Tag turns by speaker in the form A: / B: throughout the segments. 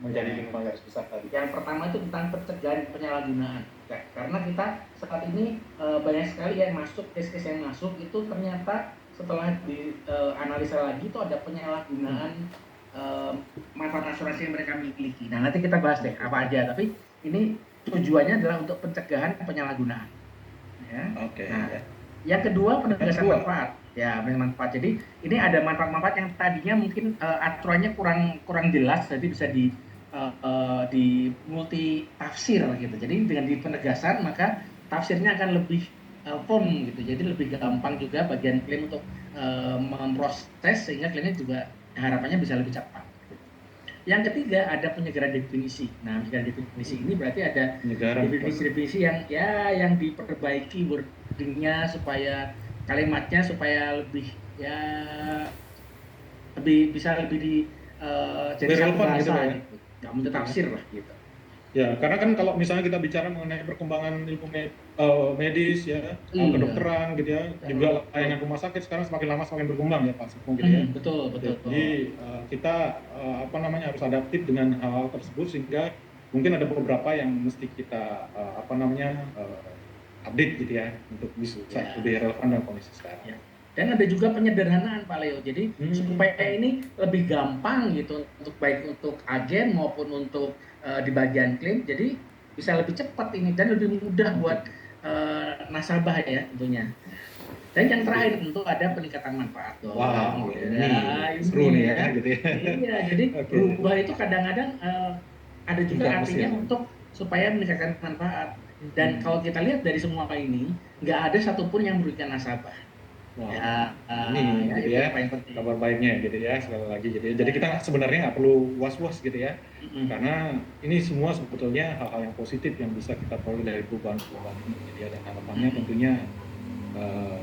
A: menjadi 5 garis besar tadi?
B: Yang pertama itu tentang pencegahan penyalahgunaan. Karena kita saat ini banyak sekali yang masuk, case-case yang masuk itu ternyata setelah dianalisa lagi itu ada penyalahgunaan manfaat asuransi yang mereka miliki. Nah, nanti kita bahas deh apa aja, tapi ini tujuannya adalah untuk pencegahan penyalahgunaan. Ya.
A: Oke.
B: Nah,
A: Ya.
B: yang kedua penegasan manfaat. Ya, manfaat. Jadi ini ada manfaat-manfaat yang tadinya mungkin aturannya kurang jelas, jadi bisa di multi tafsir gitu. Jadi dengan di penegasan maka tafsirnya akan lebih firm gitu. Jadi lebih gampang juga bagian klaim untuk memproses sehingga klaimnya juga harapannya bisa lebih cepat. Yang ketiga ada penyegaran definisi. Nah, penyegaran definisi ini berarti ada definisi-definisi yang diperbaiki wordingnya supaya kalimatnya supaya lebih bisa lebih di jadi satu bahasa gitu. Nggak multi tafsir lah gitu.
A: Ya, karena kan kalau misalnya kita bicara mengenai perkembangan ilmu medis ya, kedokteran gitu ya, juga layanan rumah sakit sekarang semakin lama semakin berkembang ya Pak Sukmo gitu ya.
B: Betul.
A: Jadi kita harus adaptif dengan hal tersebut sehingga mungkin ada beberapa yang mesti kita update gitu ya untuk bisa lebih relevan dengan kondisi sekarang.
B: Ya. Dan ada juga penyederhanaan Pak Leo. Jadi supaya ini lebih gampang gitu untuk baik untuk agen maupun untuk di bagian klaim. Jadi bisa lebih cepat ini dan lebih mudah buat nasabah ya tentunya. Dan yang terakhir tentu ada peningkatan manfaat dong.
A: Wow, ini seru nih ya gitu ya.
B: Iya, jadi berubah itu kadang-kadang ada juga artinya untuk supaya meningkatkan manfaat. Dan kalau kita lihat dari semua ini, nggak ada satupun yang merugikan nasabah.
A: Wah, ini gitu ya, kabar baiknya gitu ya sekali lagi gitu ya. Jadi kita sebenarnya nggak perlu was-was gitu ya, karena ini semua sebetulnya hal-hal yang positif yang bisa kita peroleh dari perubahan-perubahan ini gitu ya. Dan harapannya tentunya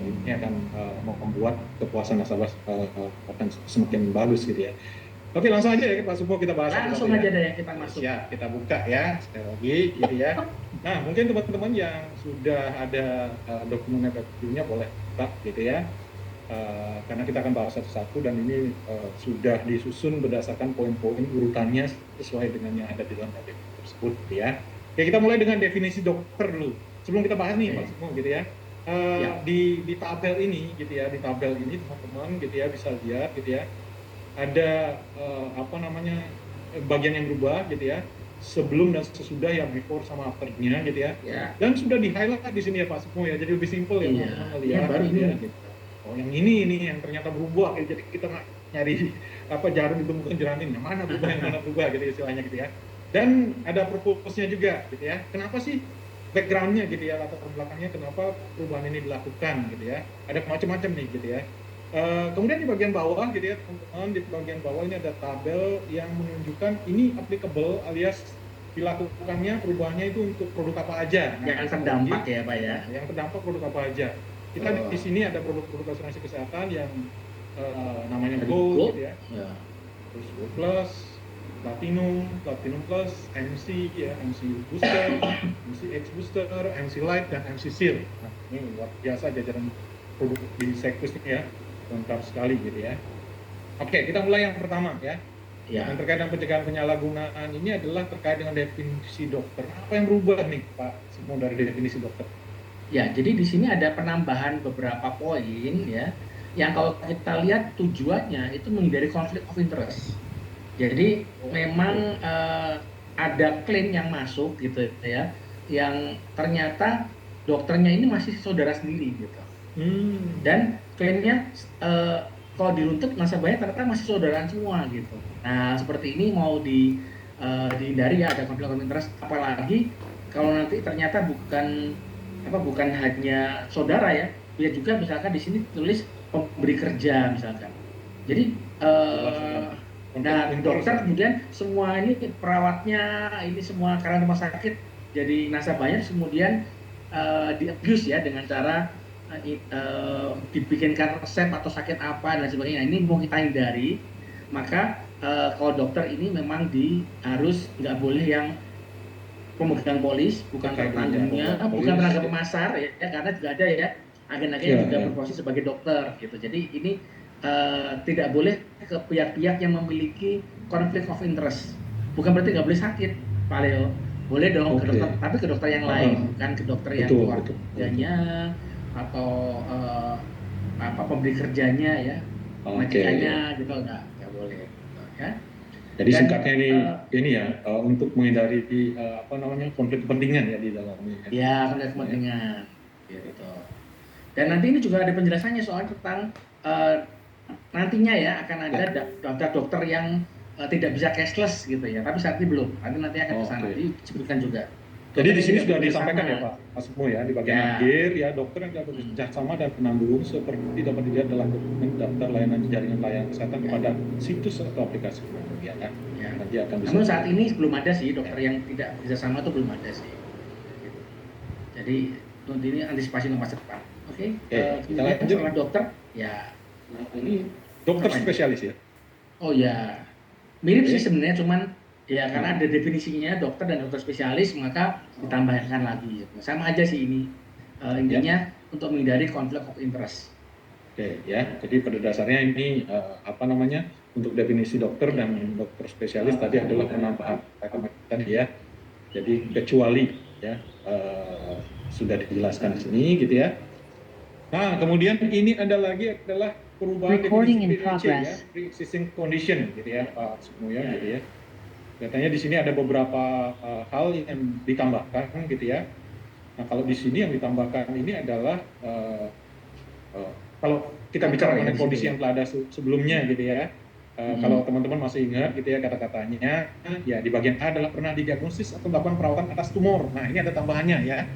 A: ini akan membuat kepuasan nasabah akan semakin bagus gitu ya. Oke, langsung aja ya Pak Supo kita bahas.
B: Langsung aja deh kita masuk.
A: Ya, kita buka ya sekali lagi gitu ya. Nah, mungkin teman-teman yang sudah ada dokumen FAQ-nya boleh buka gitu ya. Karena kita akan bahas satu-satu dan ini sudah disusun berdasarkan poin-poin urutannya sesuai dengan yang ada di dalam FAQ tersebut gitu ya. Oke, kita mulai dengan definisi dokter dulu. Sebelum kita bahas nih Pak Supo gitu ya. Di tabel ini gitu ya, di tabel ini teman-teman gitu ya bisa lihat gitu ya. Ada bagian yang berubah gitu ya, sebelum dan sesudah ya, before sama afternya gitu ya. Dan sudah di highlight di sini ya Pak Sukmo ya, jadi lebih simpel ya teman-teman melihat
B: baru
A: gitu ya.
B: Gitu.
A: Oh yang ini yang ternyata berubah gitu. Jadi kita nggak nyari jarum ditemukan jeranin, yang mana berubah yang mana berubah gitu istilahnya gitu ya. Dan ada purpose-nya juga gitu ya, kenapa sih background-nya gitu ya, latar belakangnya kenapa perubahan ini dilakukan gitu ya. Ada macam-macam nih gitu ya. Kemudian di bagian bawah gitu ya teman-teman, di bagian bawah ini ada tabel yang menunjukkan ini applicable alias dilakukannya perubahannya itu untuk produk apa aja.
B: Yang terdampak ya Pak ya.
A: Yang terdampak produk apa aja. Kita di sini ada produk-produk asuransi kesehatan yang namanya Gold gitu ya. Terus Gold Plus, Platinum Plus, MC ya, MC Booster, MC X Booster, MC Light dan MC Seal. Nah, ini luar biasa jajaran produk di Sekus ini ya. Lengkap sekali gitu ya. Oke, kita mulai yang pertama ya. Yang terkait dengan pencegahan penyalahgunaan ini adalah terkait dengan definisi dokter. Apa yang berubah nih Pak Sukmo dari definisi dokter?
B: Ya, jadi di sini ada penambahan beberapa poin ya. Yang kalau kita lihat tujuannya itu menghindari konflik of interest. Jadi memang ada klaim yang masuk gitu ya, yang ternyata dokternya ini masih saudara sendiri gitu. Dan klaimnya kalau diruntut nasabahnya ternyata masih saudaraan semua gitu. Nah seperti ini mau dihindari ya, ada konflik of interest, apalagi kalau nanti ternyata bukan hanya saudara ya, lihat juga misalkan di sini tulis pemberi kerja misalkan. Jadi nah dokter kemudian semua ini perawatnya ini semua karena rumah sakit jadi nasabahnya kemudian di abuse ya dengan cara dibikinkan resep atau sakit apa dan sebagainya. Ini mau kita hindari, maka kalau dokter ini memang harus nggak boleh yang pemegang polis, bukan tetangganya, bukan tenaga pemasar ya, karena juga ada ya agen-agen yang juga berprofesi sebagai dokter gitu. Jadi ini tidak boleh ke pihak-pihak yang memiliki konflik of interest. bukan berarti nggak boleh sakit, Pak Leo. Boleh dong ke dokter, tapi ke dokter yang lain, bukan ke dokter yang keluarganya atau apa pemberi kerjanya ya, majikannya gitu, nggak boleh, ya.
A: Jadi singkatnya ini ya untuk menghindari apa namanya konflik kepentingan ya di dalamnya.
B: Ya, konflik kepentingan, gitu. Dan nanti ini juga ada penjelasannya soal tentang nantinya ya akan ada dokter-dokter yang tidak bisa cashless gitu ya, tapi saat ini belum. Nanti akan ke sana, disebutkan juga.
A: Jadi di sini sudah disampaikan ya Pak Sukmo ya, di bagian akhir ya dokter yang dapat bekerja sama dan penanggung seperti dapat dilihat dalam dokumen daftar layanan jaringan layanan kesehatan kepada situs atau aplikasi ya kan. Nanti akan bisa.
B: Namun saat ini belum ada sih dokter yang tidak bekerja sama itu belum ada sih. Gitu. Jadi untuk ini antisipasi untuk masa depan. Oke. Kita lanjut sama dokter ya.
A: Ini dokter spesialis ya.
B: Oh ya, mirip sih sebenarnya, cuman ya karena ada definisinya dokter dan dokter spesialis maka ditambahkan lagi. Sama aja sih ini intinya untuk menghindari konflik of interest.
A: Oke ya, jadi pada dasarnya ini apa namanya untuk definisi dokter dan dokter spesialis tadi adalah penambahan tadi ya. Jadi kecuali ya sudah dijelaskan di sini gitu ya. Nah kemudian ini adalah perubahan definisi ya, pre-existing condition gitu ya Pak Sukmo ya gitu ya. Katanya di sini ada beberapa hal yang ditambahkan gitu ya. Nah kalau di sini yang ditambahkan ini adalah kalau kita bicara mengenai kondisi yang telah ada sebelumnya gitu ya, kalau teman-teman masih ingat gitu ya kata-katanya, ya di bagian A adalah pernah didiagnosis atau melakukan perawatan atas tumor. Nah ini ada tambahannya ya,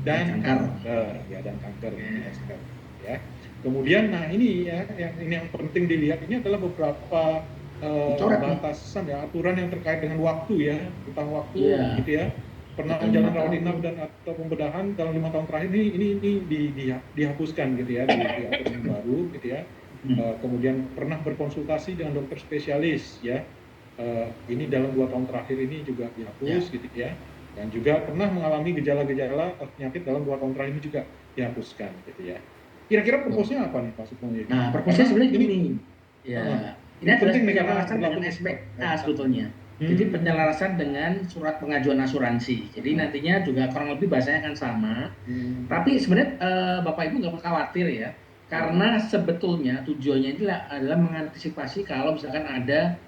A: dan kanker, ya dan kanker ya. Kemudian, nah ini ya, yang penting dilihat ini adalah beberapa batasan ya, aturan yang terkait dengan waktu ya, tentang waktu gitu ya. Pernah menjalani rawat inap dan atau pembedahan dalam 5 tahun terakhir ini dihapuskan gitu ya di aturan baru gitu ya. Kemudian pernah berkonsultasi dengan dokter spesialis ya, ini dalam 2 tahun terakhir ini juga dihapus gitu ya. Dan juga pernah mengalami gejala-gejala penyakit dalam 2 tahun terakhir ini juga dihapuskan gitu ya. Kira-kira purpose-nya apa nih Pak Sukmo?
B: Nah, purpose-nya sebenarnya gini ya, ini adalah penyelarasan dengan SPA sebetulnya. Jadi penyelarasan dengan surat pengajuan asuransi. Jadi nantinya juga kurang lebih bahasanya akan sama. Tapi sebenarnya Bapak Ibu nggak perlu khawatir ya, karena sebetulnya tujuannya ini adalah mengantisipasi kalau misalkan ada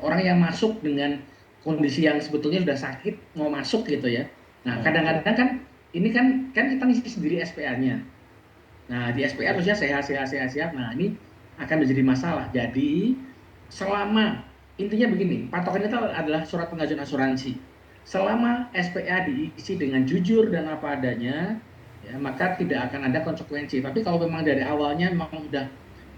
B: orang yang masuk dengan kondisi yang sebetulnya sudah sakit mau masuk gitu ya. Nah kadang-kadang kan ini kan kita ngisi sendiri SPA-nya. Nah di SPA harusnya sehat. Nah ini akan menjadi masalah. Jadi selama intinya begini, patokannya itu adalah surat pengajuan asuransi. Selama SPA diisi dengan jujur dan apa adanya, ya maka tidak akan ada konsekuensi. Tapi kalau memang dari awalnya memang sudah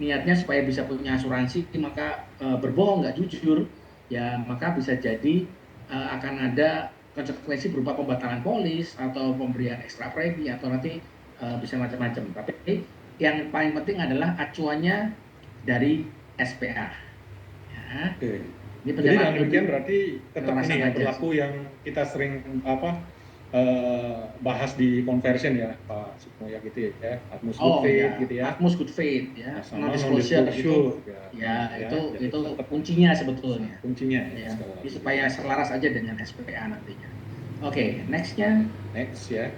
B: niatnya supaya bisa punya asuransi, maka berbohong nggak jujur, ya maka bisa jadi akan ada konsekuensi berupa pembatalan polis atau pemberian ekstra premi atau nanti bisa macam-macam. Tapi yang paling penting adalah acuannya dari SPA. Ya.
A: Ini jadi dengan demikian berarti tetap ini yang berlaku yang kita sering bahas di conversion ya Pak Sukmo ya gitu ya, Atmos Good Faith gitu ya.
B: Atmos Good Faith ya. Non-disclosure itu itu kuncinya sebetulnya.
A: Kuncinya
B: ya. Supaya selaras aja dengan SPA nantinya. Oke, next-nya.
A: Next ya.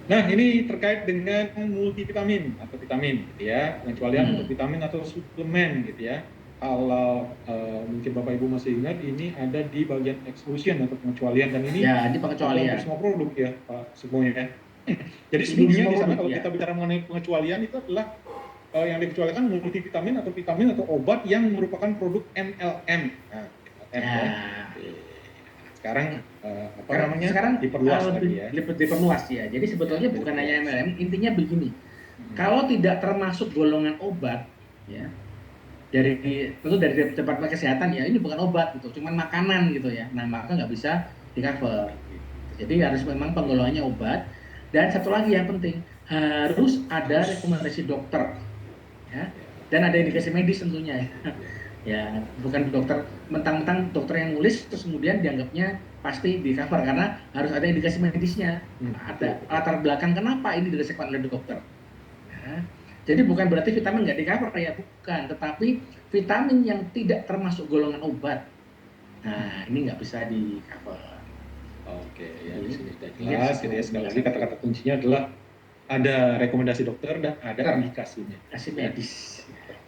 A: Nah, ini terkait dengan multivitamin atau vitamin, gitu ya. Pengecualian untuk vitamin atau suplemen, gitu ya. Kalau mungkin Bapak Ibu masih ingat, ini ada di bagian exclusion atau pengecualian, dan ini
B: ya, di pengecualian
A: semua produk ya, Pak semuanya. Jadi sebelumnya di sana kalau kita bicara mengenai pengecualian itu adalah yang dikecualikan multivitamin atau vitamin atau obat yang merupakan produk MLM. Nah, sekarang
B: sekarang
A: diperluas lagi ya.
B: Diperluas ya. Jadi sebetulnya bukan hanya MLM, intinya begini. Kalau tidak termasuk golongan obat ya. Tentu dari Departemen Kesehatan ya, ini bukan obat gitu, cuman makanan gitu ya. Nah, maka nggak bisa di-cover. Jadi harus memang penggolongannya obat. Dan satu lagi yang penting, harus ada rekomendasi dokter. Ya. Dan ada indikasi medis tentunya ya. Ya, bukan dokter mentang-mentang dokter yang nulis terus kemudian dianggapnya pasti di-cover, karena harus ada indikasi medisnya. Ada latar belakang kenapa ini dirasakan oleh dokter. Ya. Jadi bukan berarti vitamin nggak di-cover ya, bukan. Tetapi vitamin yang tidak termasuk golongan obat, nah ini nggak bisa di-cover.
A: Oke, ya di sini sudah jelas. Jadi sekali lagi kata-kata kuncinya adalah ada rekomendasi dokter dan ada indikasinya.
B: Indikasi medis.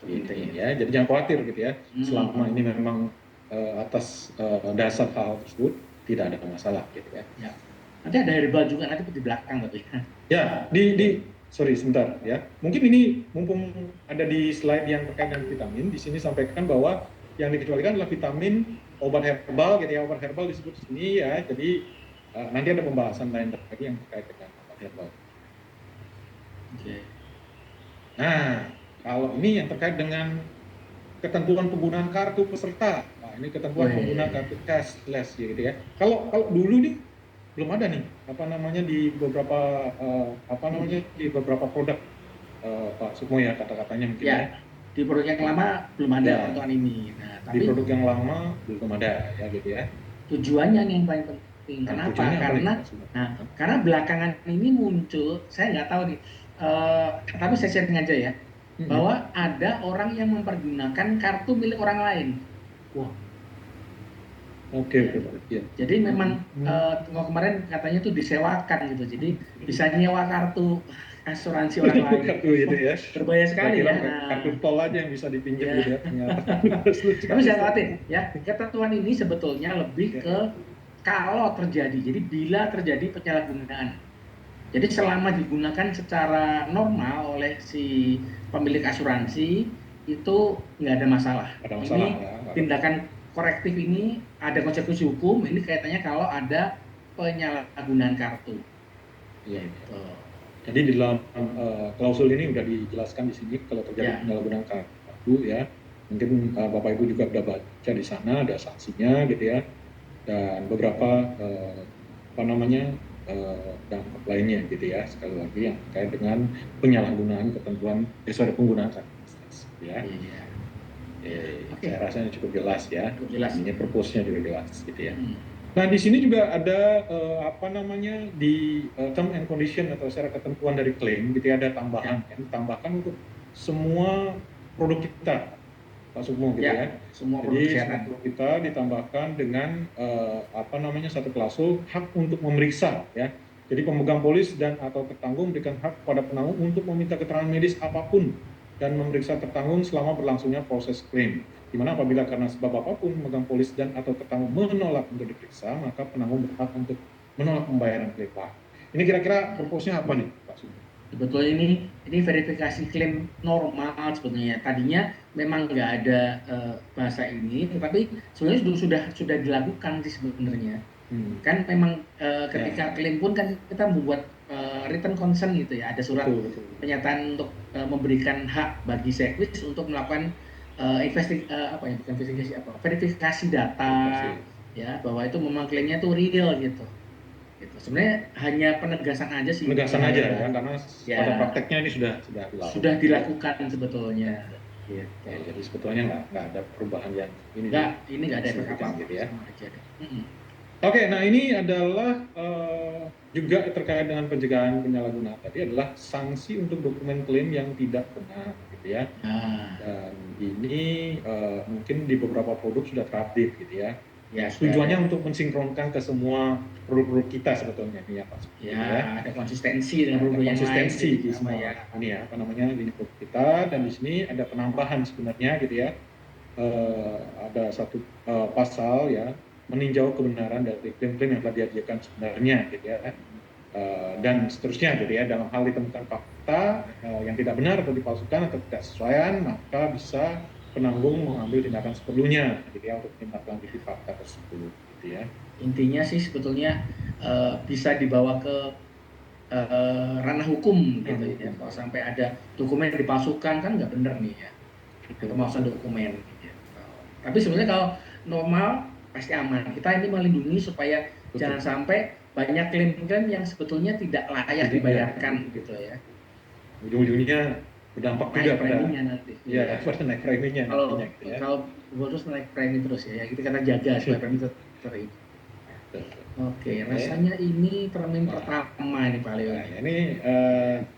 A: Ini ya, jadi jangan khawatir gitu ya. Selama ini memang atas dasar hal tersebut tidak ada masalah gitu ya.
B: Ya. Nanti ada herbal juga nanti di belakang tapi.
A: Ya, sorry sebentar ya. Mungkin ini mumpung ada di slide yang terkait dengan vitamin, di sini sampaikan bahwa yang dikecualikan adalah vitamin, obat herbal gitu ya. Obat herbal disebut di sini ya. Jadi nanti ada pembahasan lain lagi yang terkait dengan obat herbal.
B: Oke.
A: Nah, kalau ini yang terkait dengan ketentuan penggunaan kartu peserta. Nah, ini ketentuan penggunaan kartu cashless gitu ya. Kalau dulu nih belum ada nih di beberapa di beberapa produk Pak Sukmo ya kata-katanya mungkin ya.
B: Di produk yang lama belum ada ketentuan ini. Nah,
A: tapi di produk yang lama belum ada ya gitu ya.
B: Tujuannya nih yang paling penting. Kenapa? Karena belakangan ini muncul, saya nggak tahu nih, tapi saya sharing aja ya, bahwa ada orang yang mempergunakan kartu milik orang lain.
A: Wah. Oke. Ya.
B: Jadi memang kemarin katanya tuh disewakan gitu. Jadi bisa nyewa kartu asuransi orang lain.
A: Kartu itu ya.
B: Berbahaya sekali ya.
A: Kartu tol aja yang bisa dipinjam gitu ya.
B: Tapi saya khawatir ya, ketentuan ini sebetulnya lebih ke kalau terjadi. Jadi bila terjadi penyalahgunaan. Jadi selama digunakan secara normal oleh si pemilik asuransi itu nggak ada masalah. Ini tindakan korektif ini ada konsekuensi hukum. Ini kaitannya kalau ada penyalahgunaan kartu.
A: Iya. Jadi di dalam klausul ini sudah dijelaskan di sini kalau terjadi penyalahgunaan kartu ya. Mungkin Bapak Ibu juga sudah baca di sana ada sanksinya gitu ya. Dan beberapa dampak lainnya gitu ya, sekali lagi yang terkait dengan penyalahgunaan ketentuan penggunaan kartu ya. Saya rasanya cukup jelas ya. Ini purpose-nya juga jelas gitu ya. Nah di sini juga ada di term and condition atau syarat ketentuan dari klaim gitu ya, ada tambahan yang ditambahkan untuk semua produk kita Pak Sukmo gitu ya.
B: Semua
A: produk kita ditambahkan dengan satu klausul hak untuk memeriksa ya. Jadi pemegang polis dan atau tertanggung memberikan hak kepada penanggung untuk meminta keterangan medis apapun dan memeriksa tertanggung selama berlangsungnya proses klaim. Di mana apabila karena sebab apapun pemegang polis dan atau tertanggung menolak untuk diperiksa, maka penanggung berhak untuk menolak pembayaran klaim. Ini kira-kira purpose-nya apa nih Pak Sukmo?
B: Sebetulnya ini verifikasi klaim normal sebetulnya. Tadinya memang nggak ada bahasa ini, tetapi sebenarnya sudah dilakukan sih sebenarnya. Kan memang ketika klaim pun kan kita membuat written consent gitu ya, ada surat pernyataan untuk memberikan hak bagi Sekwis untuk melakukan verifikasi data ya, bahwa itu memang klaimnya tuh real gitu. Sebenarnya hanya penegasan aja sih.
A: Penegasan aja ya, karena pada prakteknya ini sudah
B: dilakukan sebetulnya.
A: Jadi sebetulnya nggak ada perubahan yang ini.
B: Ini nggak ada apa-apa
A: gitu ya. Oke, nah ini adalah juga terkait dengan pencegahan penyalahgunaan tadi adalah sanksi untuk dokumen klaim yang tidak benar, gitu ya. Dan ini mungkin di beberapa produk sudah terupdate, gitu ya. Tujuannya untuk mensinkronkan ke semua produk-produk kita sebetulnya nih ya Pak.
B: Ada konsistensi dengan produk yang lain.
A: Di semua ini ya lini produk kita, dan di sini ada penambahan sebenarnya, gitu ya. Ada satu pasal ya, meninjau kebenaran dari klaim-klaim yang telah diajukan sebenarnya gitu ya, dan seterusnya gitu ya. Dalam hal ditemukan fakta yang tidak benar atau dipalsukan atau tidak sesuaian, maka bisa penanggung mengambil tindakan seperlunya gitu ya untuk menindaklanjuti fakta tersebut gitu ya. Intinya
B: sih sebetulnya bisa dibawa ke ranah hukum gitu ya. Kalau sampai ada dokumen dipalsukan kan nggak benar nih ya, pemalsuan dokumen gitu. Tapi sebenarnya kalau normal pasti aman. Kita ini melindungi supaya jangan sampai banyak klaim-klaim yang sebetulnya tidak layak dibayarkan gitu ya.
A: Ujung-ujungnya berdampak juga pada
B: nanti.
A: Iya, pada naik preminya
B: nantinya gitu ya. Kalau terus naik premi terus ya, kita jaga supaya premi terus. Oke, rasanya ini termin pertama ini Pak Leo.
A: Nah, ini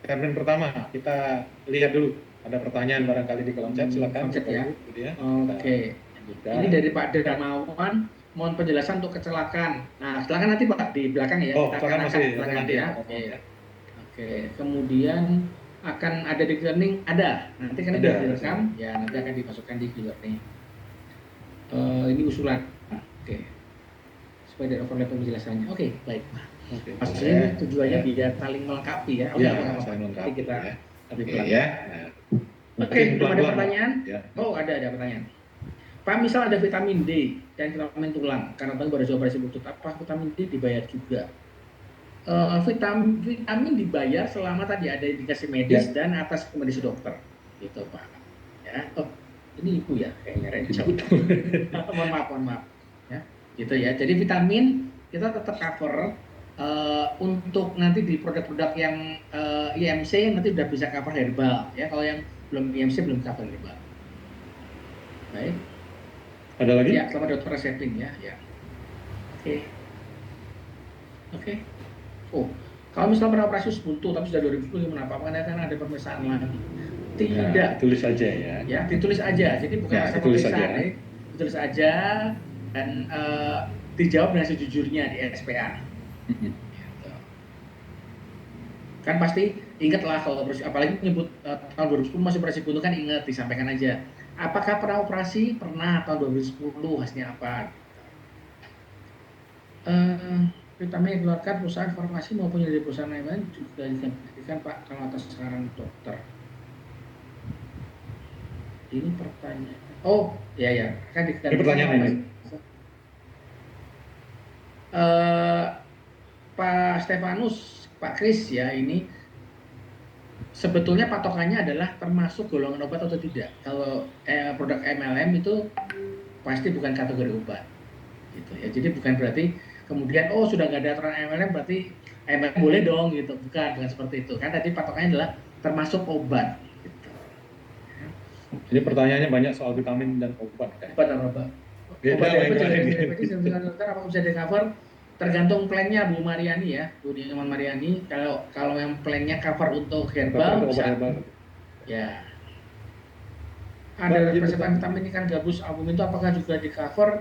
A: termin pertama. Kita lihat dulu. Ada pertanyaan barangkali di kolom chat, silakan.
B: Chat ya.
A: Gitu ya.
B: Oke. Ini dari Pak Darmawan, mohon penjelasan untuk kecelakaan. Nah, silakan nanti Pak di belakang ya.
A: Oh,
B: kita akan
A: masih
B: nanti ya.
A: Oke.
B: Oke. Kemudian akan ada di learning, ada. Nanti kan sudah direkam, ya nanti akan dimasukkan di learning. Ini usulan. Oke. Supaya ada overlap penjelasannya. Oke, baik. Maksudnya tujuannya biar saling melengkapi ya.
A: Saling melengkapi.
B: Kita
A: lebih pelan ya.
B: Oke, belum ada pertanyaan? Oh, ada pertanyaan. Pak, misal ada vitamin D dan vitamin tulang, karena tadi baru operasi butut, apa vitamin D dibayar juga? Vitamin dibayar selama tadi ada indikasi medis dan atas rekomendasi dokter, gitu Pak. Ya, ini ibu ya, kayaknya mohon maaf, ya, gitu ya. Jadi vitamin kita tetap cover untuk nanti di produk-produk yang IMC nanti udah bisa cover herbal, ya. Kalau yang belum IMC belum cover herbal. Baik.
A: Ada lagi?
B: Ya, sama dokter resepin ya. Oke. Oh, kalau misalnya pernah operasi buntu tapi sudah 2010 kenapa? Karena kan ada pemeriksaan lagi. Tidak.
A: Nah, tulis aja ya.
B: Ya, ditulis aja. Jadi bukan rasa pemeriksaan, ditulis aja dan dijawab dengan sejujurnya di SPA. Kan pasti ingatlah kalau apalagi menyebut tahun 2010 masih operasi buntu kan ingat disampaikan aja. Apakah pernah operasi? Pernah tahun 2010, hasilnya apa? Vitamin yang dikeluarkan perusahaan farmasi maupun dari perusahaan lain juga diberikan Pak kalau atas saran dokter. Ini pertanyaan. Oh, ya. Kan
A: ini pertanyaan ini.
B: Pak Stefanus, Pak Kris ya, ini sebetulnya patokannya adalah termasuk golongan obat atau tidak. Kalau produk MLM itu pasti bukan kategori obat, gitu ya. Jadi bukan berarti kemudian sudah nggak ada aturan MLM berarti MLM boleh dong, gitu. Bukan seperti itu. Kan tadi patokannya adalah termasuk obat. Gitu.
A: Jadi pertanyaannya banyak soal vitamin dan obat.
B: Obat dan obat. Apa bisa di cover? Tergantung plannya Bu Mariani ya, Bu Nyoman Mariani. Kalau yang plannya cover untuk herbal bisa. Ya. Ada persiapan vitamin ikan gabus album itu apakah juga di cover?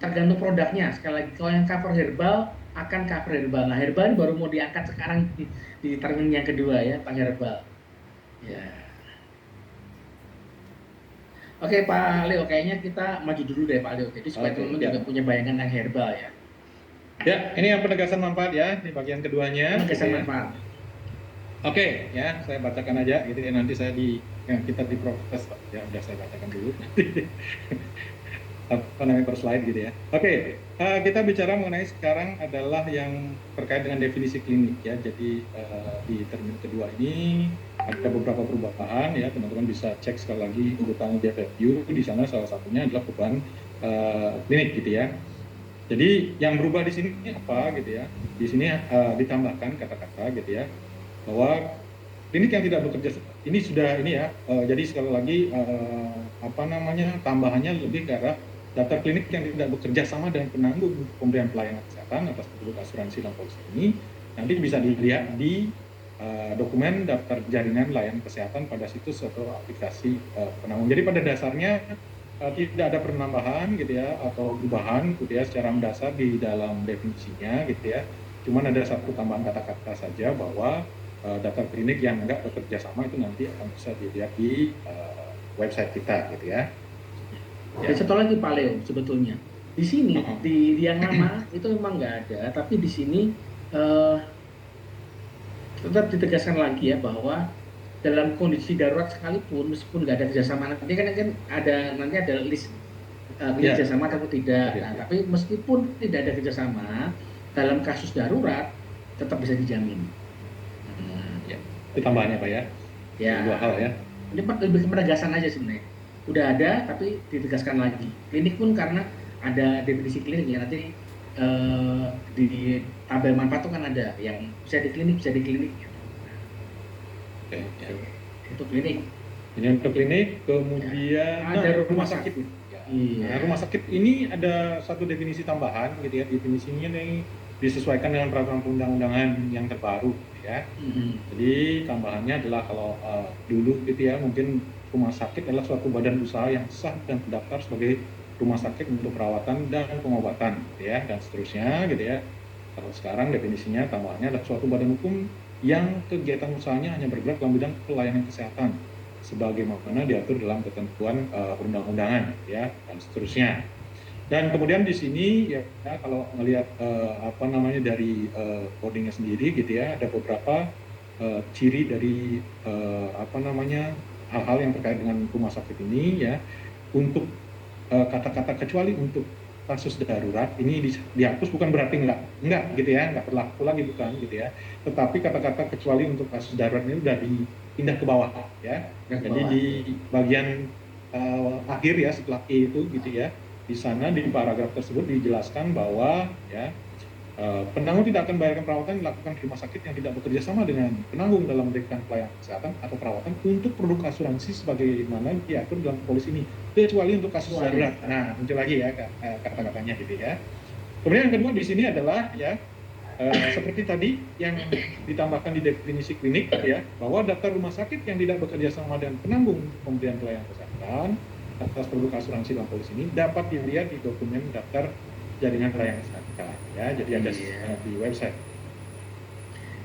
B: Tergantung produknya. Sekali lagi kalau yang cover herbal akan cover herbal. Nah herbal baru mau diangkat sekarang di termin yang kedua ya, Pak herbal. Ya. Oke Pak Leo, kayaknya kita maju dulu deh Pak Leo. Jadi supaya teman-teman juga punya bayangan yang herbal ya.
A: Ya, ini yang penegasan manfaat ya, di bagian keduanya.
B: Penegasan manfaat.
A: Oke, ya, saya bacakan aja, gitu ya. Nanti kita diproses, ya, udah saya bacakan dulu. Apa namanya per slide gitu ya. Oke, kita bicara mengenai sekarang adalah yang terkait dengan definisi klinik ya. Jadi di termin kedua ini ada beberapa perubahan ya. Teman-teman bisa cek sekali lagi urutan review di sana. Salah satunya adalah beban klinik gitu ya. Jadi yang berubah di sini apa gitu ya? Di sini ditambahkan kata-kata gitu ya bahwa klinik yang tidak bekerja ini sudah ini ya. Jadi sekali lagi tambahannya lebih ke arah daftar klinik yang tidak bekerja sama dengan penanggung pemberian pelayanan kesehatan atas produk asuransi dan polisi ini nanti bisa dilihat di dokumen daftar jaringan layanan kesehatan pada situs atau aplikasi penanggung. Jadi pada dasarnya tidak ada penambahan gitu ya atau perubahan gitu ya secara mendasar di dalam definisinya gitu ya. Cuman ada satu tambahan kata-kata saja bahwa daftar klinik yang enggak bekerja sama itu nanti akan bisa dilihat di website kita gitu ya.
B: Dan satu lagi Pak Leo sebetulnya di sini di yang lama itu memang nggak ada, tapi di sini tetap ditegaskan lagi ya bahwa dalam kondisi darurat sekalipun meskipun nggak ada kerjasama nanti kan ada list kerjasama atau tidak. Nah, tapi meskipun tidak ada kerjasama dalam kasus darurat tetap bisa dijamin.
A: Itu tambahannya Pak ya?
B: Ya.
A: Dua hal ya.
B: Ini lebih ke penegasan aja sebenarnya. Udah ada tapi ditegaskan lagi. Klinik pun karena ada definisi klinik ya nanti di tabel manfaat itu kan ada yang bisa di klinik.
A: Oke.
B: Itu klinik.
A: Ini untuk klinik, kemudian
B: ada rumah sakit.
A: Nah, rumah sakit ini ada satu definisi tambahan gitu ya. Definisinya nih disesuaikan dengan peraturan perundang-undangan yang terbaru gitu ya. Jadi tambahannya adalah kalau dulu gitu ya, mungkin rumah sakit adalah suatu badan usaha yang sah dan terdaftar sebagai rumah sakit untuk perawatan dan pengobatan gitu ya, dan seterusnya gitu ya. Kalau sekarang definisinya tambahannya adalah suatu badan hukum yang kegiatan usahanya hanya bergerak dalam bidang pelayanan kesehatan sebagaimana diatur dalam ketentuan perundang-undangan ya, dan seterusnya. Dan kemudian di sini ya kalau melihat dari codingnya sendiri gitu ya, ada beberapa ciri dari hal-hal yang terkait dengan rumah sakit ini ya. Untuk kata-kata kecuali untuk kasus darurat ini dihapus, bukan berarti enggak gitu ya, enggak berlaku lagi, bukan gitu ya. Tetapi kata-kata kecuali untuk kasus darurat ini udah dipindah ke bawah ya. Jadi di bagian akhir ya, setelah E itu gitu ya, di sana di paragraf tersebut dijelaskan bahwa ya penanggung tidak akan membayarkan perawatan yang dilakukan di rumah sakit yang tidak bekerja sama dengan penanggung dalam memberikan pelayanan kesehatan atau perawatan untuk produk asuransi sebagaimana diatur dalam polis ini, kecuali untuk kasus darurat. Nah, muncul lagi ya kata-katanya gitu ya. Kemudian yang kedua di sini adalah ya seperti tadi yang ditambahkan di definisi klinik ya, bahwa daftar rumah sakit yang tidak bekerja sama dengan penanggung pemberian pelayanan kesehatan atas produk asuransi dalam polis ini dapat dilihat di dokumen daftar jaringan pelayanan kesehatan ya, jadi ada di website.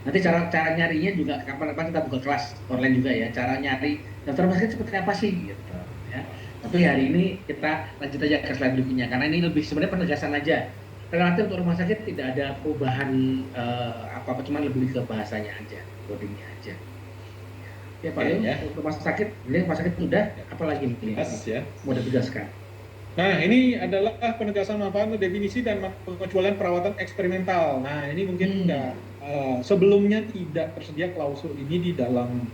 B: Nanti cara nyarinya juga kapan-kapan kita buka kelas online juga ya, cara nyari daftar rumah sakit seperti apa sih gitu ya. Tapi hari ini kita lanjut aja ke slide berikutnya karena ini lebih sebenarnya penegasan aja. Relatif untuk rumah sakit tidak ada perubahan apa-apa, cuma lebih ke bahasanya aja, codingnya aja. Ya paling ya. Rumah sakit, ini rumah sakit sudah, apalagi nih
A: ya.
B: Mau ditegaskan.
A: Nah, ini adalah penegasan manfaat definisi dan pengecualian perawatan eksperimental. Nah, ini mungkin sebelumnya tidak tersedia klausul ini di dalam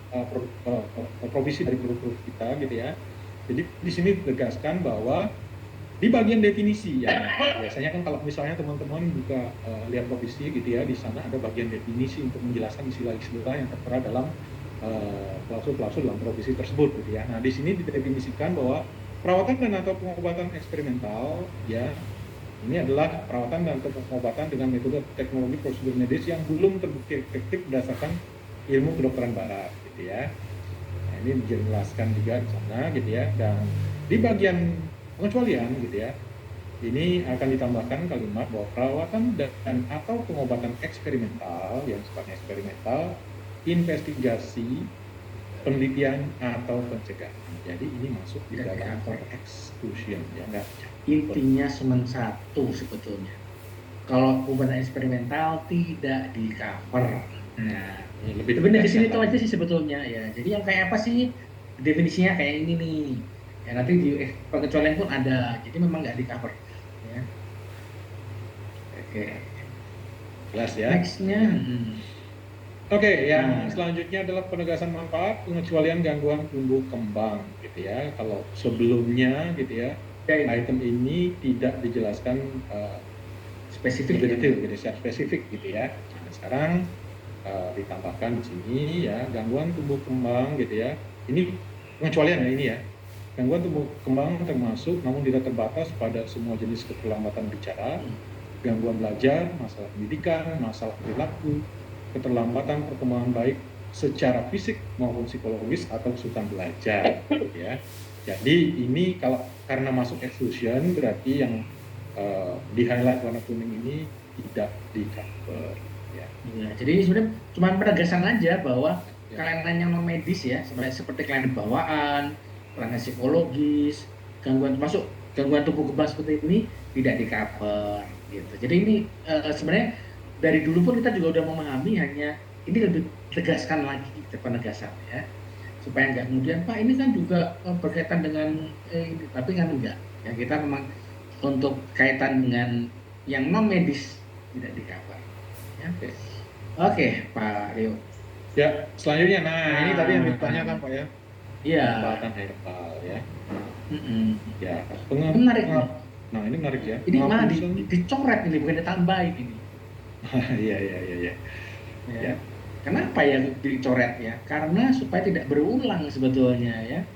A: provisi dari produk kita gitu ya. Jadi di sini ditegaskan bahwa di bagian definisi ya, biasanya kan kalau misalnya teman-teman buka lihat provisi gitu ya, di sana ada bagian definisi untuk menjelaskan istilah-istilah yang tertera dalam klausul-klausul dalam provisi tersebut gitu ya. Nah, di sini didefinisikan bahwa perawatan dan atau pengobatan eksperimental ya, ini adalah perawatan dan atau pengobatan dengan metode teknologi prosedur medis yang belum terbukti efektif berdasarkan ilmu kedokteran barat gitu ya. Nah, ini dijelaskan juga di sana gitu ya. Dan di bagian pengecualian gitu ya, ini akan ditambahkan kalimat bahwa perawatan dan atau pengobatan eksperimental yang sifatnya eksperimental, investigasi, penelitian atau pencegahan. Jadi ini masuk di dalam exclusion ya, enggak.
B: Intinya cuma satu sebetulnya. Kalau pengobatan eksperimental tidak di cover. Nah, lebih dari sini itu aja sih sebetulnya ya. Jadi yang kayak apa sih definisinya kayak ini nih. Ya nanti di pengecualian pun ada. Jadi memang nggak di cover. Ya. Oke.
A: Jelas ya.
B: Nextnya.
A: Oke, yang selanjutnya adalah penegasan manfaat pengecualian gangguan tumbuh kembang gitu ya. Kalau sebelumnya gitu ya, item ini tidak dijelaskan spesifik detail gitu, secara spesifik gitu ya. Nah, sekarang ditambahkan di sini ya, gangguan tumbuh kembang gitu ya. Ini pengecualian ya ini ya. Gangguan tumbuh kembang termasuk namun tidak terbatas pada semua jenis keterlambatan bicara, gangguan belajar, masalah pendidikan, masalah perilaku, keterlambatan perkembangan baik secara fisik maupun psikologis atau kesulitan belajar ya. Jadi ini kalau karena masuk exclusion berarti yang di highlight warna kuning ini tidak di cover ya.
B: Jadi ini sebenarnya cuma penegasan aja bahwa kelainan yang non medis ya, seperti kelainan bawaan, kelainan psikologis, gangguan termasuk gangguan tumbuh kembang seperti ini tidak di cover gitu. Jadi ini sebenarnya dari dulu pun kita juga udah memahami, hanya ini lebih tegaskan lagi penegasan ya, supaya nggak kemudian Pak ini kan juga berkaitan dengan ini, tapi kan enggak ya, kita memang untuk kaitan dengan yang non medis tidak di cover ya. Oke, Pak Rio
A: ya. Selanjutnya ini tadi yang ditanyakan Pak ya,
B: iya,
A: pengobatan herbal ya. Ya,
B: menarik.
A: Nah ini menarik ya,
B: ini malah dicoret ini, bukan ditambahin ini.
A: Iya.
B: Ya. Kenapa ya dicoret ya? Karena supaya tidak berulang sebetulnya ya.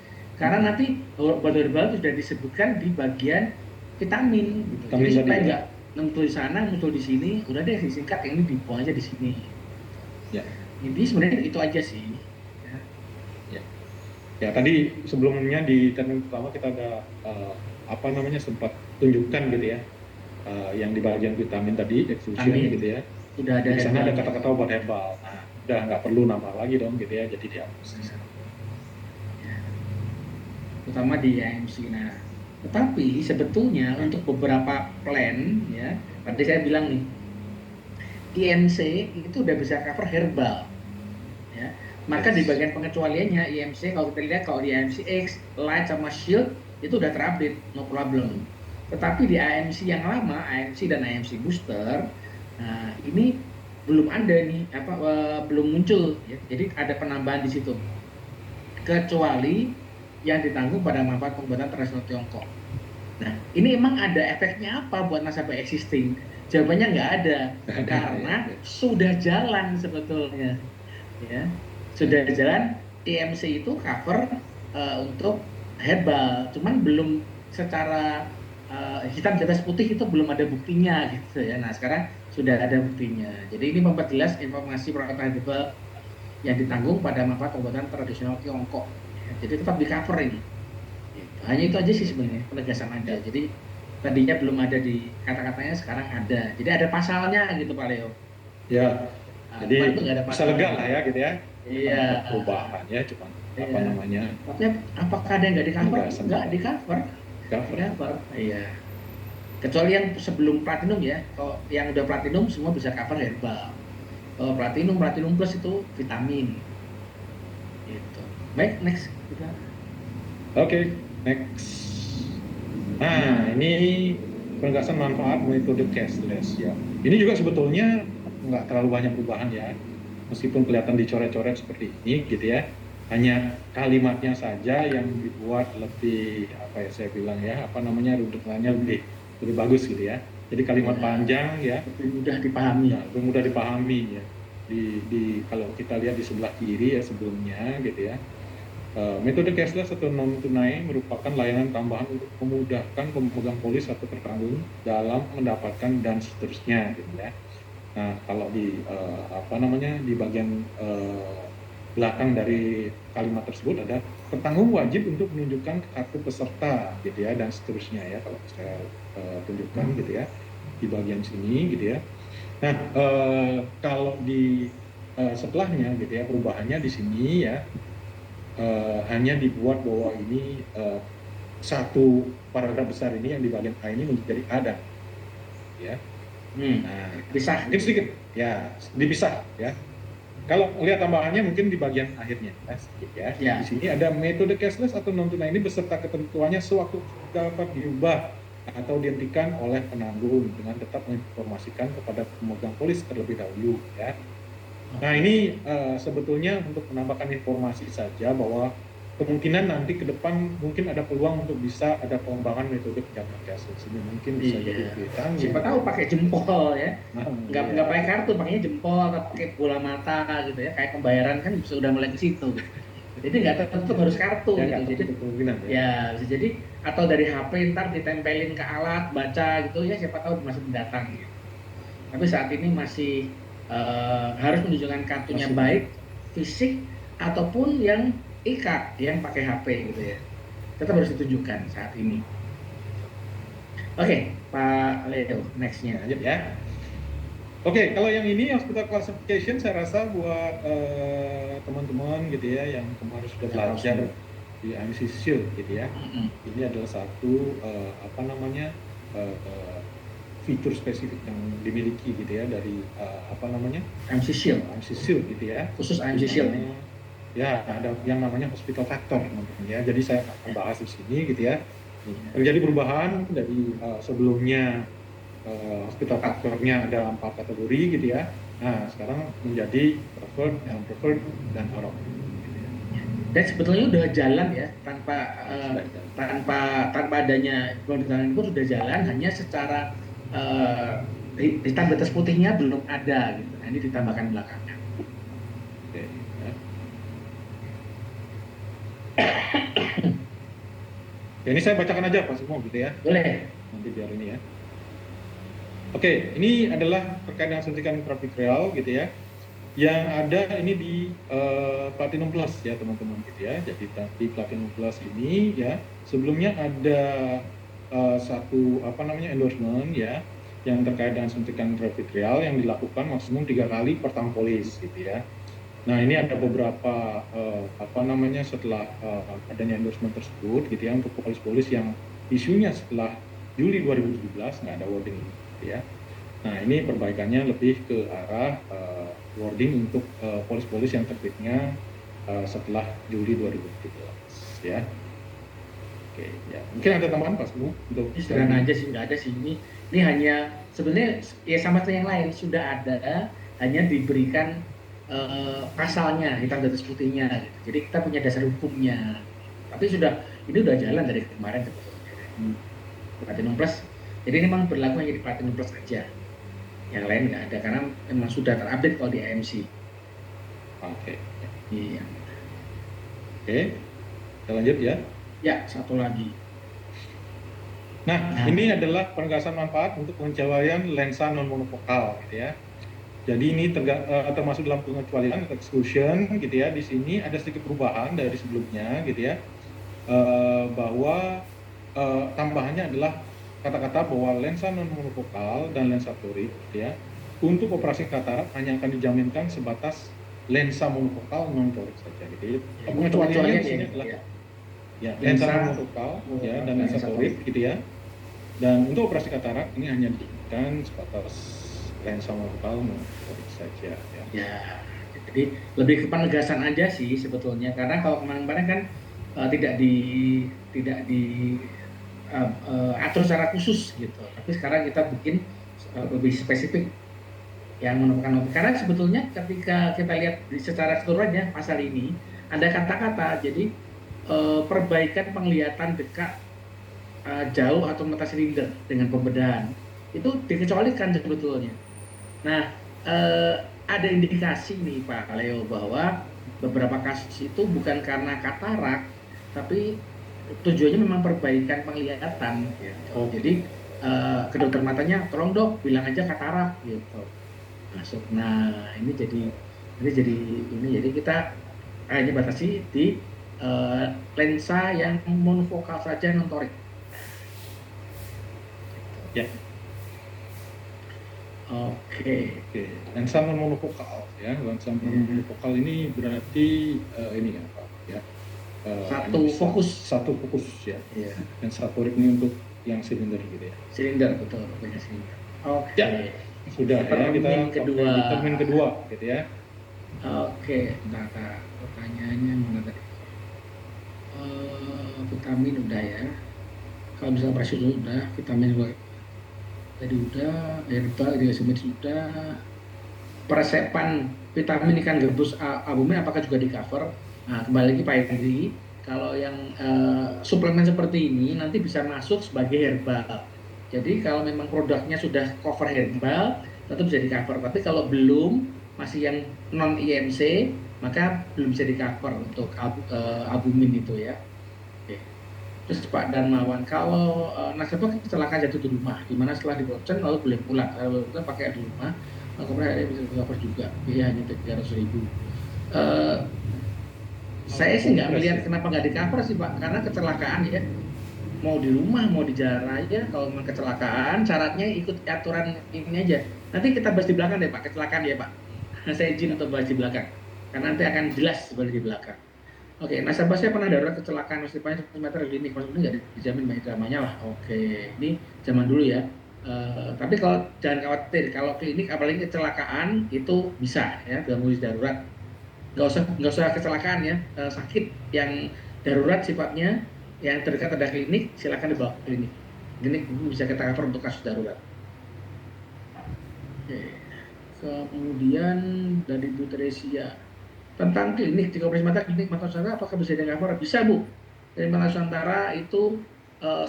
B: Karena nanti obat herbal itu sudah disebutkan di bagian vitamin gitu.
A: Vitamin
B: Jadi supaya
A: tadi, ya.
B: nggak muncul di sana, muncul di sini, udah deh disingkat yang ini dibuang aja di sini.
A: Ya.
B: Intinya sebenarnya itu aja sih.
A: Ya, tadi sebelumnya di segmen pertama kita ada sempat tunjukkan gitu ya, yang di bagian vitamin tadi, extrusion gitu ya.
B: Sudah ada
A: di sana ada
B: herbalnya.
A: kata-kata obat herbal. Nah, udah nggak perlu nambah lagi dong gitu ya, jadi dihapus.
B: Ya. Terutama di IMC. Nah, tetapi sebetulnya untuk beberapa plan ya, tadi saya bilang nih, IMC itu udah bisa cover herbal. Ya. Maka di bagian pengecualiannya IMC, kalau kita lihat kalau di IMC X, Light sama Shield itu udah terupdate, no problem. Tetapi di IMC yang lama, IMC dan IMC Booster, nah ini belum ada nih, belum muncul. Ya. Jadi ada penambahan di situ. Kecuali yang ditanggung pada manfaat pembuatan tradisional Tiongkok. Nah, ini emang ada efeknya apa buat nasabah existing? Jawabannya nggak ada, karena sudah jalan sebetulnya. Ya, sudah jalan. IMC itu cover untuk herbal, cuman belum secara hitam di atas putih, itu belum ada buktinya gitu ya. Nah, sekarang sudah ada buktinya. Jadi ini memperjelas informasi produk herbal yang ditanggung pada manfaat pembuatan tradisional Tiongkok. Ya, jadi tetap di cover ini. Hanya itu aja sih sebenarnya penegasan aja. Jadi tadinya belum ada di kata-katanya, sekarang ada. Jadi ada pasalnya gitu Pak Leo.
A: Ya. Jadi bisa lega lah ya gitu ya.
B: Iya.
A: Perubahan ya, cuma apa namanya.
B: Tapi apakah ada yang nggak di cover? Nggak di cover. Cover. Iya. Kecuali yang sebelum platinum ya. Kalau yang udah platinum semua bisa cover herbal. Kalau platinum plus itu vitamin. Gitu. Baik, next.
A: Oke, next. Nah, ini penegasan manfaat metode cashless ya. Ini juga sebetulnya nggak terlalu banyak perubahan ya, meskipun kelihatan dicoret-coret seperti ini gitu ya. Hanya kalimatnya saja yang dibuat lebih runtutannya lebih bagus gitu ya. Jadi kalimat panjang ya,
B: lebih mudah dipahami.
A: Lebih mudah dipahami ya. Kalau kita lihat di sebelah kiri ya sebelumnya gitu ya. Metode cashless atau non tunai merupakan layanan tambahan untuk memudahkan pemegang polis atau tertanggung dalam mendapatkan dan seterusnya gitu ya. Nah, kalau di di bagian belakang dari kalimat tersebut ada tertanggung wajib untuk menunjukkan kartu peserta gitu ya, dan seterusnya ya, kalau saya tunjukkan gitu ya di bagian sini gitu ya. Nah, kalau di setelahnya gitu ya, perubahannya di sini ya, hanya dibuat bahwa ini satu paragraf besar ini yang di bagian A ini menjadi ada ya. Nah, pisah mungkin sedikit ya, dipisah ya. Kalau lihat tambahannya mungkin di bagian akhirnya sedikit ya. Di sini ada metode cashless atau non tunai ini beserta ketentuannya sewaktu dapat diubah atau dihentikan oleh penanggung dengan tetap menginformasikan kepada pemegang polis terlebih dahulu ya. Nah, ini sebetulnya untuk menambahkan informasi saja bahwa kemungkinan nanti ke depan mungkin ada peluang untuk bisa ada pengembangan metode pencatat cashless ini, mungkin bisa jadi lebih canggih.
B: Siapa tahu pakai jempol ya, nggak pakai kartu, pakainya jempol atau pakai bola mata gitu ya, kayak pembayaran kan sudah mulai ke situ. Jadi nggak tetap harus kartu
A: ya,
B: gitu. Jadi ya bisa jadi, atau dari HP ntar ditempelin ke alat baca gitu ya, siapa tahu di masa mendatang gitu. Tapi saat ini masih harus menunjukkan kartunya baik fisik ataupun yang e-card yang pakai HP gitu ya, tetap harus ditunjukkan saat ini. Oke, Pak Leo, nextnya
A: lanjut ya. Oke, kalau yang ini hospital classification saya rasa buat teman-teman gitu ya yang kemarin sudah belajar di IMC Shield gitu ya. Ini adalah satu fitur spesifik yang dimiliki gitu ya dari
B: IMC Shield.
A: IMC Shield gitu ya.
B: Khusus IMC Shield.
A: Ya, ada yang namanya hospital factor teman-teman ya. Jadi saya akan bahas di sini gitu ya. Terjadi perubahan dari sebelumnya hospital factornya ada 4 kategori gitu ya. Nah, sekarang menjadi preferred, unpreferred, dan out of.
B: Dan sebetulnya udah jalan ya, tanpa adanya penelitian itu sudah jalan, hanya secara hitam di atas putihnya belum ada gitu. Nah, ini ditambahkan belakangan. Oke, ya.
A: Ya, ini saya bacakan aja Pak semua gitu ya.
B: Boleh.
A: Nanti biar ini ya. Oke, ini adalah terkait dengan suntikan intravitreal gitu ya. Yang ada ini di Platinum Plus ya teman-teman gitu ya. Jadi di Platinum Plus ini ya sebelumnya ada satu endorsement ya yang terkait dengan suntikan intravitreal yang dilakukan maksimum 3 kali per tahun polis gitu ya. Nah ini ada beberapa setelah adanya endorsement tersebut gitu ya untuk polis-polis yang isunya setelah Juli 2017 nggak ada wording ini gitu ya. Nah ini perbaikannya lebih ke arah wording untuk polis-polis yang terbitnya setelah Juli 2017 ya. Oke ya mungkin ada tambahan Pak Semu untuk
B: Ini sederhana aja sih, nggak ada sih ini hanya sebenarnya ya sama seperti yang lain sudah ada, hanya diberikan pasalnya hitam di atas putihnya gitu. Jadi kita punya dasar hukumnya, tapi ini udah jalan dari kemarin sebetulnya Platinum Plus. Jadi ini memang berlaku hanya di Platinum Plus saja, yang lain nggak ada karena memang sudah terupdate kalau di AMC.
A: Oke.
B: Iya.
A: Oke, kita lanjut ya.
B: Ya, satu lagi.
A: Nah, ini adalah penegasan manfaat untuk pengecualian lensa non monofokal gitu ya. Jadi ini termasuk dalam pengecualian exclusion gitu ya. Di sini ada sedikit perubahan dari sebelumnya gitu ya. Bahwa tambahannya adalah kata-kata bahwa lensa non monofokal dan lensa toric gitu ya. Untuk operasi katarak hanya akan dijaminkan sebatas lensa monofokal non toric saja gitu ya. Pengecualiannya di sini adalah ya lensa non monofokal ya dan lensa toric gitu ya. Dan untuk operasi katarak ini hanya dijaminkan sebatas lensa monofokal non toric saja ya.
B: Ya, jadi lebih ke penegasan aja sih sebetulnya, karena kalau kemarin-kemarin kan tidak di atur secara khusus gitu. Tapi sekarang kita bikin lebih spesifik yang menemukan. Karena sebetulnya ketika kita lihat secara keseluruhan ya pasal ini ada kata-kata jadi perbaikan penglihatan dekat jauh atau mata silinder dengan pembedahan itu dikecualikan sebetulnya. Nah, ada indikasi nih Pak Leo bahwa beberapa kasus itu bukan karena katarak, tapi tujuannya memang perbaikan penglihatan. Gitu. Oh. Jadi ke dokter matanya, tolong dok bilang aja katarak gitu. Masuk. Nah ini jadi kita hanya batasi di lensa yang monofokal saja non toric.
A: Ya.
B: Oke.
A: Lensa non monofokal ya. Lensa non monofokal ini berarti ini ya Pak ya. Satu fokus ya. Yeah. Lensa toric ini untuk yang silinder gitu ya.
B: Silinder betul, punya silinder.
A: Oke. Ya. Sudah ya kita termin kedua gitu ya.
B: Oke, nah pertanyaannya mana tadi? Vitamin udah ya. Kalau misalnya operasi dulu udah, vitamin juga tadi udah, herbal irigasi sudah, peresepan vitamin ikan gabus albumin apakah juga di cover? Nah kembali lagi Pak Henry, kalau yang suplemen seperti ini nanti bisa masuk sebagai herbal. Jadi kalau memang produknya sudah cover herbal, tentu bisa di cover. Tapi kalau belum, masih yang non IMC, maka belum bisa di cover untuk albumin itu ya. Oke. Terus Pak Darmawan, kalau nasabah kecelakaan jatuh di rumah, di mana setelah dibonceng lalu boleh pulang, kalau kita pakai di rumah, kemudian bisa di cover juga, biaya hanya 300.000. Saya sih nggak melihat kenapa nggak di cover sih Pak, karena kecelakaan ya. Mau di rumah, mau di jalan raya, kalau memang kecelakaan, syaratnya ikut aturan ini aja. Nanti kita bahas di belakang deh Pak, kecelakaan ya Pak. Saya izin untuk bahas di belakang, karena nanti akan jelas sebenarnya di belakang. Oke, nasabah saya pernah darurat kecelakaan masih panjang 100 meter klinik, maksudnya nggak dijamin banyak dramanya lah. Oke, ini zaman dulu ya. Tapi kalau jangan khawatir, kalau klinik apalagi kecelakaan itu bisa ya dalam kondisi darurat. Nggak usah kecelakaan ya, sakit yang darurat sifatnya. Yang terdekat ada klinik, silakan dibawa ke klinik. Klinik bisa kita cover untuk kasus darurat. Oke. Kemudian dari Bu Teresia tentang klinik di operasi mata, klinik mata Nusantara apakah bisa di cover? Bisa Bu. Klinik mata Nusantara itu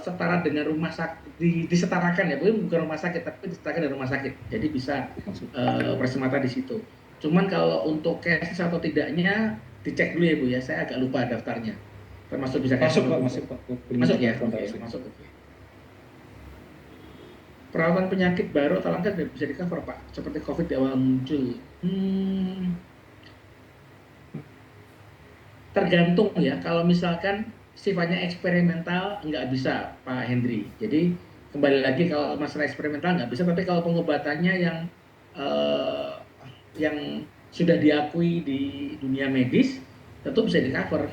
B: setara dengan rumah sakit, disetarakan ya, bukan rumah sakit tapi disetarakan dengan rumah sakit. Jadi bisa operasi mata di situ. Cuman kalau untuk cases atau tidaknya dicek dulu ya Bu ya, saya agak lupa daftarnya. termasuk bisa
A: masuk Pak, masuk Pak.
B: Masuk ya, masuk. Perawatan penyakit baru atau langka tidak bisa di cover Pak, seperti COVID di awal muncul. Tergantung ya, kalau misalkan sifatnya eksperimental nggak bisa Pak Hendri. Jadi kembali lagi kalau masalah eksperimental nggak bisa, tapi kalau pengobatannya yang sudah diakui di dunia medis tentu bisa di cover.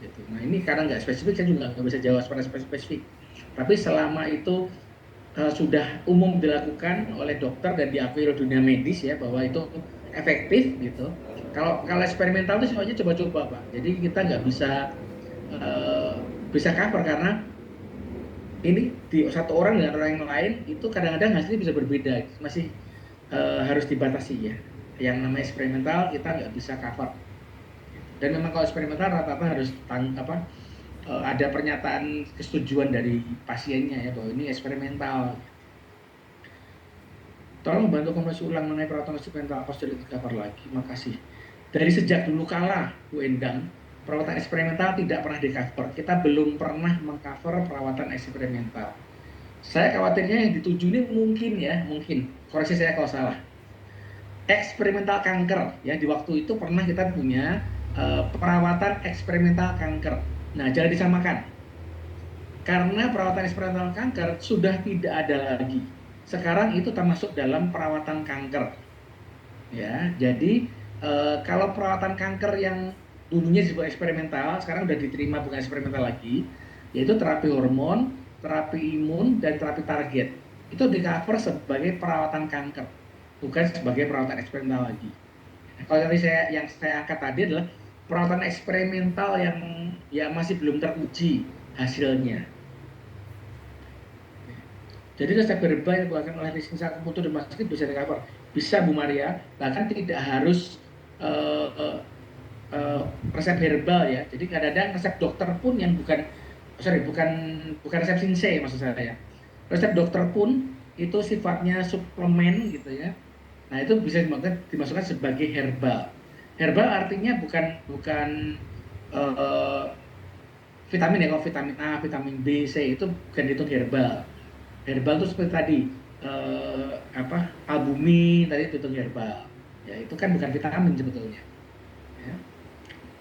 B: Gitu. Nah ini karena nggak spesifik, saya juga nggak bisa jawab secara spesifik. Tapi selama itu sudah umum dilakukan oleh dokter dan diakui oleh dunia medis ya bahwa itu efektif gitu. Kalau eksperimental itu semuanya coba-coba Pak. Jadi kita nggak bisa cover karena ini di satu orang dengan orang yang lain itu kadang-kadang hasilnya bisa berbeda. Masih harus dibatasi ya. Yang namanya eksperimental kita nggak bisa cover. Dan memang kalau eksperimental rata-rata harus ada pernyataan kesetujuan dari pasiennya ya bahwa ini eksperimental. Tolong membantu konfirmasi ulang mengenai perawatan eksperimental apa sudah di-cover lagi. Makasih. Dari sejak dulu kala, Bu Endang, perawatan eksperimental tidak pernah di-cover. Kita belum pernah meng-cover perawatan eksperimental. Saya khawatirnya yang dituju ini mungkin. Koreksi saya kalau salah. Eksperimental kanker ya, di waktu itu pernah kita punya perawatan eksperimental kanker. Nah, jangan disamakan. Karena perawatan eksperimental kanker sudah tidak ada lagi. Sekarang itu termasuk dalam perawatan kanker. Ya, jadi kalau perawatan kanker yang dulunya disebut eksperimental, sekarang sudah diterima bukan eksperimental lagi, yaitu terapi hormon, terapi imun, dan terapi target. Itu di-cover sebagai perawatan kanker, bukan sebagai perawatan eksperimental lagi. Nah, kalau tadi yang saya angkat tadi adalah perawatan eksperimental yang ya masih belum teruji hasilnya. Jadi resep herbal yang dilakukan oleh Rizky Sakuputu dan Mas Sakit bisa di-cover. Bisa Bu Maria, bahkan tidak harus resep herbal ya. Jadi kadang-kadang resep dokter pun yang bukan resep Sinsei maksud saya. Resep dokter pun itu sifatnya suplemen gitu ya. Nah itu bisa dimasukkan sebagai herbal. Herbal artinya bukan vitamin ya. Kalau vitamin A, vitamin B, C itu bukan dihitung herbal. Herbal itu seperti tadi albumin tadi itu herbal ya, itu kan bukan vitamin sebetulnya ya.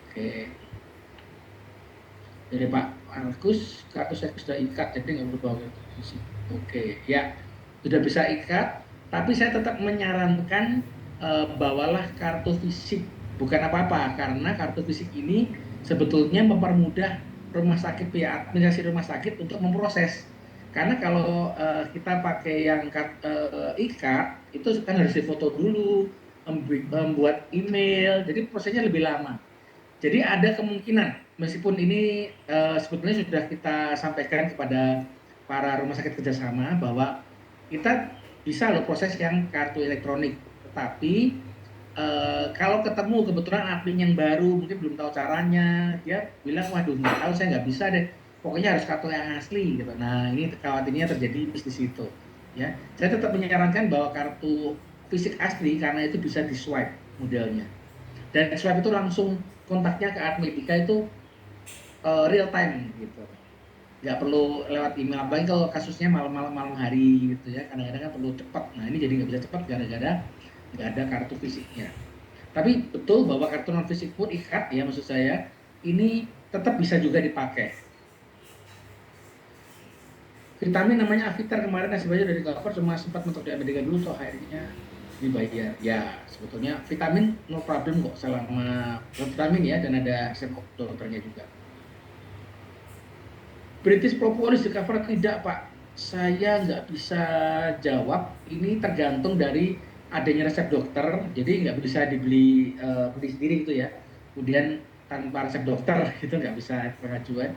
B: Oke, dari Pak Markus, kartu saya sudah ikat jadi nggak berubah. Oke ya, sudah bisa ikat, tapi saya tetap menyarankan bawalah kartu fisik, bukan apa-apa karena kartu fisik ini sebetulnya mempermudah rumah sakit, pihak administrasi rumah sakit untuk memproses. Karena kalau kita pakai yang ikat, itu kan harus difoto dulu, membuat email, jadi prosesnya lebih lama. Jadi ada kemungkinan, meskipun ini sebetulnya sudah kita sampaikan kepada para rumah sakit kerjasama bahwa kita bisa loh proses yang kartu elektronik, tetapi kalau ketemu kebetulan admin yang baru mungkin belum tahu caranya, dia bilang waduh nggak tahu, saya nggak bisa deh, pokoknya harus kartu yang asli gitu. Nah ini khawatirnya terjadi di situ ya. Saya tetap menyarankan bahwa kartu fisik asli karena itu bisa di swipe modelnya, dan swipe itu langsung kontaknya ke Admedika itu real time gitu, nggak perlu lewat email, apalagi kalau kasusnya malam hari gitu ya, kadang-kadang kan perlu cepat. Nah ini jadi nggak bisa cepat gara-gara nggak ada kartu fisiknya. Tapi betul bahwa kartu non fisik pun ikat ya, maksud saya ini tetap bisa juga dipakai. Vitamin namanya Avitar kemarin nasib aja dari cover, cuma sempat mentok di Amerika dulu, so akhirnya dibayar. Ya sebetulnya vitamin no problem kok selama vitamin ya, dan ada resep dokternya juga. British Propolis di cover tidak Pak, saya nggak bisa jawab, ini tergantung dari adanya resep dokter, jadi nggak bisa dibeli beli sendiri gitu ya, kemudian tanpa resep dokter gitu nggak bisa pengajuan.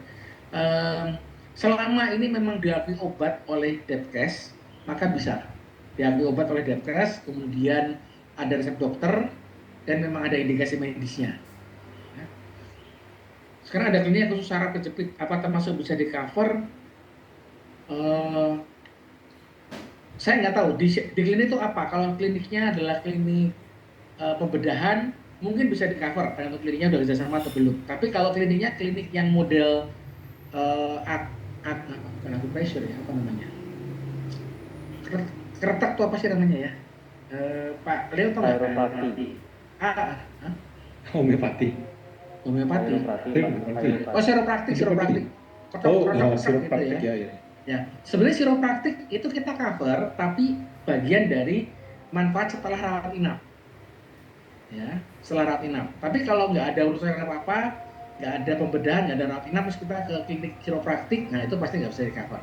B: Selama ini memang diakui obat oleh Depkes, maka bisa diakui obat oleh Depkes, kemudian ada resep dokter dan memang ada indikasi medisnya. Sekarang ada klinik khusus saraf kejepit, apa termasuk bisa di cover? Saya nggak tahu di klinik itu apa. Kalau kliniknya adalah klinik pembedahan, mungkin bisa di cover untuk kliniknya udah kerjasama atau belum. Tapi kalau kliniknya klinik yang model bukan acupressure ya, apa namanya? Keretak tuh apa sih namanya ya? Pak Leo tau nggak?
C: Aeropati.
A: Homeopati.
B: Homeopati. Oh, chiropraktik.
A: Chiropraktik
B: gitu
A: ya.
B: Ya, sebenarnya chiropraktik itu kita cover, tapi bagian dari manfaat setelah rawat inap. Ya, setelah rawat inap. Tapi kalau nggak ada urusan apa-apa, nggak ada pembedahan, nggak ada rawat inap, terus kita ke klinik chiropraktik, nah itu pasti nggak bisa di cover.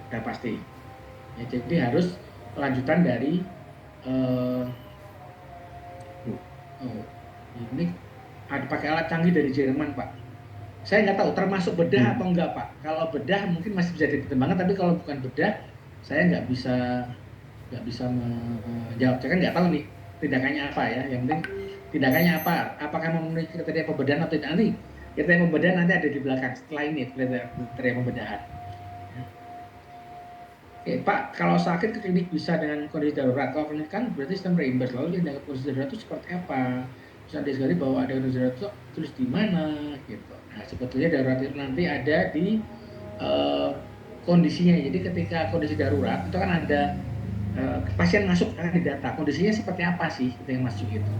B: Udah pasti. Ya, jadi harus lanjutan dari ini ada pakai alat canggih dari Jerman, Pak. Saya nggak tahu termasuk bedah atau enggak, Pak. Kalau bedah mungkin masih bisa dipertimbangkan, tapi kalau bukan bedah, saya nggak bisa menjawab. Saya kan nggak tahu nih tindakannya apa ya. Yang penting tindakannya apa? Apakah memenuhi kriteria pembedahan atau tidak? Nanti kriteria pembedahan nanti ada di belakang. Setelah ini kriteria pembedahan. Oke, Pak, kalau sakit ke klinik bisa dengan kondisi darurat. Kalau klinik kan berarti sistem reimburse. Lalu yang dengan kondisi darurat itu seperti apa? Bisa disekali bahwa ada kondisi darurat itu tulis di mana, gitu. Nah, sebetulnya darurat itu nanti ada di kondisinya. Jadi ketika kondisi darurat itu kan ada pasien masuk kan di data. Kondisinya seperti apa sih kita yang masuk itu.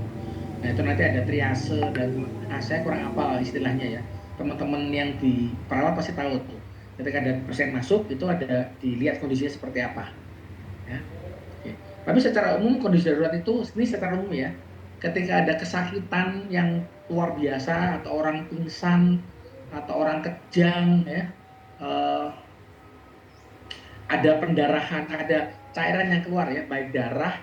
B: Nah, itu nanti ada triase dan saya kurang hafal istilahnya ya. Teman-teman yang di perawat pasti tahu tuh. Ketika ada pasien masuk itu ada dilihat kondisinya seperti apa. Ya. Oke. Tapi secara umum kondisi darurat itu ini secara umum ya. Ketika ada kesakitan yang luar biasa atau orang pingsan atau orang kejang ya, ada pendarahan, ada cairan yang keluar ya, baik darah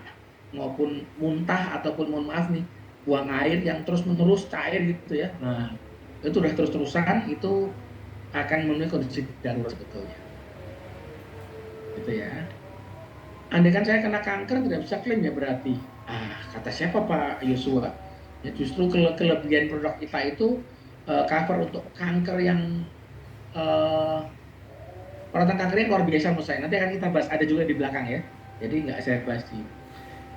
B: maupun muntah ataupun mohon maaf nih buang air yang terus menerus cair gitu ya. Nah itu udah terus-terusan itu akan memenuhi kondisi darurat sebetulnya. Gitu ya. Andai kan saya kena kanker tidak bisa klaim ya berarti. Kata siapa Pak Yosua? Ya justru kelebihan produk kita itu cover untuk kanker yang perawatan kankernya luar biasa menurut saya. Nanti akan kita bahas, ada juga di belakang ya. Jadi nggak saya bahas di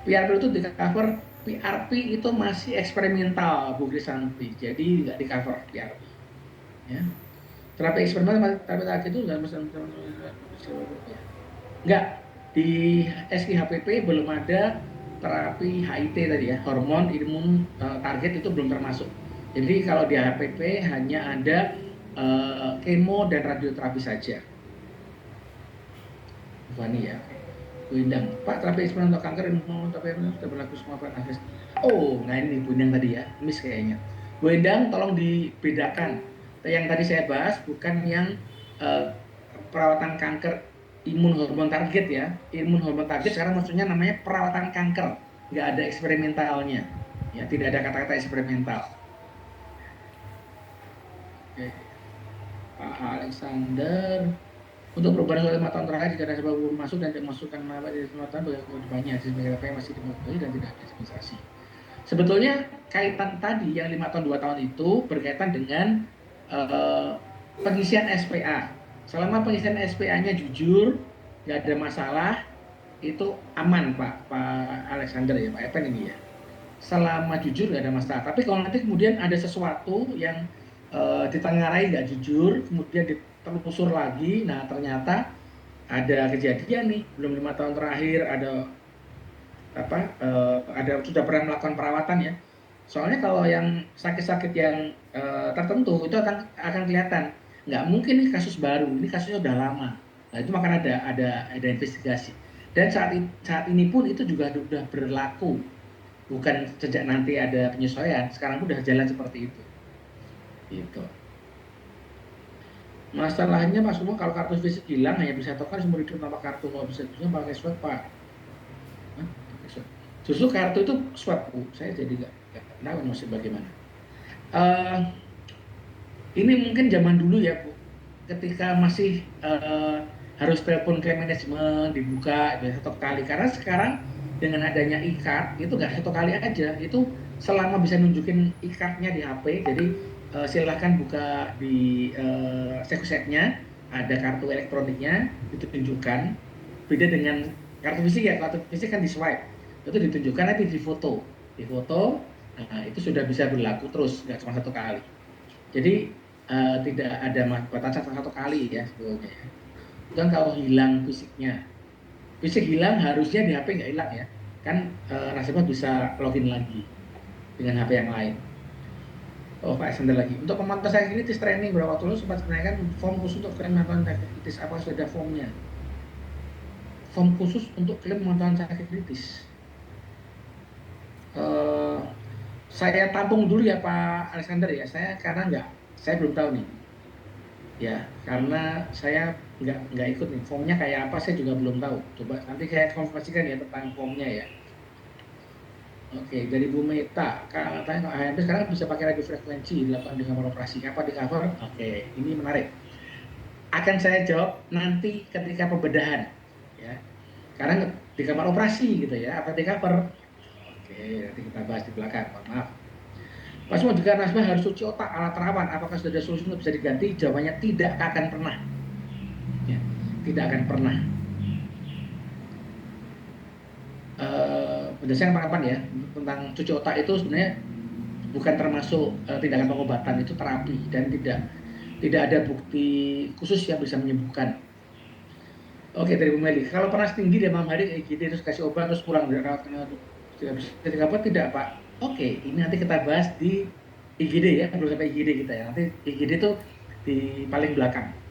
B: PRP itu di cover. PRP itu masih eksperimental Bu Krisanti. Jadi nggak di cover PRP. Ya. Terapi eksperimental, terapi terapi itu nggak di SIHPP belum ada terapi HIT tadi ya, hormon imun target itu belum termasuk. Jadi kalau di HPP hanya ada kemo dan radioterapi saja. Fani ya. Bu Endang, Pak terapi eksperimental kanker imun tapi sudah berlaku semua Pak Nafis. Oh, nah ini Bu Endang tadi ya, miss kayaknya. Bu Endang tolong dibedakan. Yang tadi saya bahas bukan yang perawatan kanker imun hormon target ya. Imun hormon target sekarang maksudnya namanya perawatan kanker, nggak ada eksperimentalnya. Ya, tidak ada kata-kata eksperimental. Oke. Pak Alexander, untuk perubahan selama 5 tahun terakhir jika ada sebab belum masuk dan dimasukkan apa di 5 tahun banyak sebagai apa yang masih dimulai dan tidak ada dispensasi. Sebetulnya kaitan tadi yang 5 tahun 2 tahun itu berkaitan dengan pengisian SPA. Selama pengisian SPA-nya jujur, nggak ada masalah, itu aman Pak Alexander ya, Pak Evan ini ya. Selama jujur nggak ada masalah. Tapi kalau nanti kemudian ada sesuatu yang ditengarai nggak jujur, kemudian ditelusur lagi, nah ternyata ada kejadian nih, belum 5 tahun terakhir ada sudah pernah melakukan perawatan ya. Soalnya kalau yang sakit-sakit yang tertentu itu akan kelihatan. Nggak mungkin ini kasus baru, ini kasusnya udah lama. Nah itu makanya ada investigasi. Dan saat ini pun itu juga sudah berlaku. Bukan sejak nanti ada penyesuaian, sekarang pun udah jalan seperti itu. Gitu. Masalahnya Pak Sumo, kalau kartu fisik hilang hanya bisa token seumur hidup tanpa kartu, nggak bisa pakai swab Pak. Justru kartu itu swab Bu, saya jadi nggak tahu masih bagaimana. Ini mungkin zaman dulu ya Bu, ketika masih harus telepon klaim manajemen dibuka satu kali, karena sekarang dengan adanya e-card itu nggak satu kali aja, itu selama bisa nunjukin e-cardnya di HP, jadi silahkan buka di Sekusepnya, ada kartu elektroniknya itu tunjukkan, beda dengan kartu fisik ya, kartu fisik kan di swipe itu ditunjukkan nanti di foto Nah, itu sudah bisa berlaku terus, nggak cuma satu kali. Jadi tidak ada batasan satu kali ya sebetulnya ya. Dan kalau hilang fisiknya, fisik hilang harusnya di HP nggak hilang ya. Kan nasibnya bisa login lagi dengan HP yang lain. Oh, Pak Alexander lagi. Untuk pemantauan sakit kritis training beberapa waktu lalu sempat menanyakan form khusus untuk klaim pemantauan sakit kritis. Apa sudah ada formnya? Form khusus untuk klaim pemantauan sakit kritis. Eh, saya tampung dulu ya Pak Alexander ya. Saya belum tahu nih. Ya, karena saya nggak ikut nih. Formnya kayak apa saya juga belum tahu. Coba nanti saya konfirmasikan ya tentang formnya ya. Oke, dari Bu Meta, katanya kalau HMP sekarang bisa pakai radio frekuensi dilakukan di kamar operasi. Apa di cover? Oke, ini menarik. Akan saya jawab nanti ketika pembedahan, ya. Karena di kamar operasi gitu ya, apa di cover? Oke, nanti kita bahas di belakang. Mohon maaf. Pas mau juga nasbah harus cuci otak alat terawan. Apakah sudah ada solusi untuk bisa diganti? Jawabannya tidak akan pernah. Ya, tidak akan pernah. Berdasarkan penerapan ya tentang cuci otak itu sebenarnya bukan termasuk tindakan pengobatan, itu terapi dan tidak ada bukti khusus yang bisa menyembuhkan. Oke, dari Bu Meli, kalau panas tinggi di malam hari IGD terus kasih obat terus pulang dari rawat tidak bisa apa tidak Pak? Oke, ini nanti kita bahas di IGD ya, belum sampai IGD kita ya. Nanti IGD itu di paling belakang.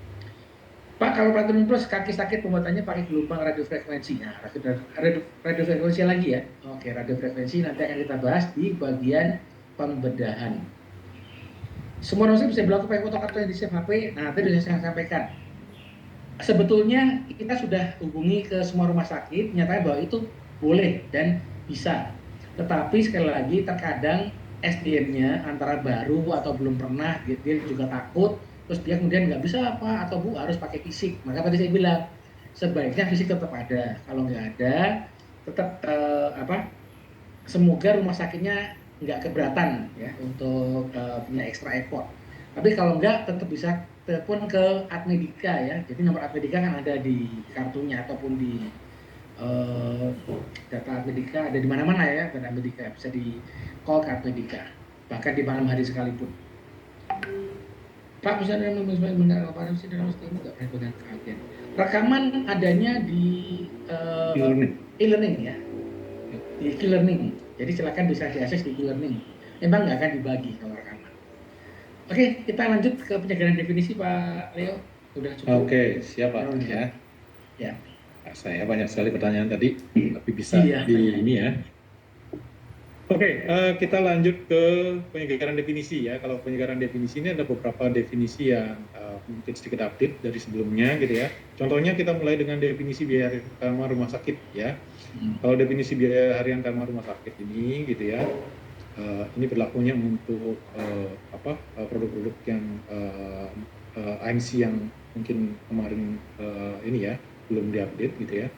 B: Pak, kalau Platinum Plus kaki sakit pembuatannya pakai gelombang radio frekuensi. Nah, radio frekuensi lagi ya. Oke, radio frekuensi nanti akan kita bahas di bagian pembedahan. Semua dosis bisa berlaku pakai foto kartu yang di save HP. Nah, tadi sudah saya sampaikan. Sebetulnya kita sudah hubungi ke semua rumah sakit, nyatanya bahwa itu boleh dan bisa. Tetapi sekali lagi terkadang SDM-nya antara baru atau belum pernah, dia juga takut, terus dia kemudian nggak bisa apa atau Bu harus pakai fisik. Maka tadi saya bilang sebaiknya fisik tetap ada. Kalau nggak ada, tetap semoga rumah sakitnya nggak keberatan ya untuk punya extra effort. Tapi kalau nggak, tetap bisa telepon ke Admedika ya. Jadi nomor Admedika kan ada di kartunya ataupun di uh, data Admedika, ada di mana-mana ya data Admedika, bisa di call ke Admedika bahkan di malam hari sekalipun. Pak, misalnya benar apa sih dalam ini nggak pernah dengan keahlian. Rekaman adanya di e-learning ya, di e-learning. Jadi silakan bisa diakses di e-learning. Memang nggak akan dibagi kalau rekaman. Oke, kita lanjut ke penyegaran definisi Pak Leo. Udah cukup.
C: Oke, siap Pak. Ya.
B: Ya.
C: Saya banyak sekali pertanyaan tadi, tapi bisa di ini ya.
A: Oke, kita lanjut ke penyegaran definisi ya. Kalau penyegaran definisi ini ada beberapa definisi yang mungkin sedikit update dari sebelumnya gitu ya. Contohnya kita mulai dengan definisi biaya harian kamar rumah sakit ya. Kalau definisi biaya harian kamar rumah sakit ini gitu ya, ini berlakunya untuk produk-produk yang AMC yang mungkin kemarin ini ya belum diupdate gitu ya.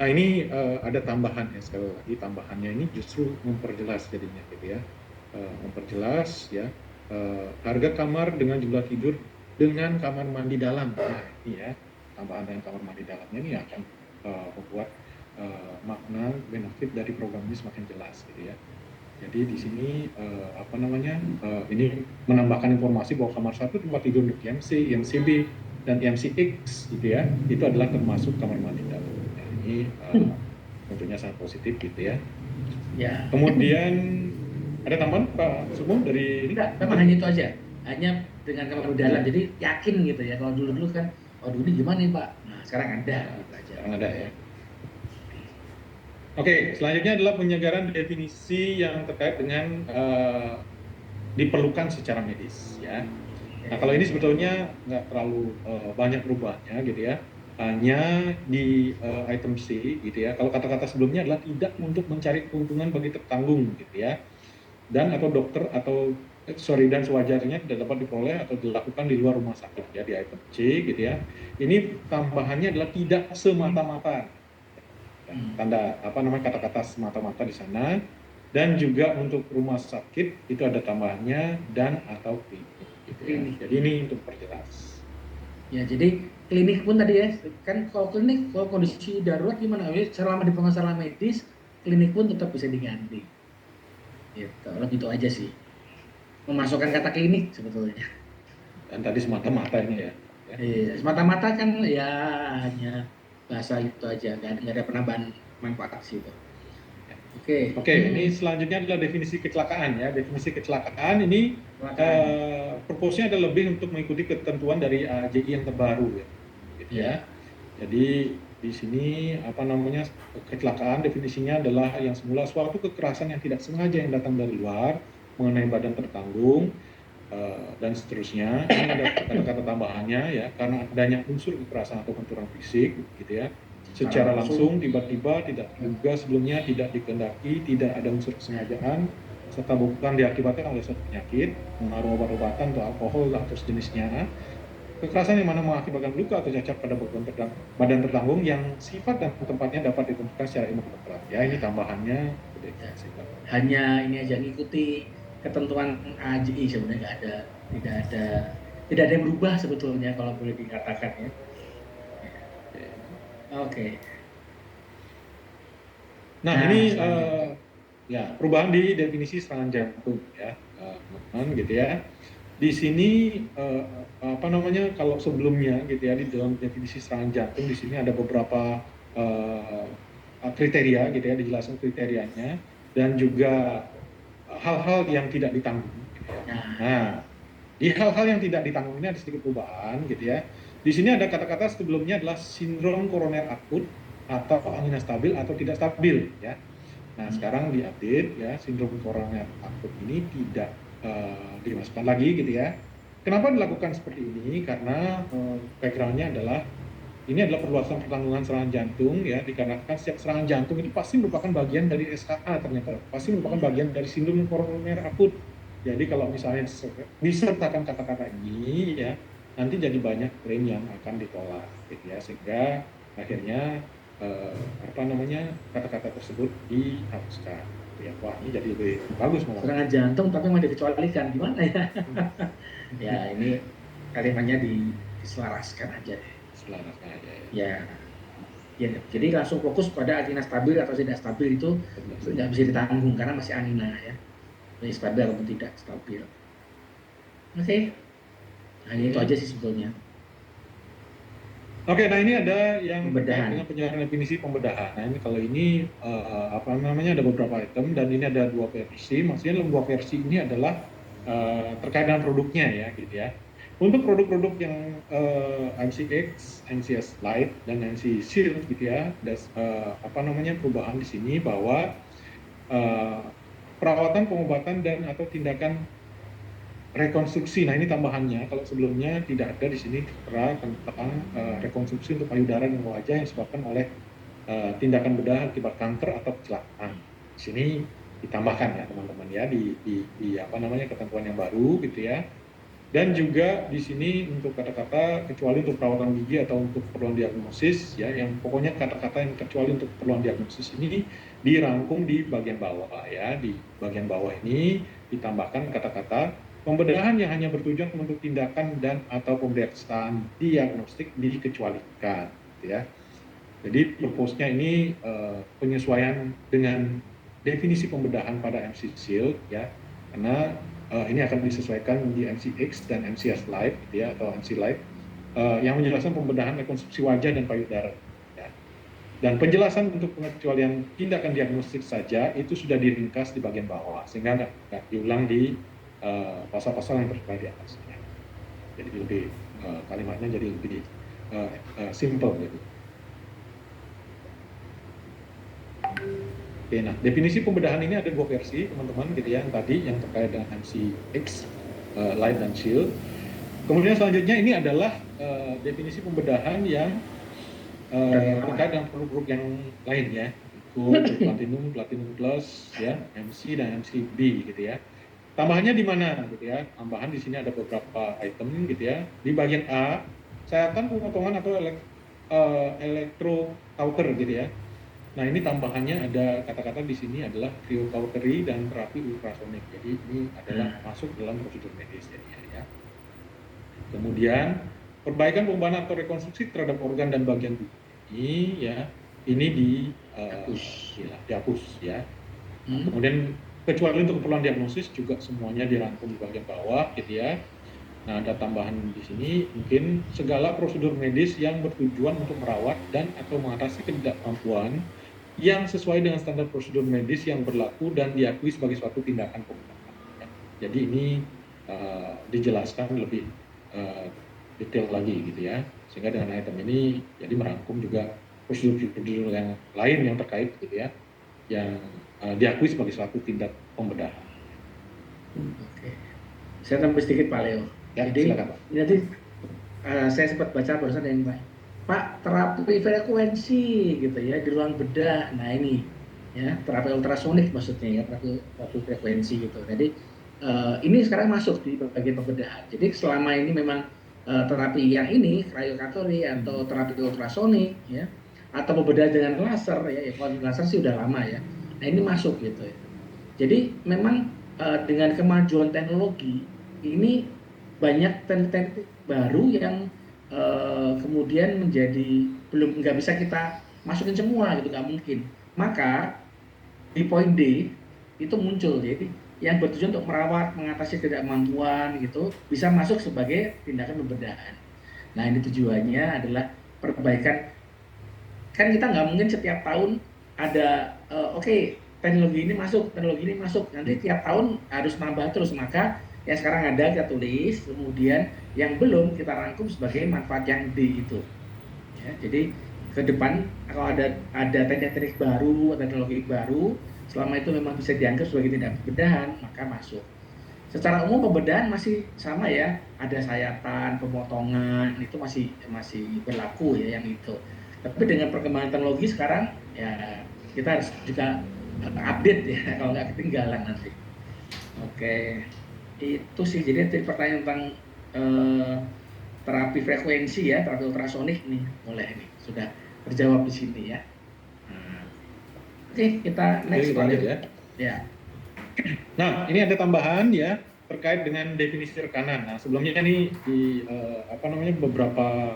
A: Nah ini ada tambahan ya, sekali lagi tambahannya ini justru memperjelas jadinya gitu ya, memperjelas ya harga kamar dengan jumlah tidur dengan kamar mandi dalam. Nah ini ya tambahan dengan kamar mandi dalamnya ini akan membuat makna benefit dari program ini semakin jelas gitu ya. Jadi di sini ini menambahkan informasi bahwa kamar 1 tempat tidur untuk IMC, IMCB dan IMCX gitu ya, itu adalah termasuk kamar mandi dalam. Ini tentunya sangat positif gitu ya.
B: Ya.
A: Kemudian ada tambahan Pak Sugeng dari ini?
B: Enggak, memang hanya itu aja. Hanya dengan kamar dalam. Jadi yakin gitu ya. Kalau dulu kan, dulu gimana nih Pak? Nah sekarang ada. Gitu aja.
A: Sekarang ada ya. Oke, selanjutnya adalah penyegaran definisi yang terkait dengan diperlukan secara medis ya. Nah kalau ini sebetulnya nggak terlalu banyak perubahannya gitu ya. Hanya di item C gitu ya. Kalau kata-kata sebelumnya adalah tidak untuk mencari keuntungan bagi tertanggung gitu ya. Dan atau dokter atau dan sewajarnya tidak dapat diperoleh atau dilakukan di luar rumah sakit ya di item C gitu ya. Ini tambahannya adalah tidak semata-mata. Tanda kata-kata semata-mata di sana. Dan juga untuk rumah sakit itu ada tambahannya dan atau klinik gitu ya. Jadi ini untuk perjelas.
B: Ya, jadi klinik pun tadi ya, kan kalau klinik, kalau kondisi darurat gimana? Selama dipengaruhi secara medis, klinik pun tetap bisa diganti. Gitu. Lebih itu aja sih. Memasukkan kata klinik sebetulnya.
C: Dan tadi semata-mata ini ya.
B: Iya, semata-mata kan ya hanya bahasa itu aja, nggak ada penambahan manfaat sih itu. Oke.
C: Oke, ini selanjutnya adalah definisi kecelakaan ya. Definisi kecelakaan ini purpose-nya adalah lebih untuk mengikuti ketentuan dari AJI yang terbaru ya. Gitu ya. Jadi di sini kecelakaan definisinya adalah yang semula suatu kekerasan yang tidak sengaja yang datang dari luar mengenai badan tertanggung dan seterusnya. Ini ada kata-kata tambahannya ya, karena adanya unsur kekerasan atau benturan fisik gitu ya. Secara langsung, tiba-tiba, tidak juga sebelumnya, tidak dikehendaki, tidak ada unsur kesengajaan, serta bukan diakibatkan oleh suatu penyakit, pengaruh obat-obatan atau alkohol atau sejenisnya. Kekerasan yang mana mengakibatkan luka atau cacat pada badan tertanggung yang sifat dan tempatnya dapat ditentukan secara ilmu kedokteran. Ya, ini tambahannya.
B: Hanya ini aja ngikuti ketentuan AJI sebenarnya tidak ada yang berubah sebetulnya kalau boleh dikatakan ya. Oke.
C: Nah ini ya perubahan di definisi serangan jantung ya, teman-teman gitu ya. Di sini kalau sebelumnya gitu ya di dalam definisi serangan jantung di sini ada beberapa kriteria gitu ya, dijelaskan kriterianya dan juga hal-hal yang tidak ditanggung. Gitu ya. Nah, di hal-hal yang tidak ditanggung ini ada sedikit perubahan gitu ya. Di sini ada kata-kata sebelumnya adalah sindrom koroner akut atau angina stabil atau tidak stabil ya. Nah, sekarang diupdate ya, sindrom koroner akut ini tidak dimasukkan lagi gitu ya. Kenapa dilakukan seperti ini? Karena background-nya adalah ini adalah perluasan pertanggungan serangan jantung ya, dikarenakan setiap serangan jantung itu pasti merupakan bagian dari SKA ternyata, pasti merupakan bagian dari sindrom koroner akut. Jadi kalau misalnya disertakan kata-kata ini ya, nanti jadi banyak klaim yang akan ditolak gitu ya, sehingga akhirnya kata-kata tersebut dihapuskan ya. Wah, ini jadi lebih bagus malah.
B: Serangan jantung tapi mau dikecualikan gimana ya? Ya ini kalimatnya diselaraskan aja.
C: Selaraskan aja
B: ya. Ya, jadi langsung fokus pada angina stabil atau tidak stabil itu nggak bisa ditanggung karena masih angina ya. Jadi stabil ataupun tidak stabil. Oke. Hanya itu aja sih sebetulnya.
C: Oke, nah ini ada yang terkait dengan penjelasan definisi pembedahan. Nah ini kalau ini ada beberapa item dan ini ada 2 versi. Maksudnya dalam 2 versi ini adalah terkait dengan produknya ya, gitu ya. Untuk produk-produk yang MCX, MCS Lite dan MC Shield gitu ya, perubahan di sini bahwa perawatan, pengobatan dan atau tindakan rekonstruksi. Nah ini tambahannya, kalau sebelumnya tidak ada di sini tentang rekonstruksi untuk payudara dan wajah yang disebabkan oleh tindakan bedah akibat kanker atau kecelakaan. Di sini ditambahkan ya teman-teman ya di ketentuan yang baru gitu ya. Dan juga di sini untuk kata-kata kecuali untuk perawatan gigi atau untuk keperluan diagnosis ya, yang pokoknya kata-kata yang kecuali untuk keperluan diagnosis ini dirangkum di bagian bawah ya. Di bagian bawah ini ditambahkan kata-kata pembedahan yang hanya bertujuan untuk tindakan dan atau pemeriksaan diagnostik dikecualikan gitu ya. Jadi purpose-nya ini penyesuaian dengan definisi pembedahan pada MC Shield ya, karena ini akan disesuaikan di MCX dan MCS Lite gitu ya, atau MC Lite yang menjelaskan pembedahan rekonstruksi wajah dan payudara ya. Dan penjelasan untuk pengecualian tindakan diagnostik saja itu sudah diringkas di bagian bawah sehingga nggak diulang di pasal-pasal yang terkait di atasnya. Jadi lebih kalimatnya jadi lebih simple gitu. Oke, nah definisi pembedahan ini ada 2 versi teman-teman gitu ya, yang tadi yang terkait dengan MCX, Light dan Shield. Kemudian selanjutnya ini adalah definisi pembedahan yang terkait dengan produk-produk yang lain ya, Gold, Platinum, Platinum Plus ya, MC dan MCB gitu ya. Tambahannya di mana gitu ya? Tambahan di sini ada beberapa item gitu ya. Di bagian A, sayatan pemotongan atau electrocauter gitu ya. Nah ini tambahannya ada kata-kata di sini adalah cryocautery dan terapi ultrasonik. Jadi ini adalah masuk dalam prosedur medis jadinya ya. Kemudian perbaikan pembedahan atau rekonstruksi terhadap organ dan bagian tubuh ini ya, ini dihapus ya. Kemudian kecuali untuk keperluan diagnosis juga semuanya dirangkum di bagian bawah gitu ya. Nah, ada tambahan di sini, mungkin segala prosedur medis yang bertujuan untuk merawat dan atau mengatasi ketidakmampuan yang sesuai dengan standar prosedur medis yang berlaku dan diakui sebagai suatu tindakan pembedahan. Jadi ini dijelaskan lebih detail lagi gitu ya, sehingga dengan item ini jadi merangkum juga prosedur-prosedur yang lain yang terkait gitu ya, yang diakui sebagai suatu tindak pembedahan.
B: Oke, saya tambah sedikit Pak Leo.
C: Ya,
B: jadi
C: silakan, Pak.
B: Jadi saya sempat baca barusan yang Pak, terapi frekuensi gitu ya di ruang bedah. Nah ini ya terapi ultrasonik maksudnya ya, terapi frekuensi gitu. Jadi ini sekarang masuk di bagian pembedahan. Jadi selama ini memang terapi yang ini cryocatory atau terapi ultrasonik ya, atau pembedahan dengan laser ya, kalau laser sih udah lama ya. Nah ini masuk gitu ya. Jadi memang dengan kemajuan teknologi ini banyak teknik-teknik baru yang kemudian menjadi nggak bisa kita masukin semua gitu, nggak mungkin. Maka di poin D itu muncul, jadi yang bertujuan untuk merawat, mengatasi ketidakmampuan gitu bisa masuk sebagai tindakan pembedahan. Nah ini tujuannya adalah perbaikan. Kan kita nggak mungkin setiap tahun ada oke, teknologi ini masuk, nanti tiap tahun harus nambah terus. Maka yang sekarang ada kita tulis, kemudian yang belum kita rangkum sebagai manfaat yang D itu. Ya, jadi ke depan kalau ada teknik-teknik baru, teknologi baru, selama itu memang bisa dianggap sebagai tindak pembedahan, maka masuk. Secara umum pembedahan masih sama ya, ada sayatan, pemotongan, itu masih berlaku ya yang itu. Tapi dengan perkembangan teknologi sekarang ya kita harus juga update ya, kalau nggak ketinggalan nanti. Oke, itu sih. Jadi pertanyaan tentang terapi frekuensi ya, terapi ultrasonik nih, mulai nih sudah terjawab di sini ya. Oke, kita next
C: lanjut ya.
B: Ya.
C: Nah, ini ada tambahan ya terkait dengan definisi rekanan. Nah, sebelumnya nih di beberapa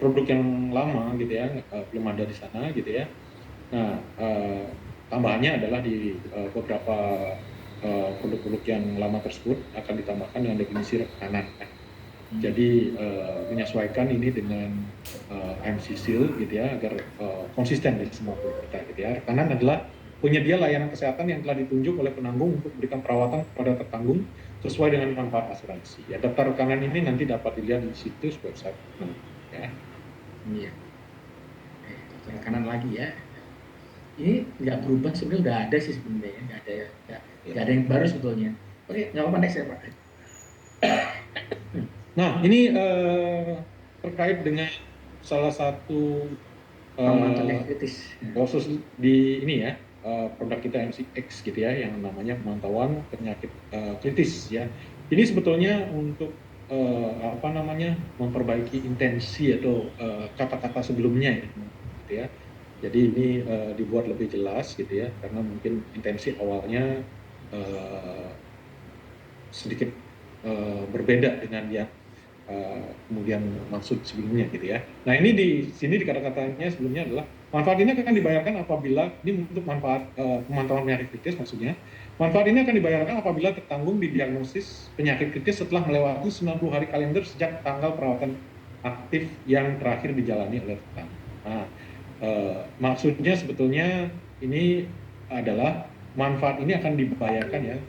C: produk yang lama gitu ya, belum ada di sana gitu ya. Nah, tambahannya adalah di beberapa produk-produk yang lama tersebut akan ditambahkan dengan definisi rekanan. Jadi menyesuaikan ini dengan MC Seal gitu ya, agar konsisten di semua produk kita gitu ya. Rekanan adalah penyedia layanan kesehatan yang telah ditunjuk oleh penanggung untuk memberikan perawatan kepada tertanggung sesuai dengan manfaat asuransi. Ya, daftar rekanan ini nanti dapat dilihat di situs website. Ya.
B: Iya. Rekanan lagi ya. Ini nggak berubah sebenarnya, udah ada sih sebenarnya, nggak ada yang baru sebetulnya. Oke, nggak apa-apa, next ya Pak.
C: Nah, ini terkait dengan salah satu
B: kritis.
C: khusus di ini ya, produk kita MCX gitu ya, yang namanya pemantauan penyakit kritis ya. Ini sebetulnya untuk memperbaiki intensi atau kata-kata sebelumnya gitu ya. Jadi ini dibuat lebih jelas gitu ya, karena mungkin intensi awalnya sedikit berbeda dengan yang kemudian maksud sebelumnya gitu ya. Nah ini di sini di kata-katanya sebelumnya adalah manfaat ini akan dibayarkan apabila ini untuk manfaat pemantauan penyakit kritis maksudnya. Manfaat ini akan dibayarkan apabila tertanggung didiagnosis penyakit kritis setelah melewati 90 hari kalender sejak tanggal perawatan aktif yang terakhir dijalani oleh tertanggung. Nah, maksudnya sebetulnya ini adalah manfaat ini akan dibayarkan ya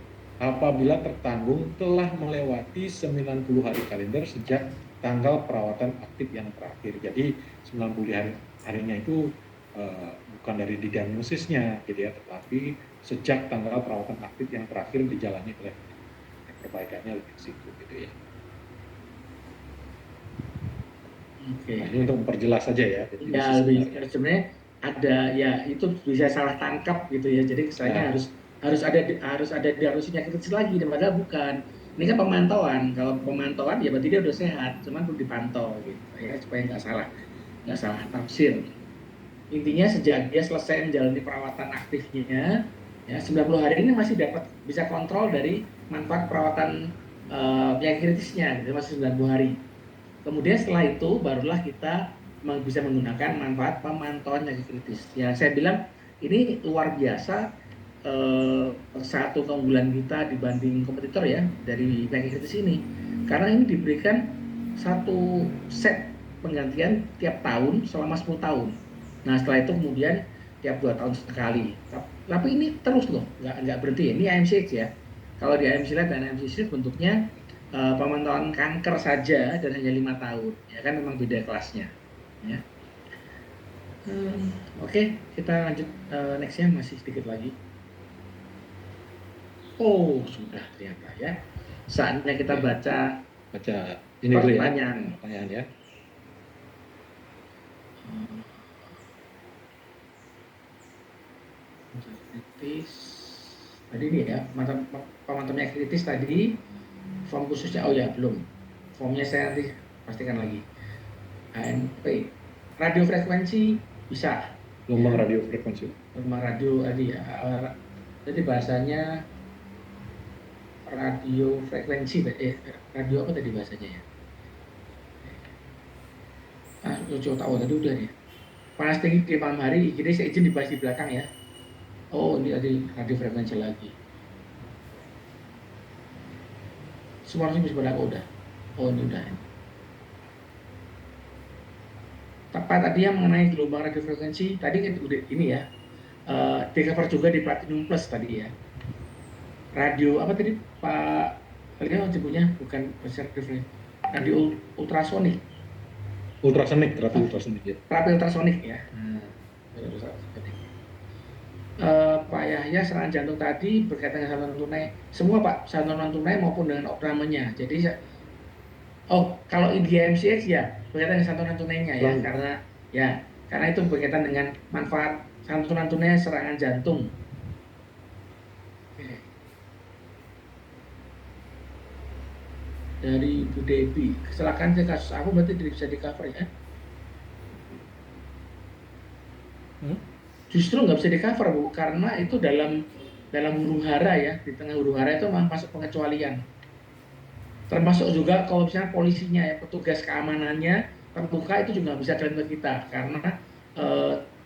C: apabila tertanggung telah melewati 90 hari kalender sejak tanggal perawatan aktif yang terakhir. Jadi 90 harinya itu bukan dari diagnosisnya gitu ya, tetapi sejak tanggal perawatan aktif yang terakhir dijalani oleh perbaikannya lebih situ gitu ya.
B: Oke.
C: Nah, ini untuk memperjelas saja ya.
B: Ya, sebenarnya ada ya, itu bisa salah tangkap gitu ya. Jadi kesannya harus ada diagnosisnya kritis lagi, padahal bukan. Ini kan pemantauan. Kalau pemantauan ya berarti dia udah sehat, cuman perlu dipantau gitu ya, supaya nggak salah tafsir. Intinya sejak dia selesai menjalani perawatan aktifnya ya, 90 hari ini masih bisa kontrol dari manfaat perawatan yang kritisnya gitu, masih 90 hari. Kemudian setelah itu barulah kita bisa menggunakan manfaat pemantauan yang kritis. Ya saya bilang ini luar biasa satu keunggulan kita dibanding kompetitor ya dari penyakit kritis ini, karena ini diberikan satu set penggantian tiap tahun selama 10 tahun. Nah setelah itu kemudian tiap 2 tahun sekali. Tapi ini terus loh, nggak berhenti. Ini IMCH ya. Kalau di IMC Lab dan IMC Shield bentuknya pemantauan kanker saja dan hanya 5 tahun. Ya kan memang beda kelasnya. Ya. Oke, kita lanjut nextnya, masih sedikit lagi. Oh sudah ternyata ya. Saatnya kita baca
C: ini dulu ya.
B: Pertanyaan
C: ya.
B: Kritis tadi ini ya, pemantauannya kritis tadi. Form khususnya oh ya belum. Formnya saya nanti pastikan lagi. ANP radiofrekuensi bisa.
C: Gelombang radiofrekuensi.
B: Gelombang radio tadi ya. Jadi bahasanya radiofrekuensi, radio apa tadi bahasanya ya? Coba tahu tadi udah nih. Panas tinggi di malam hari, jadi saya izin dibahas di belakang ya. Oh ini tadi radiofrekuensi lagi. Semua orang bisa pada udah. Oh ini udah. Tepat tadi yang mengenai gelombang radiofrekuensi tadi kan udah ini ya. Di cover juga di Platinum Plus tadi ya. Radio apa tadi Pak kalian sebutnya bukan radio ultrasonik.
C: Terapi ultrasonik ya.
B: Terapi ultrasonik ya. Pak Yahya, serangan jantung tadi berkaitan dengan santunan tunai. Semua Pak, santunan tunai maupun dengan opnamenya. Jadi kalau IDMCX ya berkaitan dengan santunan tunainya ya, karena itu berkaitan dengan manfaat santunan tunai serangan jantung. Oke. Dari Bu Debi, kecelakaan kasus apa berarti tidak bisa di cover ya? Justru nggak bisa di cover Bu, karena itu dalam huru hara ya, di tengah huru hara itu memang masuk pengecualian. Termasuk juga kalau misalnya polisinya ya, petugas keamanannya terbuka itu juga bisa klaim ke kita, karena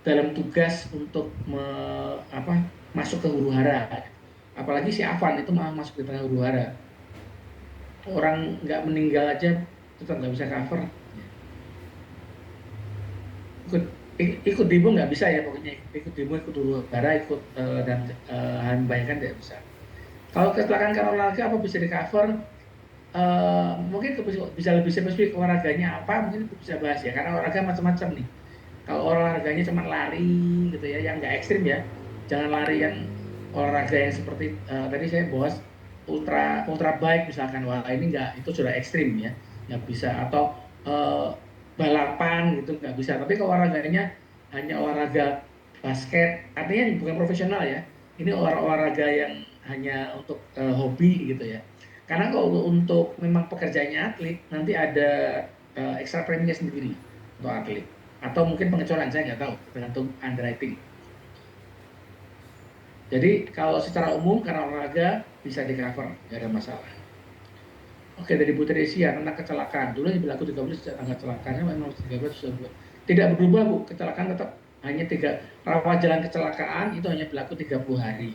B: dalam tugas untuk masuk ke huru hara. Apalagi si Afan itu malah masuk di tengah huru hara. Orang nggak meninggal aja tetap nggak bisa cover. Ikut demo nggak bisa ya, pokoknya ikut demo, ikut huru hara, ikut dan membayangkan tidak bisa. Kalau kecelakaan karena olahraga apa bisa di cover? Mungkin bisa lebih spesifik olahraganya apa, mungkin bisa bahas ya, karena olahraga macam-macam nih. Kalau olahraganya cuma lari gitu ya, yang nggak ekstrim ya, jangan lari yang olahraga yang seperti tadi saya bahas ultra bike misalkan, wah ini nggak, itu sudah ekstrim ya, nggak bisa. Atau balapan gitu nggak bisa. Tapi kalau olahraganya hanya olahraga basket, artinya bukan profesional ya, ini olahraga yang hanya untuk hobi gitu ya. Karena kalau untuk memang pekerjaannya atlet, nanti ada extra preminya sendiri untuk atlet. Atau mungkin pengecualian, saya nggak tahu, tergantung underwriting. Jadi kalau secara umum karena olahraga bisa di cover, nggak ada masalah. Oke, dari Bu Teresia tentang kecelakaan. Dulu yang berlaku 13 sejak tanggal kecelakaannya memang 13 sudah tidak berubah Bu, kecelakaan tetap hanya 3 rawat jalan kecelakaan itu hanya berlaku 30 hari.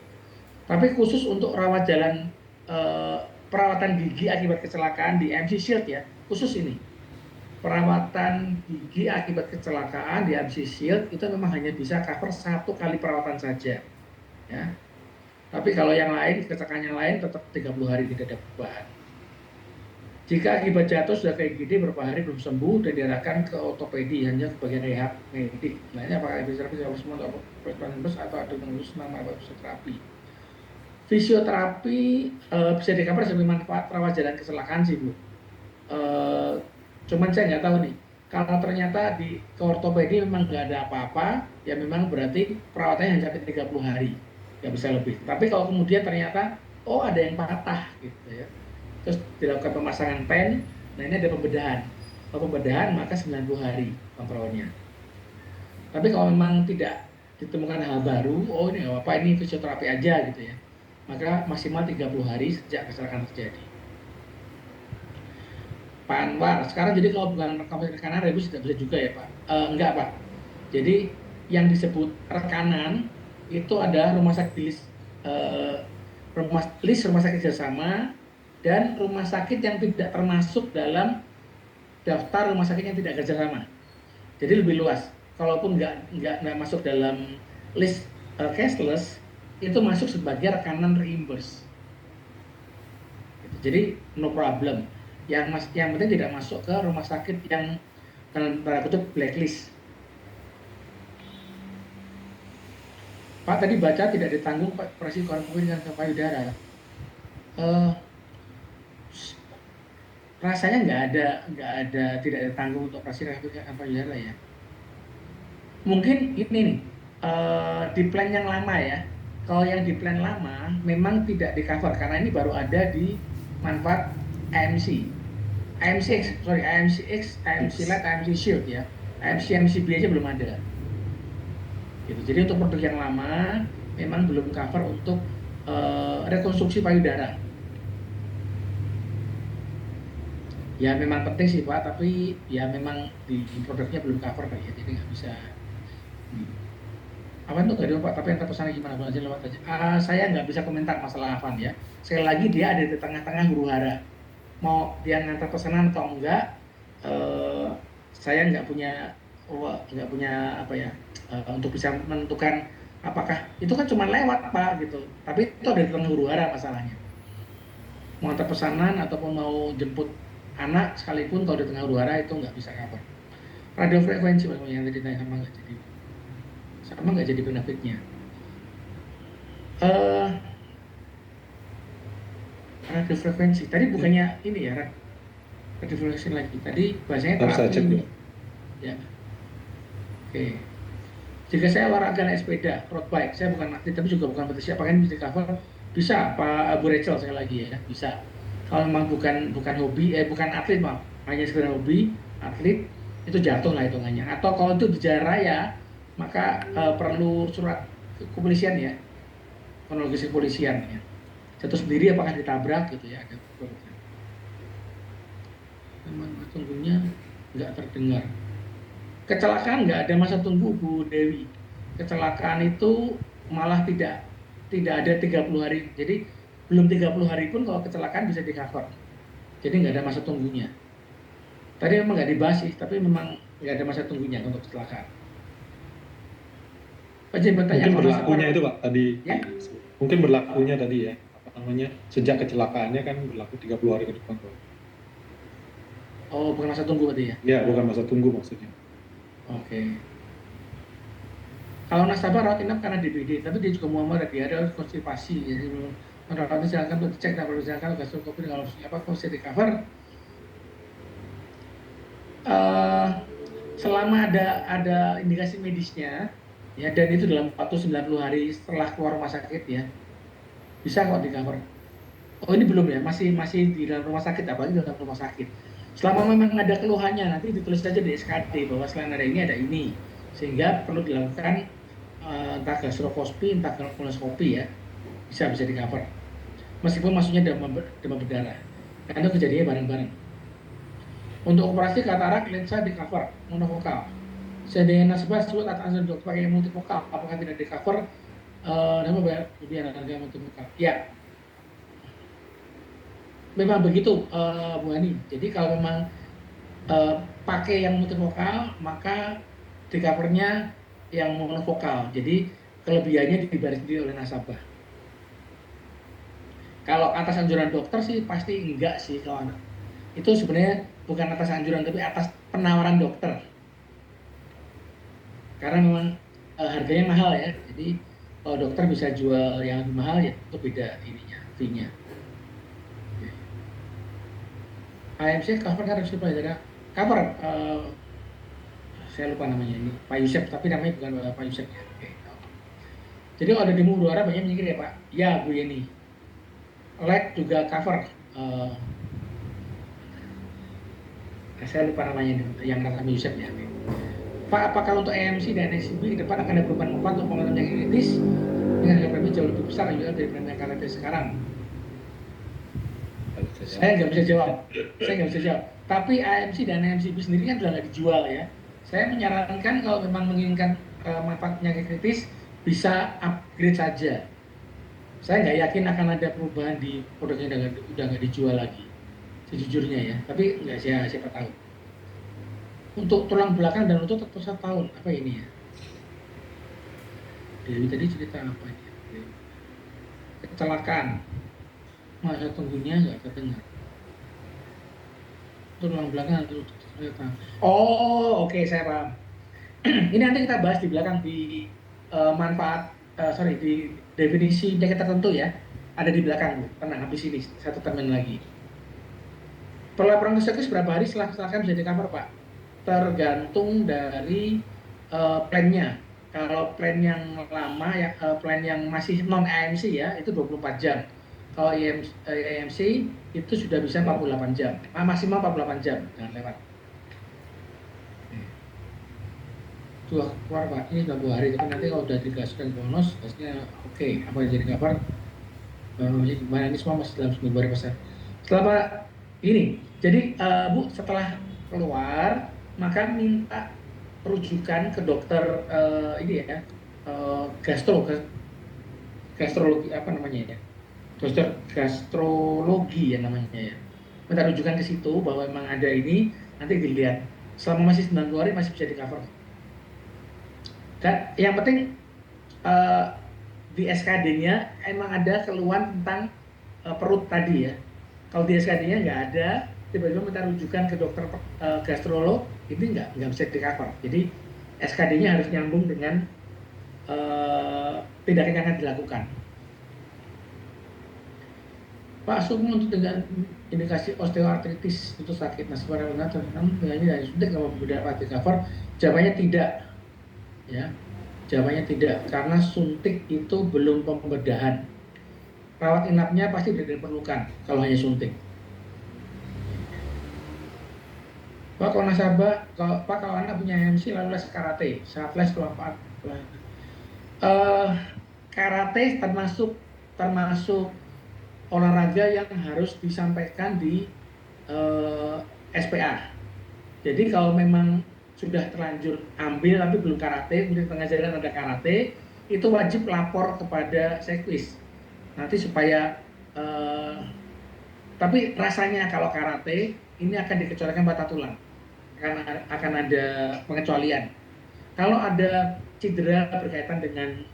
B: Tapi khusus untuk rawat jalan perawatan gigi akibat kecelakaan di MC Shield ya, khusus ini. Perawatan gigi akibat kecelakaan di MC Shield itu memang hanya bisa cover 1 kali perawatan saja. Ya. Tapi kalau yang lain, kecelakaan yang lain tetap 30 hari tidak ada perubahan. Jika akibat jatuh sudah ke IGD berapa hari belum sembuh dan diarahkan ke ortopedi, hanya ke bagian rehab medik. Lainnya apakah fisioterapi semua atau atau ada mengurus nama apa fisioterapi. Fisioterapi bisa di-cover sebagai manfaat rawat jalan kecelakaan sih Bu. Cuman saya nggak tahu nih, kalau ternyata di ke ortopedi memang nggak ada apa-apa, ya memang berarti perawatannya hanya sampai 30 hari, nggak bisa lebih. Tapi kalau kemudian ternyata ada yang patah gitu ya, terus dilakukan pemasangan pen, nah ini ada pembedahan. Kalau pembedahan maka 90 hari perawatannya. Tapi kalau memang tidak ditemukan hal baru, ini nggak apa-apa, ini fisioterapi aja gitu ya, maka maksimal 30 hari sejak kecelakaan terjadi. Pak Anwar, sekarang jadi kalau bukan rekanan rebus tidak bisa juga ya Pak? Enggak Pak. Jadi yang disebut rekanan itu ada rumah sakit list rumah sakit kerjasama dan rumah sakit yang tidak termasuk dalam daftar rumah sakit yang tidak kerjasama. Jadi lebih luas. Kalaupun nggak masuk dalam list cashless, itu masuk sebagai rekanan reimburse. Jadi no problem. Yang penting tidak masuk ke rumah sakit yang dalam tanda kutip blacklist. Pak tadi baca tidak ditanggung operasi COVID dengan payudara. Rasanya nggak ada tidak ditanggung untuk operasi dengan payudara ya. Mungkin ini nih di plan yang lama ya. Kalau yang di plan lama memang tidak di cover karena ini baru ada di manfaat AMC X, AMC Lite, AMC Shield ya. AMC B aja belum ada. Gitu. Jadi untuk produk yang lama memang belum cover untuk rekonstruksi payudara. Ya memang penting sih Pak, tapi ya memang di produknya belum cover Pak ya, jadi nggak bisa. Afan tuh gak ada Pak, tapi yang terpesan gimana Pak aja lewat aja. Saya nggak bisa komentar masalah Afan ya. Sekali lagi dia ada di tengah-tengah huru hara. Mau dia ngantar pesanan atau enggak, saya nggak punya apa ya untuk bisa menentukan apakah itu kan cuma lewat Pak gitu. Tapi itu ada di tengah huru hara masalahnya. Mau antar pesanan ataupun mau jemput anak sekalipun kalau di tengah huru hara itu nggak bisa cover. Radio frekuensi yang tadi tanya sama nggak jadi benefitnya. Radio frekuensi tadi bukannya ini ya radio frekuensi lagi tadi bahasanya terapi ya. Oke. Jika saya olahraga naik sepeda road bike, saya bukan atlet tapi juga bukan petisi, apakah ini bisa cover? Bisa Pak Bu Rachel sekali lagi ya, bisa. Kalau memang bukan hobi, bukan atlet maaf, hanya sekedar hobi, atlet itu jatuh lah hitungannya. Atau kalau itu di jalan raya, maka perlu surat kepolisian ya, kronologis kepolisian ya. Jatuh sendiri apakah ditabrak gitu ya, ada perlu. Memang tunggunya nggak terdengar. Kecelakaan nggak ada masa tunggu Bu Dewi. Kecelakaan itu malah tidak ada 30 hari. Jadi belum 30 hari pun kalau kecelakaan bisa di cover. Jadi nggak ada masa tunggunya. Tadi memang nggak dibahas sih, tapi memang nggak ada masa tunggunya untuk kecelakaan. Pak Jen bertanya
C: mungkin berlakunya itu Pak tadi
B: ya?
C: Mungkin berlakunya tadi ya, apa namanya, sejak kecelakaannya kan berlaku 30 hari ke depan Pak.
B: Oh bukan masa tunggu berarti ya?
C: Ya bukan masa tunggu maksudnya.
B: Oke. Kalau nasabah rawat inap karena DBD, tapi dia juga muamalah dia ada konstipasi, jadi merawatnya silakan untuk dicek dan silakan gastroskopi dengan apa kondisi recover. Selama ada indikasi medisnya, ya dan itu dalam 490 hari setelah keluar rumah sakit ya, bisa kok di cover. Oh ini belum ya, masih di dalam rumah sakit, apalagi dalam rumah sakit. Selama memang ada keluhannya, nanti ditulis saja di SKD bahwa selain ada ini, sehingga perlu dilakukan entah gastroskopi, entah kolonoskopi ya, bisa di cover. Meskipun maksudnya demam berdarah, karena kejadiannya bareng-bareng. Untuk operasi katarak lensa di cover monofokal. Seandainya nasabah sulit atas dokter pakai multifokal, apakah tidak di cover? Nama biar harga multifokal. Ya, memang begitu Bu Ani. Jadi kalau memang pakai yang multifokal, maka di covernya yang monofokal. Jadi kelebihannya dibayar sendiri oleh nasabah. Kalau atas anjuran dokter sih pasti enggak sih kalau itu sebenarnya bukan atas anjuran tapi atas penawaran dokter. Karena memang harganya mahal ya. Jadi kalau dokter bisa jual yang lebih mahal ya itu beda ininya, fee-nya. AMC cover kan harus payudara cover saya lupa namanya ini Pak Yusef, tapi namanya bukan Pak Yusef ya. Oke. Jadi kalau ada demo huru hara banyak mikir ya Pak. Ya Bu Yeni. Lek juga cover. Saya lupa namanya yang kata Pak Yusef ya. Pak, apakah untuk AMC dan NCB ke depan akan ada perubahan manfaat untuk pengelolaan yang kritis dengan harga premi jauh lebih besar juga dari premi yang KLP sekarang? Saya nggak bisa jawab. Tapi AMC dan NCB sendiri kan sudah nggak dijual ya. Saya menyarankan kalau memang menginginkan manfaat penyakit kritis bisa upgrade saja. Saya nggak yakin akan ada perubahan di produknya, udah nggak dijual lagi, sejujurnya ya. Tapi nggak, siapa tahu. Untuk tulang belakang dan lutut terpusat tahun, apa ini ya? Dewi tadi cerita apa ya? Kecelakaan, masa tunggunya nggak terdengar. Tulang belakang dan lutut terpusat. Oh, oke, saya paham. Ini nanti kita bahas di belakang di manfaat, di definisi penyakit tertentu ya. Ada di belakang, Bu. Tenang, habis ini satu termin lagi. Pelaporan psikologis berapa hari setelah kecelakaan bisa di cover, Pak? Tergantung dari plannya. Kalau plan yang lama, ya, plan yang masih non AMC ya, itu 24 jam. Kalau AMC itu sudah bisa 48 jam, maksimal 48 jam, jangan lewat. Sudah keluar Pak, ini 90 hari, tapi nanti kalau sudah digaskan bonus, pastinya oke. Apa yang jadi kabar? Gimana ini semua masih dalam 90 hari pasar. Setelah Pak ini, jadi Bu setelah keluar, maka minta rujukan ke dokter ini ya, gastrologi apa namanya ya, dokter gastrologi ya namanya ya. Minta rujukan ke situ bahwa memang ada ini, nanti dilihat. Selama masih 90 hari masih bisa di cover. Dan yang penting di SKD-nya emang ada keluhan tentang perut tadi ya. Kalau di SKD-nya nggak ada, tiba-tiba minta rujukan ke dokter gastrolog, ini nggak bisa di cover. Jadi SKD-nya harus nyambung dengan tindakan yang akan dilakukan. Pak Sugeng untuk dengan indikasi osteoartritis itu sakit nasi pada benar terkenal ini dari suntik kalau tidak dapat di cover. Jawabannya tidak, ya. Jawabannya tidak, karena suntik itu belum pembedahan. Rawat inapnya pasti tidak diperlukan kalau hanya suntik. Pak, kalau nasabah, kalau Anda punya MC lalu les karate, saya flash kalau Pak. Karate termasuk olahraga yang harus disampaikan di SPA. Jadi kalau memang sudah terlanjur ambil tapi belum karate, kemudian tengah jalan ada karate, itu wajib lapor kepada seklis. Nanti supaya tapi rasanya kalau karate ini akan dikecualikan patah tulang, akan ada pengecualian. Kalau ada cedera berkaitan dengan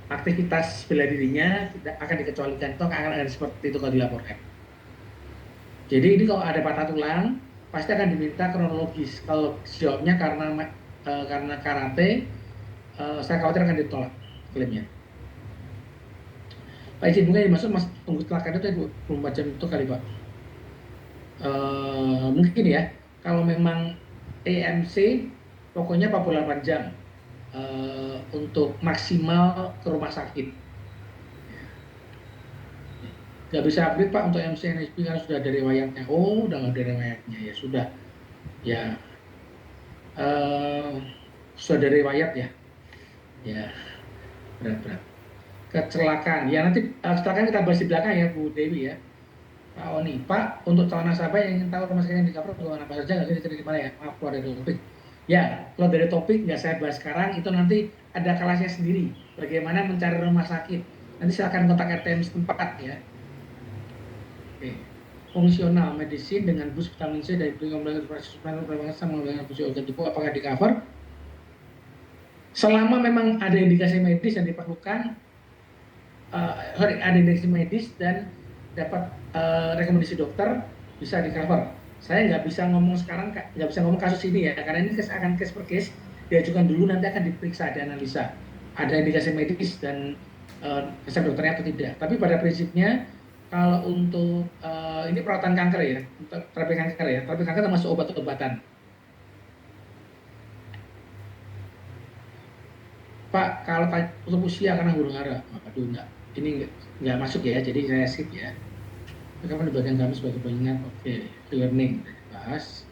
B: aktivitas bela dirinya, tidak akan dikecualikan, itu akan ada seperti itu kalau dilaporkan. Jadi ini kalau ada patah tulang pasti akan diminta kronologis. Kalau jawabnya karena karate, saya khawatir akan ditolak klaimnya. Pak izin mungkin dimaksud mas tunggu kecelakaan itu 24 jam itu kali Pak. Mungkin ya, kalau memang EMC pokoknya 48 jam untuk maksimal ke rumah sakit. Nggak bisa update Pak untuk MC NSP karena sudah ada riwayatnya. Oh, udah nggak ada riwayatnya ya sudah. Ya, sudah ada riwayat ya. Ya, berat. Kecelakaan. Ya nanti kecelakaan kita bahas di belakang ya Bu Dewi ya. Pak Oni, Pak, untuk calon nasabah yang ingin tahu rumah sakit yang di cover untuk apa saja nggak bisa di mana ya? Maaf keluar dari topik. Ya, keluar dari topik nggak saya bahas sekarang. Itu nanti ada kelasnya sendiri. Bagaimana mencari rumah sakit. Nanti silakan kontak RTM setempat ya. Oke. Fungsional medicine dengan bus vitamin C dari suplemen sama dengan fungsi organ tubuh apakah di cover? Selama memang ada indikasi medis yang diperlukan, ada indikasi medis dan dapat rekomendasi dokter, bisa di cover. Saya nggak bisa ngomong sekarang, nggak bisa ngomong kasus ini ya, karena ini akan case per case, diajukan dulu nanti akan diperiksa, dianalisa ada indikasi medis dan resep dokternya atau tidak. Tapi pada prinsipnya kalau untuk ini perawatan kanker ya, untuk terapi kanker termasuk obat-obatan. Pak, kalau untuk usia karena huru hara, aduh enggak, ini nggak masuk ya, jadi saya skip ya. Kapan di bagian kami sebagai pengingat, oke, learning bahas.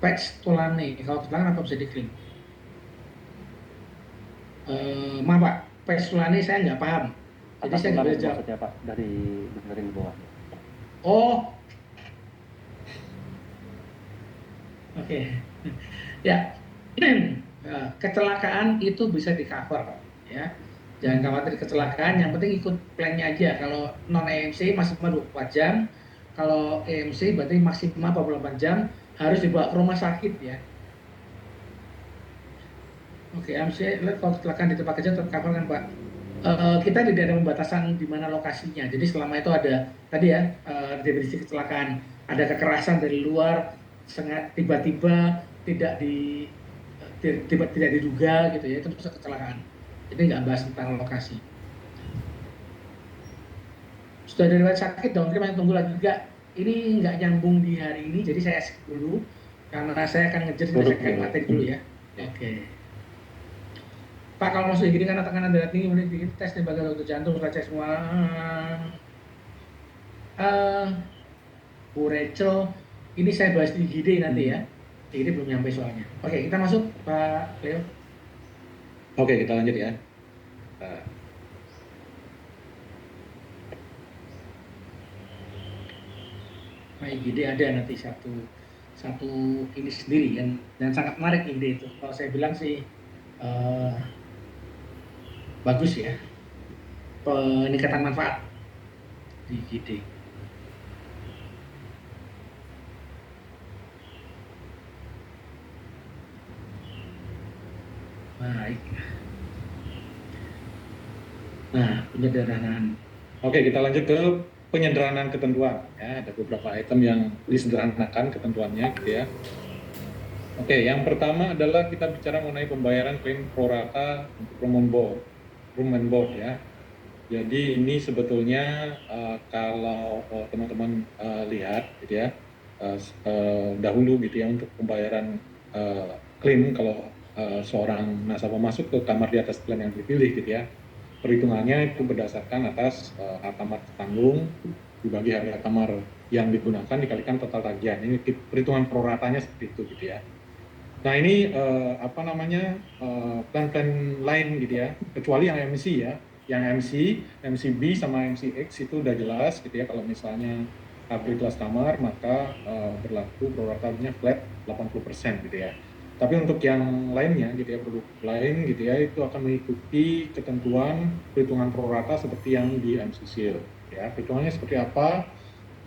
B: Patch tulane, kalau tulang apa bisa diklaim? Maaf Pak, patch tulane saya nggak paham. Jadi saya nggak bisa jawab.
D: Maksudnya Pak, dari dengerin di bawah.
B: Oh, oke. Ya, kecelakaan itu bisa di cover ya. Jangan khawatir kecelakaan, yang penting ikut plan-nya aja. Kalau non EMC maksimal 24 jam, kalau EMC berarti maksimal 48 jam, harus dibawa ke rumah sakit ya. Oke, EMC kalau kecelakaan di tempat kerja tercover kan Pak. Kita tidak ada pembatasan di mana lokasinya. Jadi selama itu ada tadi ya definisi kecelakaan, ada kekerasan dari luar, sangat tiba-tiba tidak diduga gitu ya, itu bisa kecelakaan. Jadi nggak bahas tentang lokasi. Sudah ada riwayat sakit dong, terima tunggu lagi nggak? Ini nggak nyambung di hari ini, jadi saya skip dulu karena saya akan ngejar selesaikan materi dulu ya. Oke. Pak, kalau masuk gini karena tekanan darah tinggi, kemudian dikit tes lembaga untuk jantung, sudah cek semua. Bu Rachel, ini saya bahas di IGD nanti ya. IGD belum nyampe soalnya. Oke, kita masuk Pak Leo.
C: Oke, kita lanjut ya.
B: Nah, IGD ada nanti satu ini sendiri kan, dan sangat menarik IGD itu. Kalau saya bilang sih bagus ya, peningkatan manfaat di IGD. Baik. Nah, penyederhanaan.
C: Oke, kita lanjut ke penyederhanaan ketentuan. Ya, ada beberapa item yang disederhanakan ketentuannya, gitu ya. Oke, yang pertama adalah kita bicara mengenai pembayaran klaim pro rata untuk room and board ya. Jadi ini sebetulnya kalau teman-teman lihat, gitu ya, dahulu gitu ya untuk pembayaran klaim kalau seorang nasabah masuk ke kamar di atas plan yang dipilih, gitu ya. Perhitungannya itu berdasarkan atas altamar tanggung dibagi harga kamar yang digunakan dikalikan total tagihan. Ini perhitungan proratanya seperti itu gitu ya. Nah ini plan-plan lain gitu ya, kecuali yang MC ya. Yang MCB sama MCX itu udah jelas gitu ya, kalau misalnya upgrade kelas kamar maka berlaku proratanya flat 80% gitu ya. Tapi untuk yang lainnya gitu ya, produk lain gitu ya, itu akan mengikuti ketentuan perhitungan prorata seperti yang di MCSIL ya. Perhitungannya seperti apa?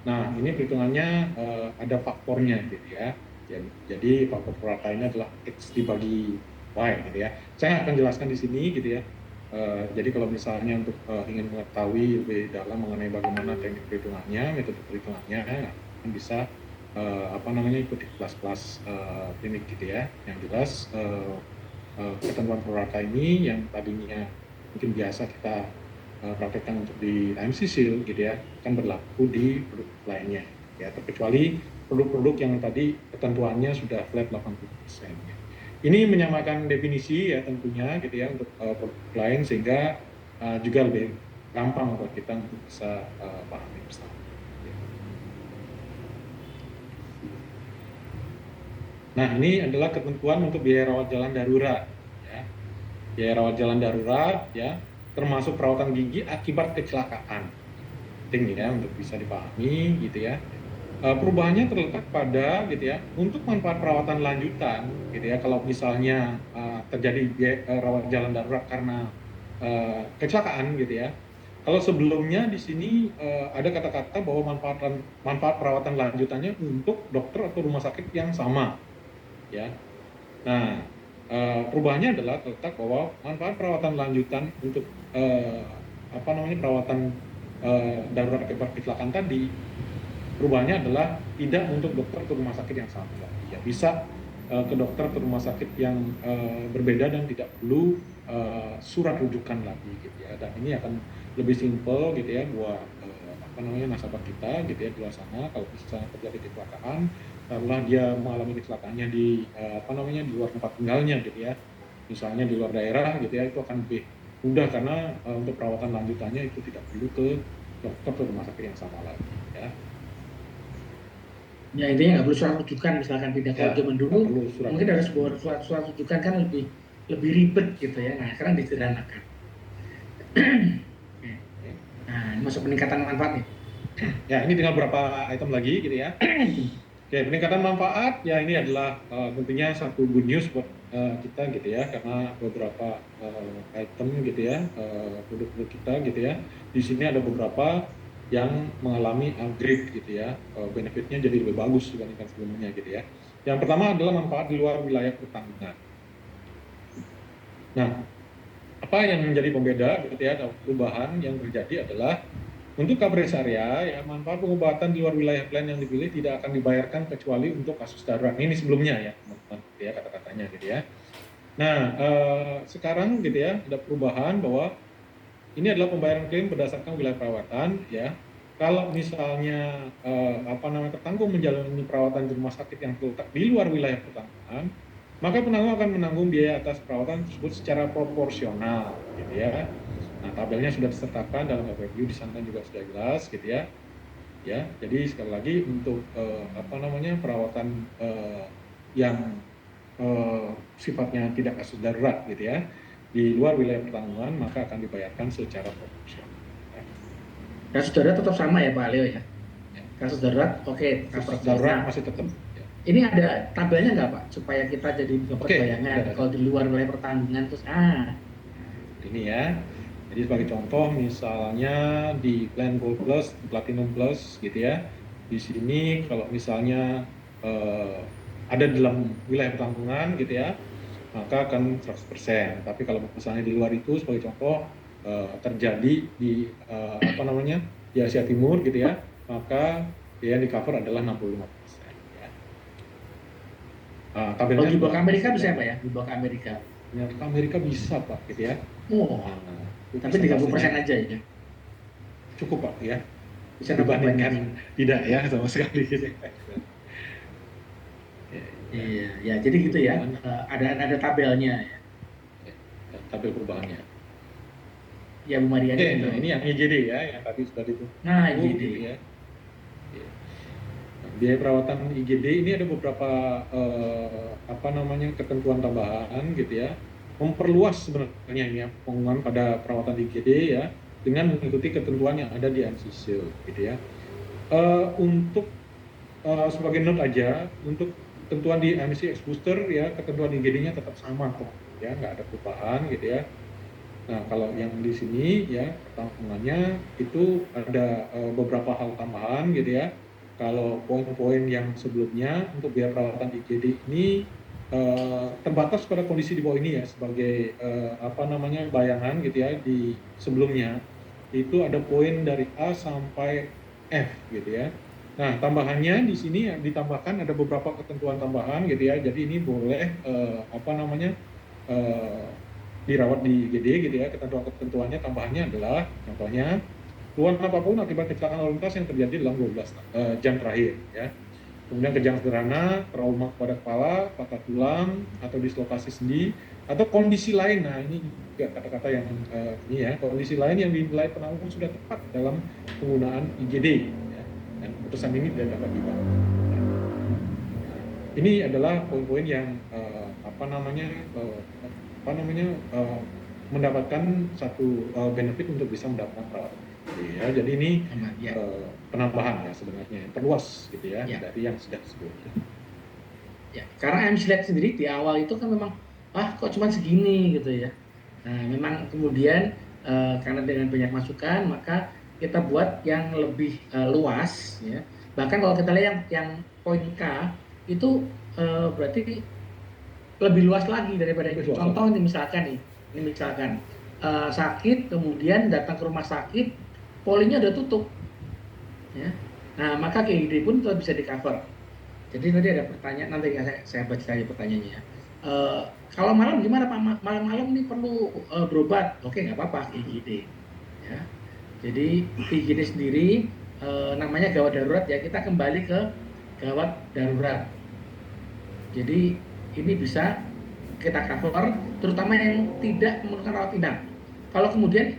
C: Nah, ini perhitungannya ada faktornya gitu ya. Jadi faktor prorata ini adalah X dibagi Y gitu ya. Saya akan jelaskan di sini gitu ya. Jadi kalau misalnya untuk ingin mengetahui lebih dalam mengenai bagaimana teknik perhitungannya, metode perhitungannya, bisa ikuti kelas-kelas klinik gitu ya. Yang jelas ketentuan prorata ini yang tadinya mungkin biasa kita praktekkan untuk di MCSIL gitu ya, akan berlaku di produk lainnya ya, terkecuali produk-produk yang tadi ketentuannya sudah flat 80%. Ya. Ini menyamakan definisi ya tentunya gitu ya untuk produk lain, sehingga juga lebih gampang buat kita untuk bisa pahami bersama. Nah, ini adalah ketentuan untuk biaya rawat jalan darurat. Ya. Biaya rawat jalan darurat, ya, termasuk perawatan gigi akibat kecelakaan. Penting ya untuk bisa dipahami, gitu ya. Perubahannya terletak pada, gitu ya, untuk manfaat perawatan lanjutan, gitu ya. Kalau misalnya terjadi rawat jalan darurat karena kecelakaan, gitu ya. Kalau sebelumnya di sini ada kata-kata bahwa manfaat perawatan lanjutannya untuk dokter atau rumah sakit yang sama. Ya, nah perubahannya adalah terletak bahwa manfaat perawatan lanjutan untuk perawatan darurat akibat kecelakaan tadi, perubahannya adalah tidak untuk dokter atau rumah sakit yang sama. Ya, bisa ke dokter atau rumah sakit yang berbeda dan tidak perlu surat rujukan lagi gitu ya. Dan ini akan lebih simpel gitu ya buat nasabah kita gitu ya di luar sana. Kalau misalnya terjadi kecelakaan, karena dia mengalami kecelakaannya di di luar tempat tinggalnya gitu ya, misalnya di luar daerah gitu ya, itu akan lebih mudah karena untuk perawatan lanjutannya itu tidak perlu ke dokter atau rumah sakit yang sama lagi ya.
B: Ya intinya nggak perlu surat rujukan misalkan tidak kalau zaman dulu mungkin harus buat surat rujukan kan lebih ribet gitu ya. Nah sekarang disederhanakan. Nah ini masuk peningkatan manfaat nih.
C: Ya ini tinggal beberapa item lagi gitu ya. Oke, peningkatan manfaat ya ini adalah tentunya satu good news buat kita gitu ya, karena beberapa item gitu ya, produk-produk kita gitu ya, di sini ada beberapa yang mengalami upgrade gitu ya, benefitnya jadi lebih bagus dibandingkan sebelumnya gitu ya. Yang pertama adalah manfaat di luar wilayah pertanggungan. Nah, apa yang menjadi pembeda gitu ya, perubahan yang terjadi adalah untuk coverage area, ya, manfaat pengobatan di luar wilayah plan yang dipilih tidak akan dibayarkan kecuali untuk kasus darurat. Ini sebelumnya ya, teman-teman, gitu ya, kata-katanya gitu ya. Nah, sekarang gitu ya, ada perubahan bahwa ini adalah pembayaran klaim berdasarkan wilayah perawatan, ya. Kalau misalnya tertanggung menjalani perawatan di rumah sakit yang terletak di luar wilayah pertanggungan, maka penanggung akan menanggung biaya atas perawatan tersebut secara proporsional, gitu ya. Nah, tabelnya sudah disertakan dalam overview, di sana juga sudah jelas gitu ya. Ya, jadi sekali lagi untuk perawatan yang sifatnya tidak kasus darurat gitu ya, di luar wilayah pertanggungan maka akan dibayarkan secara proporsional.
B: Kasus darurat tetap sama ya Pak Leo ya? Kasus darurat, oke.
C: Kasus darurat masih tetap. Ya.
B: Ini ada tabelnya nggak Pak? Supaya kita jadi dapat bayangan kalau di luar wilayah pertanggungan terus
C: ini ya. Jadi sebagai contoh misalnya di plan Gold Plus, Platinum Plus gitu ya. Di sini kalau misalnya ada dalam wilayah pertanggungan gitu ya, maka akan 100%. Tapi kalau misalnya di luar itu sebagai contoh terjadi di di Asia Timur gitu ya, maka yang di cover adalah 65%. Ya.
B: Tabelnya dibawa ke Amerika bisa Pak ya? Dibawa ke Amerika.
C: Ya, ke Amerika bisa Pak gitu ya.
B: Tapi 30% aja ya?
C: Cukup Pak ya.
B: Bisa
C: dibandingkan tidak ya sama sekali.
B: Iya, ya jadi gitu ya. Ada tabelnya ya.
C: Tabel perubahannya.
B: Ya Bu Mariani.
C: Nah, ini yang IGD ya, yang tadi sudah itu.
B: Nah, IGD
C: gitu ya. Biaya perawatan IGD ini ada beberapa ketentuan tambahan gitu ya, memperluas sebenarnya ini ya penggunaan pada perawatan IGD ya dengan mengikuti ketentuan yang ada di MCSIL gitu ya. Untuk sebagai note aja, untuk ketentuan di MCX Booster ya, ketentuan IGD-nya tetap sama kok ya, nggak ada perubahan gitu ya. Nah, kalau yang di sini ya pertambangannya itu ada beberapa hal tambahan gitu ya. Kalau poin-poin yang sebelumnya untuk biaya perawatan IGD ini terbatas pada kondisi di bawah ini ya, sebagai bayangan gitu ya. Di sebelumnya itu ada poin dari A sampai F gitu ya. Nah, tambahannya di sini ditambahkan ada beberapa ketentuan tambahan gitu ya. Jadi ini boleh dirawat di IGD gitu ya. Ketentuannya tambahannya adalah contohnya keluhan apapun akibat kecelakaan lalu lintas yang terjadi dalam 12 jam terakhir ya. Kemudian kejang sederhana, trauma pada kepala, patah tulang atau dislokasi sendi atau kondisi lain. Nah, ini juga kata-kata yang ini ya, kondisi lain yang dinilai penanggung sudah tepat dalam penggunaan IGD ya. Dan keputusan ini tidak dapat dibantah. Ini adalah poin-poin yang mendapatkan satu benefit untuk bisa mendapatkan perawatan. Ya, jadi ini penambahan ya sebenarnya, perluas gitu ya, dari yang sudah disebut.
B: Ya, karena MCLED sendiri di awal itu kan memang kok cuma segini gitu ya. Nah, memang kemudian karena dengan banyak masukan maka kita buat yang lebih luas ya. Bahkan kalau kita lihat yang poin K itu berarti lebih luas lagi daripada itu. Contoh ini misalkan sakit kemudian datang ke rumah sakit, polinya udah tutup ya. Nah, maka KID pun tetap bisa di cover. Jadi tadi ada pertanyaan, nanti saya baca lagi pertanyaannya. Kalau malam gimana Pak? Malam-malam ini perlu berobat? Oke, nggak apa-apa IGD ya. Jadi IGD sendiri namanya gawat darurat ya, kita kembali ke gawat darurat. Jadi ini bisa kita cover terutama yang tidak memerlukan rawat inap. Kalau kemudian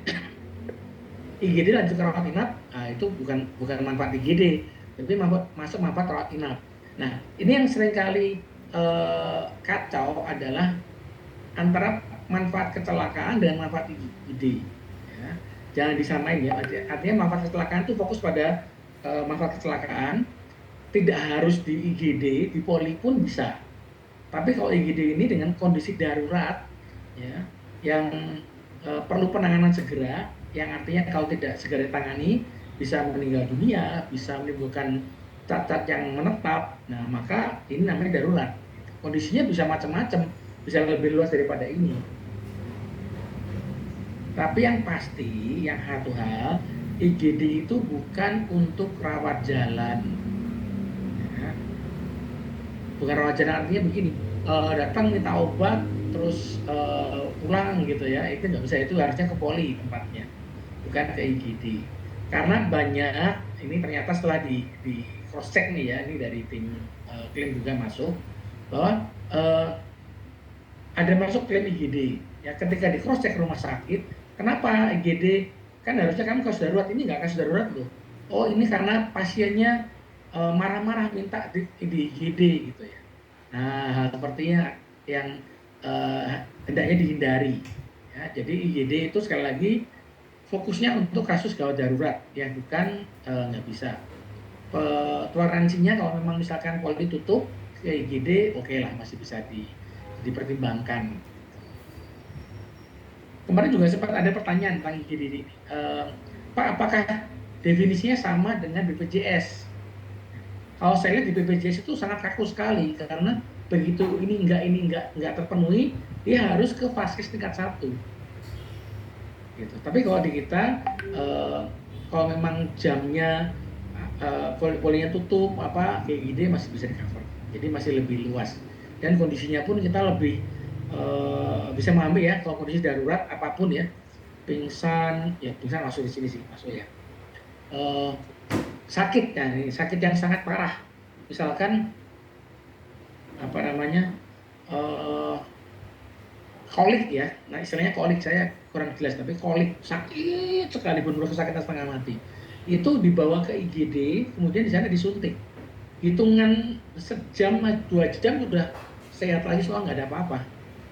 B: IGD lanjut ke rawat inap, itu bukan manfaat IGD, tapi masuk manfaat rawat inap. Nah, ini yang seringkali kacau adalah antara manfaat kecelakaan dengan manfaat IGD. Ya. Jangan disamain ya. Artinya manfaat kecelakaan itu fokus pada manfaat kecelakaan, tidak harus di IGD, di poli pun bisa. Tapi kalau IGD ini dengan kondisi darurat, ya, yang perlu penanganan segera, yang artinya kalau tidak segera ditangani bisa meninggal dunia, bisa menimbulkan cacat yang menetap. Nah, maka ini namanya darurat. Kondisinya bisa macam-macam, bisa lebih luas daripada ini. Tapi yang pasti, yang satu hal, IGD itu bukan untuk rawat jalan. Ya. Bukan rawat jalan artinya begini, datang minta obat, terus pulang gitu ya, itu nggak bisa, itu harusnya ke poli tempatnya, bukan ke IGD. Karena banyak, ini ternyata setelah di cross check nih ya, ini dari tim klaim juga masuk, bahwa ada masuk klaim IGD, ya ketika di cross check rumah sakit, kenapa IGD, kan harusnya kamu kasus darurat, ini nggak kasus darurat loh. Oh ini karena pasiennya marah-marah minta di IGD gitu ya. Nah hal sepertinya yang hendaknya dihindari. Ya, jadi IGD itu sekali lagi fokusnya untuk kasus gawat darurat, yang bukan nggak bisa. Toleransinya kalau memang misalkan poli tutup ke IGD, oke lah, masih bisa dipertimbangkan. Kemarin juga sempat ada pertanyaan tentang IGD ini. Pak, apakah definisinya sama dengan BPJS? Kalau saya lihat di BPJS itu sangat kaku sekali, karena begitu ini enggak terpenuhi, dia harus ke vaskes tingkat 1. Gitu. Tapi kalau di kita, kalau memang jamnya polinya tutup, IGD masih bisa di cover. Jadi masih lebih luas. Dan kondisinya pun kita lebih bisa memahami ya, kalau kondisi darurat apapun ya, pingsan masuk di sini sih, masuk ya. Sakit, ya, ini sakit yang sangat parah, misalkan kolik ya, nah istilahnya kolik, saya kurang jelas, tapi kolik sakit sekali, benar-benar kesakitan setengah mati, itu dibawa ke IGD, kemudian di sana disuntik, hitungan sejam 2 jam udah sehat lagi, soalnya nggak ada apa-apa.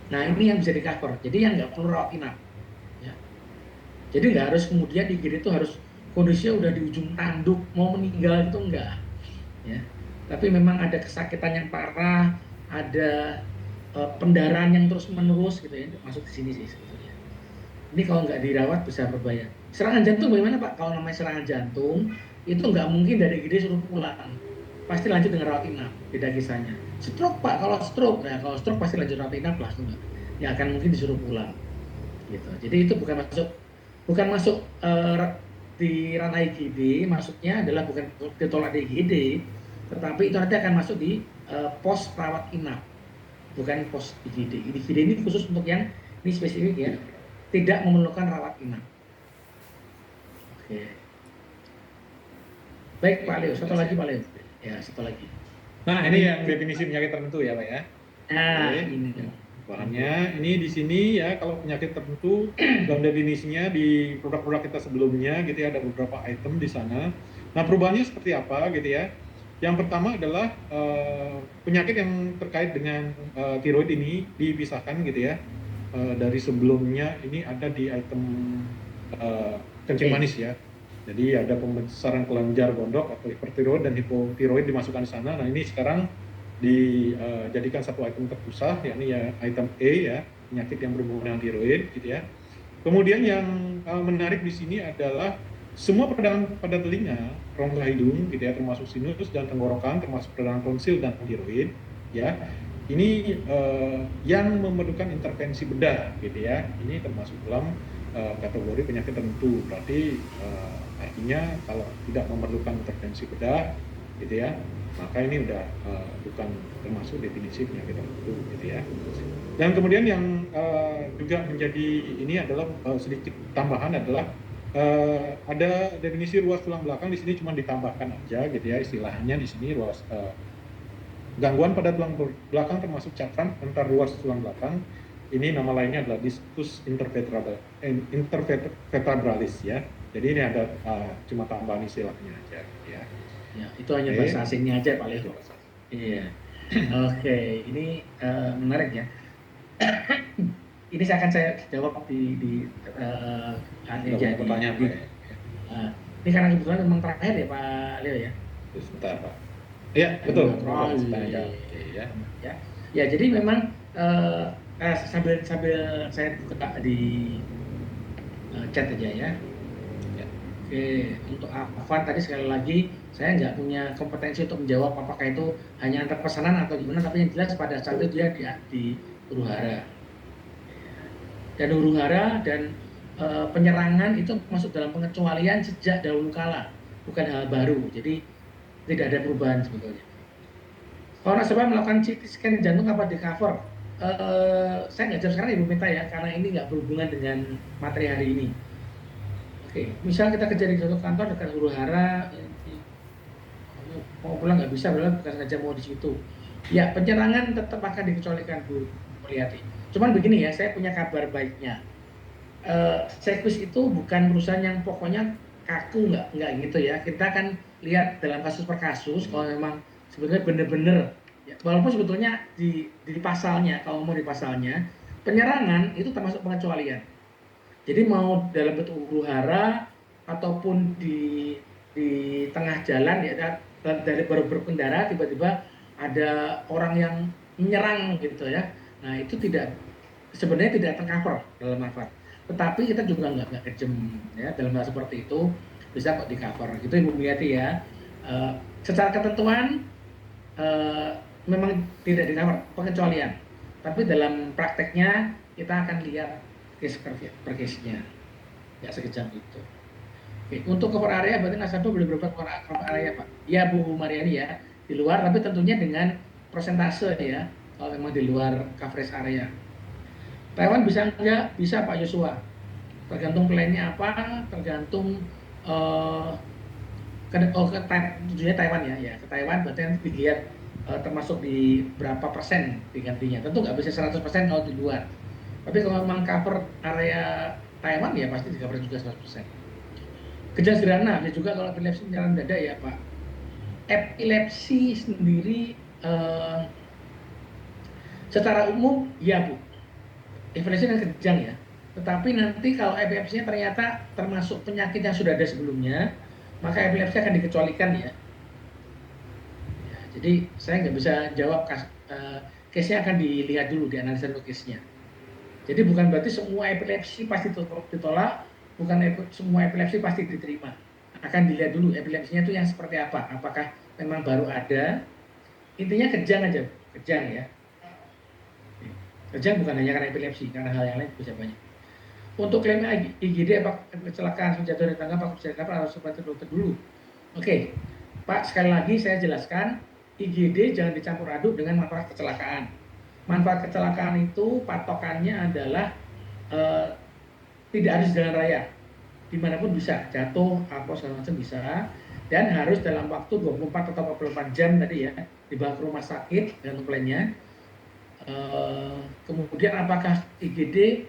B: Nah ini yang bisa di cover, jadi yang nggak perlu rawat inap ya. Jadi nggak harus kemudian IGD itu harus kondisinya udah di ujung tanduk mau meninggal, itu enggak ya. Tapi memang ada kesakitan yang parah, ada pendarahan yang terus menerus gitu ya, masuk di sini sih sebetulnya. Ini kalau nggak dirawat bisa berbahaya. Serangan jantung bagaimana Pak? Kalau namanya serangan jantung itu nggak mungkin dari IGD suruh pulang, pasti lanjut dengan rawat inap, beda kisahnya. Stroke Pak, kalau stroke pasti lanjut rawat inap lah, nggak akan mungkin disuruh pulang gitu. Jadi itu bukan masuk di ranah IGD, maksudnya adalah bukan ditolak di IGD, tetapi itu nanti akan masuk di pos rawat inap, bukan pos IGD. IGD ini khusus untuk yang ini spesifik ya, tidak memerlukan rawat inap. Oke. Baik Pak Leo, satu lagi Pak Leo. Ya, satu lagi.
C: Nah, ini yang definisi penyakit tertentu ya Pak ya.
B: Nah, ini
C: bahannya ini di sini ya, kalau penyakit tertentu dalam definisinya di produk-produk kita sebelumnya gitu ya, ada beberapa item di sana. Nah, perubahannya seperti apa gitu ya. Yang pertama adalah penyakit yang terkait dengan tiroid ini dipisahkan gitu ya. Dari sebelumnya ini ada di item kencing manis ya. Jadi ada pembesaran kelenjar gondok atau hipertiroid dan hipotiroid dimasukkan di sana. Nah, ini sekarang dijadikan satu item terpisah, yakni ya item E ya, penyakit yang berhubungan dengan tiroid gitu ya. Kemudian yang menarik di sini adalah semua peradangan pada telinga, rongga hidung gitu ya, termasuk sinus dan tenggorokan, termasuk peradangan tonsil dan tiroid ya. Ini yang memerlukan intervensi bedah gitu ya. Ini termasuk dalam kategori penyakit tertentu. Berarti artinya kalau tidak memerlukan intervensi bedah gitu ya, maka ini udah bukan termasuk definisi penyakit tertentu gitu ya. Dan kemudian yang juga menjadi ini adalah sedikit tambahan adalah ada definisi ruas tulang belakang, di sini cuma ditambahkan aja gitu ya, istilahnya di sini ruas gangguan pada tulang belakang termasuk cakram antar ruas tulang belakang. Ini nama lainnya adalah discus intervertebralis ya. Jadi ini ada cuma tambahan istilahnya aja ya.
B: Ya, itu hanya bahasa asingnya aja Pak Leo. Iya. Oke, ini menarik ya. Ini akan saya jawab di
C: pertanyaan Pak.
B: Ini karena kebetulan memang terakhir ya Pak Leo ya.
C: Sebentar Pak. Iya betul.
B: Ya. Ya, jadi memang sambil sambil saya buka di chat aja ya.
C: Ya.
B: Oke, untuk Afan tadi sekali lagi saya nggak punya kompetensi untuk menjawab apakah itu hanya antar pesanan atau gimana, tapi yang jelas pada saat itu dia di huru hara. Dan huru hara dan penyerangan itu masuk dalam pengecualian sejak dahulu kala, bukan hal baru. Jadi tidak ada perubahan sebetulnya. Kalau nasabah melakukan CT scan jantung apa di cover? Saya nggak jawab sekarang Ibu Mita ya, karena ini nggak berhubungan dengan materi hari ini. Oke, misal kita kerja di suatu kantor dekat huru hara, mau pulang nggak bisa, berarti bukan sengaja mau di situ. Ya, penyerangan tetap akan dikecualikan Bu Mulyati. Cuman begini ya, saya punya kabar baiknya. Sekus itu bukan perusahaan yang pokoknya kaku, nggak gitu ya. Kita akan lihat dalam kasus per kasus kalau memang sebenarnya benar-benar ya, walaupun sebetulnya di pasalnya, kalau mau di pasalnya penyerangan itu termasuk pengecualian. Jadi mau dalam bentuk huru hara ataupun di tengah jalan ya, dari baru berkendara tiba-tiba ada orang yang menyerang gitu ya. Nah itu sebenarnya tidak tercover dalam manfaat. Tetapi kita juga nggak kejem ya, dalam hal seperti itu bisa kok di cover gitu Ibu Miyati ya. Secara ketentuan memang tidak di cover, pengecualian. Tapi dalam prakteknya kita akan lihat case per case-nya, nggak sekejam itu. Oke, untuk cover area berarti nasabah boleh berapa cover area Pak? Ya Bu Mariani ya, di luar tapi tentunya dengan persentase ya, kalau memang di luar coverage area. Taiwan bisa enggak? Bisa Pak Yosua. Tergantung plannya apa, tergantung tujuannya Taiwan ya, ke Taiwan berarti nanti dilihat termasuk di berapa persen digantinya. Tentu nggak bisa 100% kalau di luar. Tapi kalau memang cover area Taiwan ya pasti di cover juga 100%. Gejala sederhana, bisa juga kalau epilepsi menyerang dada ya Pak. Epilepsi sendiri secara umum ya Bu, epilepsi dan kejang ya. Tetapi nanti kalau epilepsinya ternyata termasuk penyakit yang sudah ada sebelumnya, maka epilepsi akan dikecualikan ya. Jadi saya nggak bisa jawab case-nya akan dilihat dulu, dianalisa dulu case-nya. Jadi bukan berarti semua epilepsi pasti ditolak, bukan semua epilepsi pasti diterima. Akan dilihat dulu epilepsinya itu yang seperti apa, apakah memang baru ada, intinya kejang aja, kejang ya. Kejang bukan hanya karena epilepsi, karena hal yang lain bisa banyak. Untuk klaim IGD, apakah kecelakaan jatuh dari tangga, apakah bisa dapat harus seperti dokter dulu? Oke, Pak, sekali lagi saya jelaskan, IGD jangan dicampur aduk dengan manfaat kecelakaan. Manfaat kecelakaan itu patokannya adalah tidak harus jalan raya, dimanapun bisa, jatuh, apa segala macam bisa, dan harus dalam waktu 24 atau 48 jam tadi ya, dibawa ke rumah sakit dengan plannya. Kemudian apakah IGD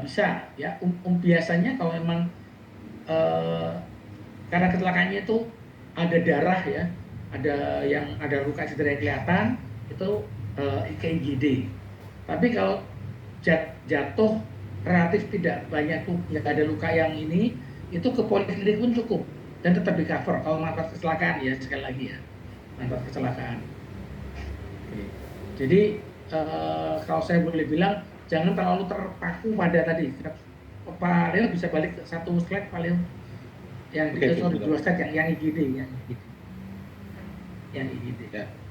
B: bisa ya? Biasanya kalau memang karena kecelakaannya itu ada darah ya, ada luka cedera yang kelihatan itu ke IGD. Tapi kalau jatuh relatif tidak banyak, nggak ada luka yang ini, itu ke poliklinik pun cukup dan tetap di cover kalau manfaat kecelakaan ya, sekali lagi ya, manfaat kecelakaan. Jadi kalau saya boleh bilang jangan terlalu terpaku pada tadi. Pak Leo bisa balik ke satu slide Pak Leo, yang dua slide yang IGD, yang IGD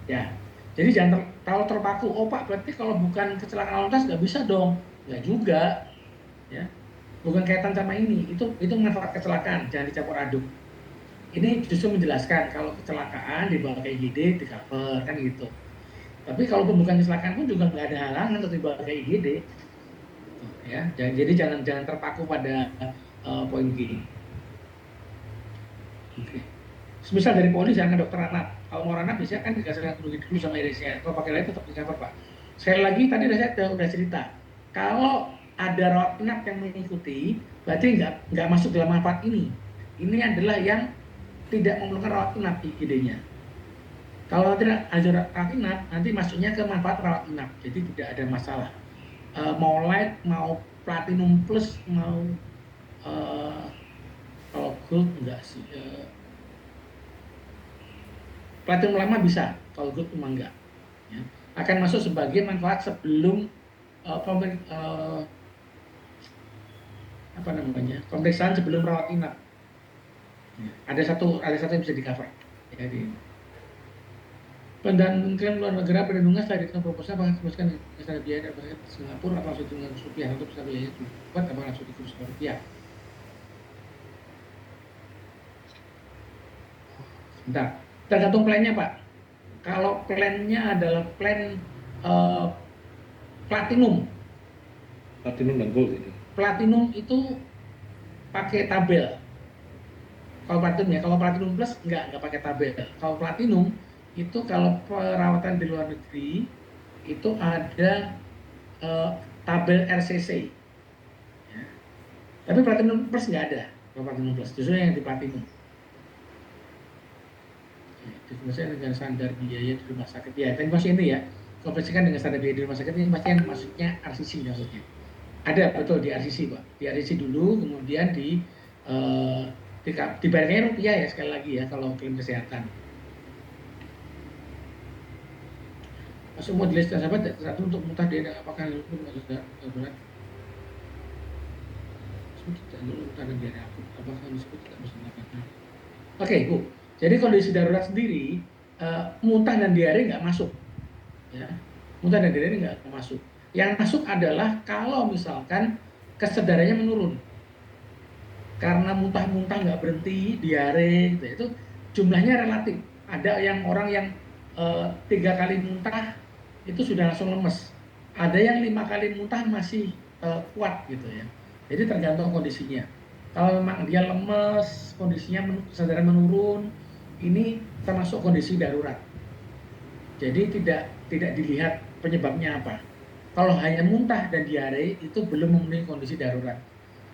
B: ya. Jadi jangan terlalu terpaku. Oh Pak, berarti kalau bukan kecelakaan lalu lintas nggak bisa dong? Nggak juga ya, bukan kaitan sama ini. Itu manfaat kecelakaan, jangan dicampur aduk. Ini justru menjelaskan kalau kecelakaan dibawa ke IGD di cover kan gitu. Tapi kalau bukan kecelakaan pun juga nggak ada halangan untuk dibawa ke IGD ya. Jadi jangan terpaku pada poin gini. Oke. Misal dari polis jangan ke dokter anak. Kalau mau anak biasanya kan dikasih dulu sama irisnya. Kalau pakai lain tetap di cover Pak. Sekali lagi tadi saya udah cerita. Kalau ada rawat inap yang mengikuti, berarti nggak masuk dalam manfaat ini. Ini adalah yang tidak memerlukan rawat inap IGD-nya. Kalau tidak ada rawat inap, nanti masuknya ke manfaat rawat inap. Jadi tidak ada masalah. Mau light, mau platinum plus, mau kalau gold enggak sih. Platinum lama bisa, kalau gold memang enggak. Ya. akan masuk sebagai manfaat sebelum pemeriksaan sebelum rawat inap. Ada satu yang bisa di cover. Jadi pendanaan klaim luar negara perlindungan setelah ditekan proposal akan diteruskan dengan biaya dari Singapura atau langsung dengan rupiah untuk bisa biaya buat apa langsung di kurs rupiah. Sebentar, tergantung plannya Pak. Kalau plannya adalah plan platinum
C: dan gold itu.
B: Platinum itu pakai tabel. Kalau platinum ya, kalau platinum plus nggak pakai tabel. Kalau platinum itu kalau perawatan di luar negeri itu ada tabel RCC. Ya. Tapi platinum plus nggak ada. Kalau platinum plus, justru yang di platinum. Dikonversikan dengan standar biaya di rumah sakit. Ya, tadi masih ini ya. Konversikan dengan standar biaya di rumah sakit ini pasti yang maksudnya RCC maksudnya. Ada betul di RCC Pak. Di RCC dulu, kemudian dibayarnya rupiah ya sekali lagi ya kalau klaim kesehatan. Masuk mau dilihat sahabat satu untuk muntah dia apakah itu masuk darurat? Tidak dulu muntah dan diare akut apakah disebut tidak bisa mendapatkan? Oke Bu. Jadi kondisi darurat sendiri muntah dan diare nggak masuk. Ya, muntah dan diare nggak masuk. Yang masuk adalah kalau misalkan kesadarannya menurun karena muntah-muntah nggak berhenti, diare gitu, itu jumlahnya relatif. Ada yang orang yang 3 kali muntah itu sudah langsung lemes, ada yang 5 kali muntah masih kuat gitu ya. Jadi tergantung kondisinya. Kalau memang dia lemes, kondisinya kesadaran menurun, ini termasuk kondisi darurat. Jadi tidak dilihat penyebabnya apa. Kalau hanya muntah dan diare itu belum memenuhi kondisi darurat.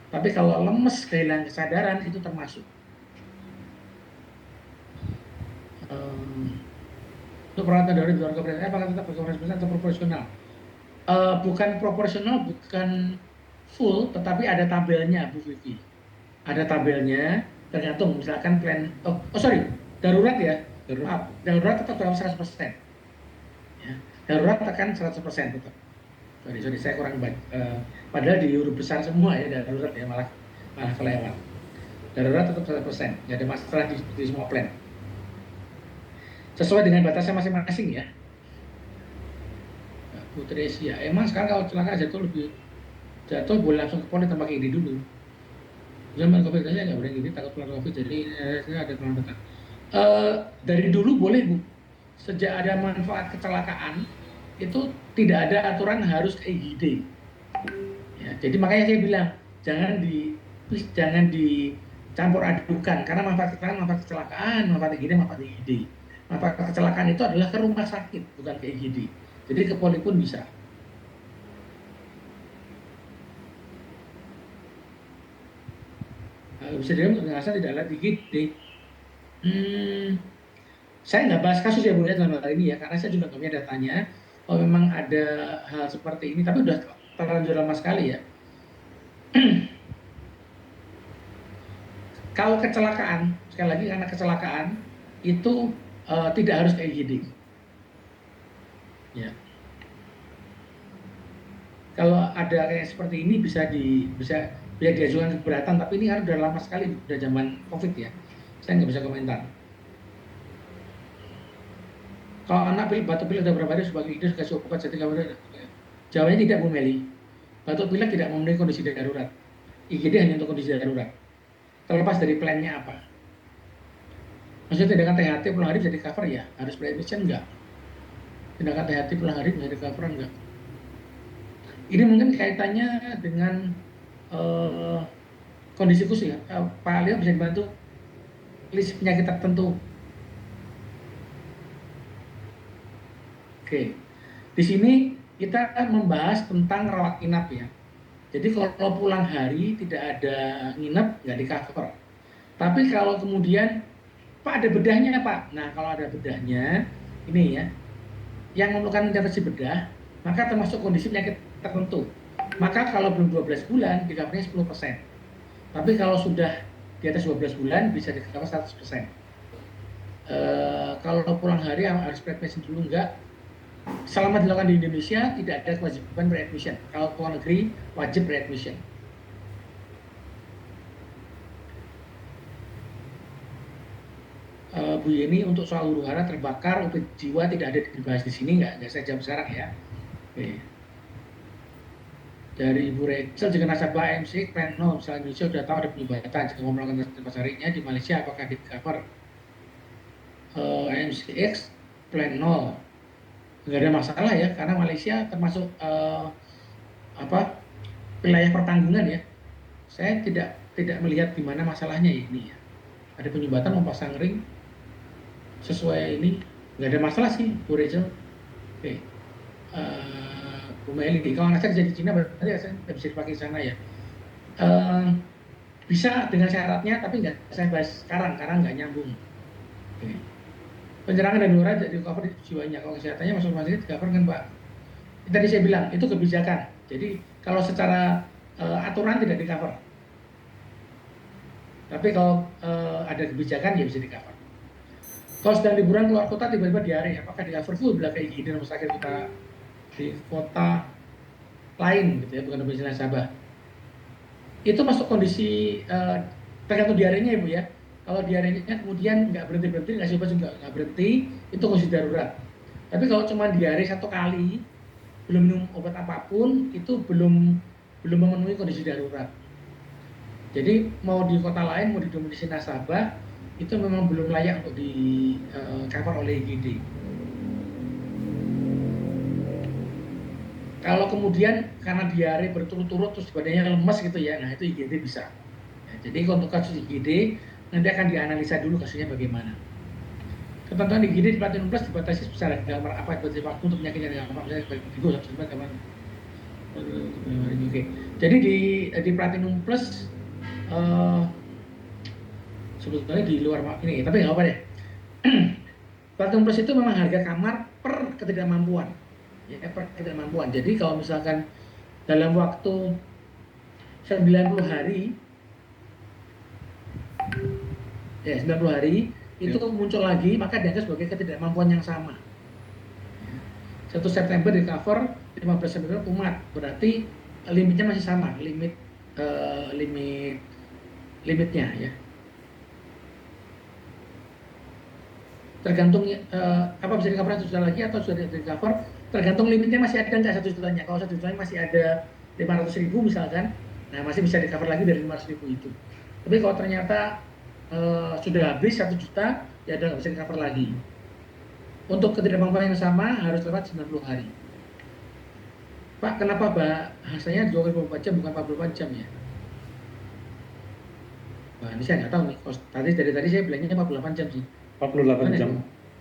B: Tapi kalau lemes, kehilangan kesadaran itu termasuk. Untuk perawatan darurat di luar keberatan, apakah tetap berkompensasi atau proporsional? Bukan proporsional, bukan full, tetapi ada tabelnya Bu Vivi. Ada tabelnya, tergantung misalkan plan. Darurat ya. Darurat tetap dalam 100%. Ya, darurat tekan 100% tetap. Sorry, saya kurang baik. Padahal di huruf besar semua ya darurat ya malah kelewat. Darurat tetap 100%, nggak ada masalah di semua plan. Sesuai dengan batasnya masing-masing ya. Putri Asia, emang sekarang kalau celaka jatuh boleh langsung ke poli tanpa ID dulu. Zaman COVID saya nggak boleh gini, takut keluar COVID, jadi saya ada kelanjutan. Dari dulu boleh Bu, sejak ada manfaat kecelakaan itu tidak ada aturan harus ke IGD. Ya, jadi makanya saya bilang jangan dicampur adukan karena manfaat kecelakaan, manfaat IGD, manfaat IGD. Manfaat kecelakaan itu adalah ke rumah sakit bukan ke IGD. Jadi ke poli pun bisa. Bisa dilihat untuk penjelasan tidak ada IGD. Saya nggak bahas kasus ya Bu ya dalam hal ini ya, karena saya juga nggak punya datanya. Kalau memang ada hal seperti ini, tapi udah terlanjur lama sekali ya. Kalau kecelakaan, sekali lagi karena kecelakaan itu tidak harus ke IGD. Ya. Kalau ada kayak seperti ini bisa diajukan keberatan, tapi ini kan udah lama sekali, udah zaman COVID ya. Saya nggak bisa komentar. Kalau anak batuk pilek udah berapa hari sebagai ide kasih obat jadi kamu jawabannya tidak Bu Meli. Batuk pilek tidak memenuhi kondisi darurat. IGD hanya untuk kondisi darurat. Terlepas dari plannya apa. Maksudnya tindakan THT pulang hari bisa di cover ya? Harus pre-admission enggak? Tindakan THT pulang hari bisa di cover enggak? Ini mungkin kaitannya dengan kondisi khusus ya. Pak Leo bisa dibantu list penyakit tertentu. Oke, di sini kita membahas tentang rawat inap ya. Jadi kalau pulang hari tidak ada nginep, nggak di cover. Tapi kalau kemudian, Pak ada bedahnya Pak. Nah kalau ada bedahnya, ini ya, yang memerlukan intervensi bedah, maka termasuk kondisi penyakit tertentu. Maka kalau belum 12 bulan, di covernya 10%. Tapi kalau sudah di atas 12 bulan, bisa di cover 100%. Kalau pulang hari harus pre-admission dulu enggak? selama dilakukan di Indonesia tidak ada kewajiban pre-admission. Kalau ke luar negeri wajib pre-admission. Bu Yeni, untuk soal huru hara terbakar, UPI jiwa tidak ada dibahas di sini, nggak saya jawab sekarang ya. Oke. Dari Ibu Rachel, jika nasabah AMC plan 0, misalnya Indonesia sudah tahu ada penyebatan, jika mau melakukan transaksi harinya di Malaysia, apakah di cover AMCX plan 0? Nggak ada masalah ya, karena Malaysia termasuk wilayah pertanggungan ya. Saya tidak melihat di mana masalahnya ini ya. Ada penyumbatan memasang ring sesuai ini, nggak ada masalah sih, Bu Rachel. Oke. Bu Meli, kalau anak saya kerja di Cina berarti saya nggak bisa dipakai di sana ya. Bisa dengan syaratnya, tapi nggak saya bahas sekarang karena nggak nyambung. Oke. Penyerangan dan huru hara di cover jiwanya, kalau kesehatannya masuk rumah sakit di cover kan Pak. Tadi saya bilang itu kebijakan. Jadi kalau secara aturan tidak di cover. Tapi kalau ada kebijakan ya bisa di cover. Kalau sedang liburan keluar kota tiba-tiba diare, apakah di cover full bila kayak gini rumah sakit kita di kota lain gitu ya, bukan domisili nasabah. Itu masuk kondisi tergantung diarenya Ibu ya. Kalau diarenya kemudian nggak berhenti, ngasih obat juga nggak berhenti, itu kondisi darurat. Tapi kalau cuma diare satu kali, belum minum obat apapun, itu belum memenuhi kondisi darurat. Jadi mau di kota lain, mau di domisili nasabah, itu memang belum layak untuk di cover oleh IGD. Kalau kemudian karena diare berturut-turut terus badannya lemas gitu ya, nah itu IGD bisa. Ya, jadi untuk kasus IGD nanti akan dianalisa dulu kasusnya bagaimana. Ketentuan IGD di Platinum Plus dibatasi sebesar dalam apa batasi waktu untuk penyakit yang gampang, misalnya Vertigo sampai kapan. Oke. Jadi di Platinum Plus sebetulnya di luar ini, tapi nggak apa deh. Platinum Plus itu memang harga kamar per ketidakmampuan, ya per ketidakmampuan. Jadi kalau misalkan dalam waktu 90 hari, ya 90 hari itu muncul lagi, maka dianggap sebagai ketidakmampuan yang sama. 1 September di cover, 15 September umat, berarti limitnya masih sama, limitnya ya. Tergantung apa bisa di cover 1 juta lagi atau sudah di cover, tergantung limitnya masih ada nggak 1 jutanya. Kalau 1 jutanya masih ada 500.000 misalkan, nah masih bisa di cover lagi dari 500.000 itu. Tapi kalau ternyata sudah habis 1 juta, ya udah nggak bisa di cover lagi. Untuk ketidakmampuan yang sama harus lewat 90 hari. Pak, kenapa bahasanya 24 jam bukan 44 jam ya? Wah, ini saya nggak tahu nih. Dari tadi saya bilangnya 48 jam sih.
C: 48 jam.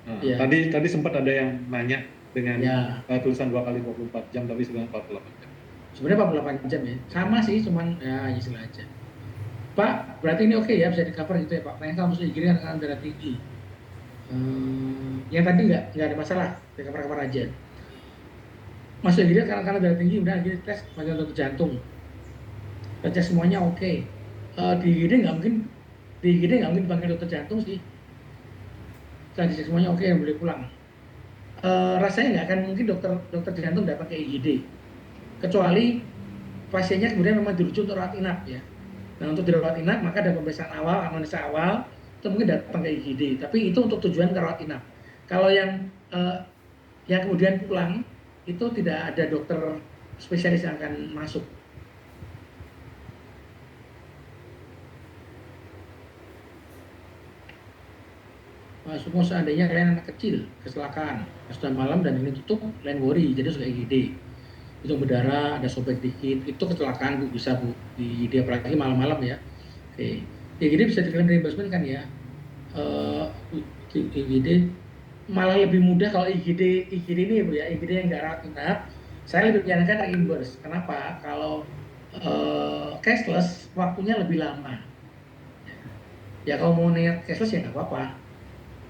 C: Nah,
B: ya.
C: Tadi sempat ada yang nanya dengan tulisan 2 kali 24 jam, tapi sebenarnya 48 jam.
B: Sebenarnya 48 jam ya. Sama sih, cuman ya istilah aja. Pak, berarti ini oke ya, bisa di cover gitu ya Pak. Pengen kamu IGD kan darah tinggi. Yang tadi nggak ada masalah, di cover aja. Masuk IGD karena darah tinggi, udah gini tes bagian otot jantung. Tes semuanya oke. Di IGD nggak mungkin dipanggil dokter jantung sih. Setelah dicek semuanya oke, boleh pulang. Rasanya nggak akan mungkin dokter jantung datang ke IGD, kecuali pasiennya kemudian memang dirujuk untuk rawat inap ya. Nah untuk dirawat inap maka ada pemeriksaan awal, anamnesa awal, itu mungkin datang ke IGD. Tapi itu untuk tujuan rawat inap. Kalau yang kemudian pulang itu tidak ada dokter spesialis yang akan masuk. Semua seandainya kalian anak kecil kecelakaan sudah malam dan ini tutup, lain worry, jadi suka IGD. Itu berdarah, ada sobek dikit, itu kecelakaan Bu, bisa Bu di IGD, apalagi malam-malam ya. Oke, IGD bisa diklaim reimbursement kan ya. IGD malah lebih mudah kalau IGD ini Bu ya, IGD yang nggak rawat inap, saya lebih menyarankan reimburse. Kenapa? Kalau cashless waktunya lebih lama. Ya kalau mau niat cashless ya nggak apa-apa.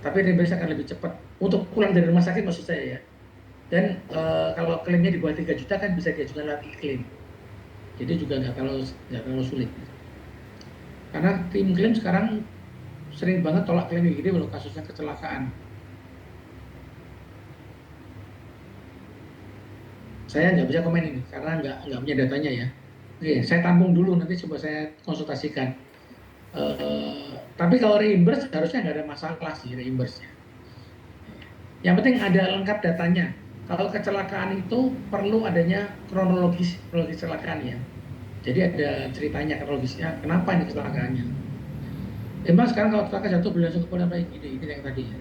B: Tapi reimburse akan lebih cepat untuk pulang dari rumah sakit maksud saya ya. Dan kalau klaimnya di bawah 3 juta kan bisa diajukan lewat e-claim. Jadi juga nggak terlalu sulit. Karena tim klaim sekarang sering banget tolak klaim IGD walau kasusnya kecelakaan. saya nggak bisa komen ini karena nggak punya datanya ya. Oke, saya tampung dulu nanti coba saya konsultasikan. Tapi kalau reimburse harusnya nggak ada masalah sih reimburse-nya. Yang penting ada lengkap datanya. Kalau kecelakaan itu perlu adanya kronologis kecelakaan ya. Jadi ada ceritanya kronologisnya kenapa ini kecelakaannya. Emang sekarang kalau kecelakaan jatuh beli langsung ke polda ini yang tadi ya.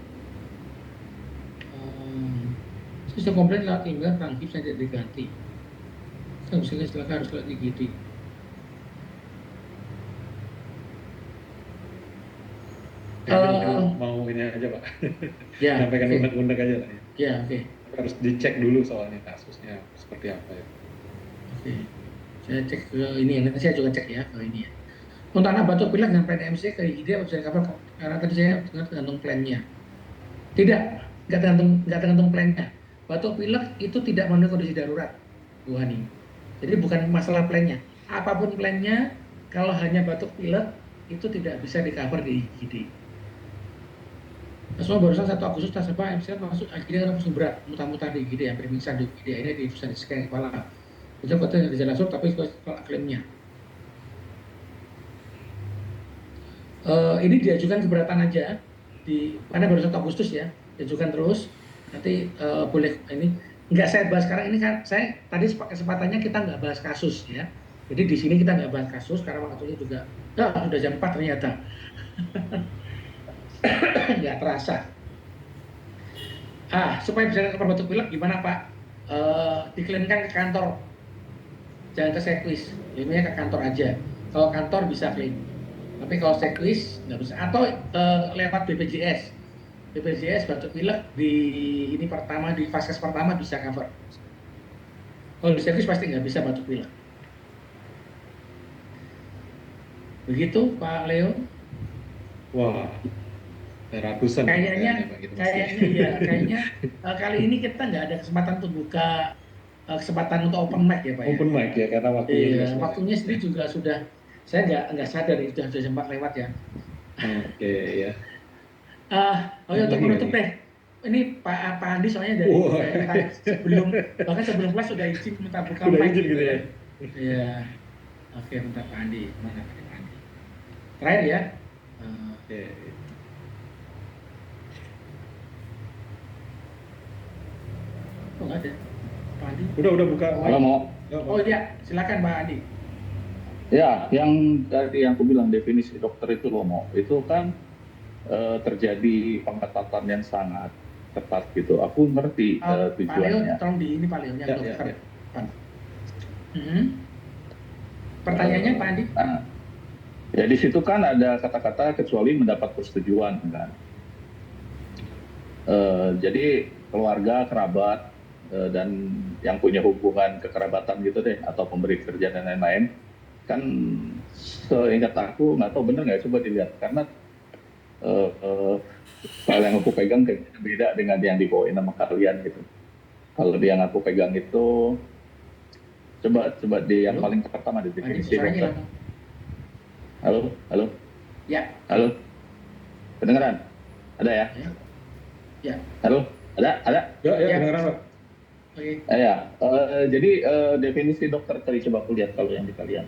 B: Sistem komplain lewat email tangkip saya tidak diganti. Saya bisa kecelakaan harus lewat IGD.
C: Mau ini aja Pak,
B: Ya,
C: sampaikan undang-undang aja lah ya.
B: Ya, oke.
C: Harus dicek dulu soalnya kasusnya seperti apa ya.
B: Oke. Saya cek ke ini, nanti saya juga cek ya ke ini ya. Untuk anak batuk pilek dan PDMC ke IGD apa bisa cover karena tadi saya dengar tergantung plannya. Tidak, nggak tergantung plannya. Batuk pilek itu tidak memenuhi kondisi darurat, Bu Hani. Jadi bukan masalah plannya. Apapun plannya, kalau hanya batuk pilek itu tidak bisa di cover di IGD. Semua barusan 1 Agustus nasabah MCL masuk IGD karena langsung berat, mutar-mutar di IGD, hampir pingsan di IGD, ini bisa di scan kepala. Itu kota di jalan tapi kalau klaimnya. Ini diajukan keberatan aja karena baru 1 Agustus ya, diajukan terus. Nanti boleh ini nggak saya bahas sekarang ini kan saya tadi kesempatannya kita nggak bahas kasus ya. Jadi di sini kita nggak bahas kasus karena waktunya juga sudah jam 4 ternyata. Nggak terasa. Supaya bisa cover batuk pilek gimana Pak? Diklaimkan ke kantor, jangan ke seklis, klaimnya ke kantor aja. Kalau kantor bisa klaim, tapi kalau seklis nggak bisa. Atau lewat BPJS batuk pilek di ini pertama di fase pertama bisa cover. Kalau di seklis pasti nggak bisa batuk pilek. Begitu Pak Leo.
C: Wah, ratusan
B: kayaknya
C: gitu,
B: kayaknya kali ini kita nggak ada kesempatan untuk buka kesempatan untuk open mic ya Pak
C: open
B: ya?
C: mic ya karena waktunya
B: waktunya sendiri juga sudah saya nggak sadar sudah sempat lewat ya.
C: Oke ya.
B: Untuk menutup deh, ini Pak Andi soalnya dari sebelum kelas sudah izin minta buka mic
C: gitu ya.
B: Iya. Oke, minta Pak Andi, mana Pak Andi? Terakhir ya.
C: Oke.
B: Oh nggak ada, Pak Andi.
C: Udah buka.
E: Halo mau.
B: Oh iya, silakan Pak Andi.
E: Ya, yang tadi yang aku bilang definisi dokter itu loh mau, itu kan terjadi pengetatan yang sangat ketat gitu. Aku ngerti tujuannya.
B: Pak Leo, tolong di ini Pak Leo, yang dokter. Ya. Pertanyaannya Pak Andi?
E: Ya di situ kan ada kata-kata kecuali mendapat persetujuan kan. Jadi keluarga, kerabat, dan yang punya hubungan kekerabatan gitu deh, atau pemberi kerja dan lain-lain, kan seingat aku, nggak tahu bener nggak, coba dilihat. Karena file yang aku pegang kayaknya beda dengan yang dibawain sama kalian gitu. Kalau yang aku pegang itu, coba di yang paling pertama di definisi dokter. Halo?
B: Ya.
E: Halo? Kedengeran? Ada ya?
B: Ya.
E: Halo? Ada?
C: Ya, kedengeran Pak.
B: Oke.
E: Jadi definisi dokter tadi coba aku lihat kalau yang di kalian.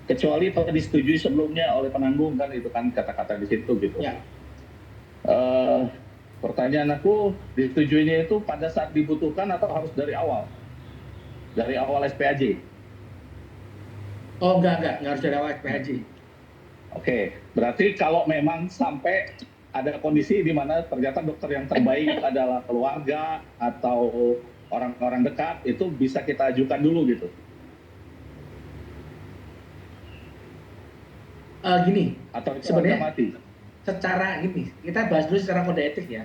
E: Kecuali kalau disetujui sebelumnya oleh penanggung kan itu kan kata-kata di situ gitu.
B: Ya.
E: Pertanyaan aku, disetujuinya itu pada saat dibutuhkan atau harus dari awal? Dari awal SPAJ?
B: Oh enggak harus dari awal SPAJ.
E: Oke, berarti kalau memang sampai ada kondisi di mana ternyata dokter yang terbaik adalah keluarga atau orang-orang dekat, itu bisa kita ajukan dulu gitu.
B: Gini,
E: atau
B: sebenarnya
E: mati.
B: Secara gini, kita bahas dulu secara kode etik ya.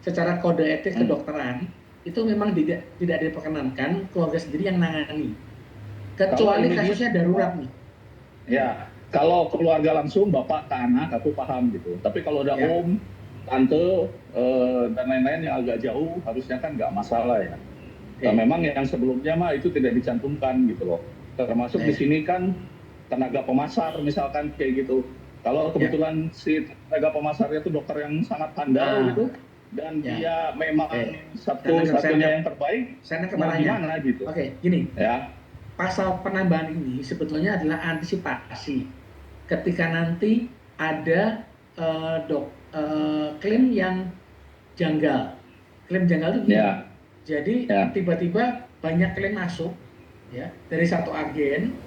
B: Secara kode etik kedokteran itu memang tidak diperkenankan keluarga sendiri yang nangani, kecuali kasusnya darurat nih.
E: Ya, kalau keluarga langsung bapak ke anak aku paham gitu. Tapi kalau ada om, tante, dan lain-lain yang agak jauh, harusnya kan nggak masalah ya. Nah, memang yang sebelumnya mah itu tidak dicantumkan gitu loh. Termasuk di sini kan tenaga pemasar misalkan kayak gitu. Kalau kebetulan si tenaga pemasarnya itu dokter yang sangat handal gitu, dan
B: Ya.
E: dia memang
B: Saya
E: satu-satunya yang terbaik,
B: Saya nangkep
E: mau
B: arahnya.
E: gimana gitu.
B: Oke, gini.
E: Ya.
B: Pasal penambahan ini sebetulnya adalah antisipasi ketika nanti ada klaim yang janggal. Klaim janggal itu gini.
E: Ya.
B: Jadi
E: Ya.
B: tiba-tiba banyak klaim masuk, ya, dari satu agen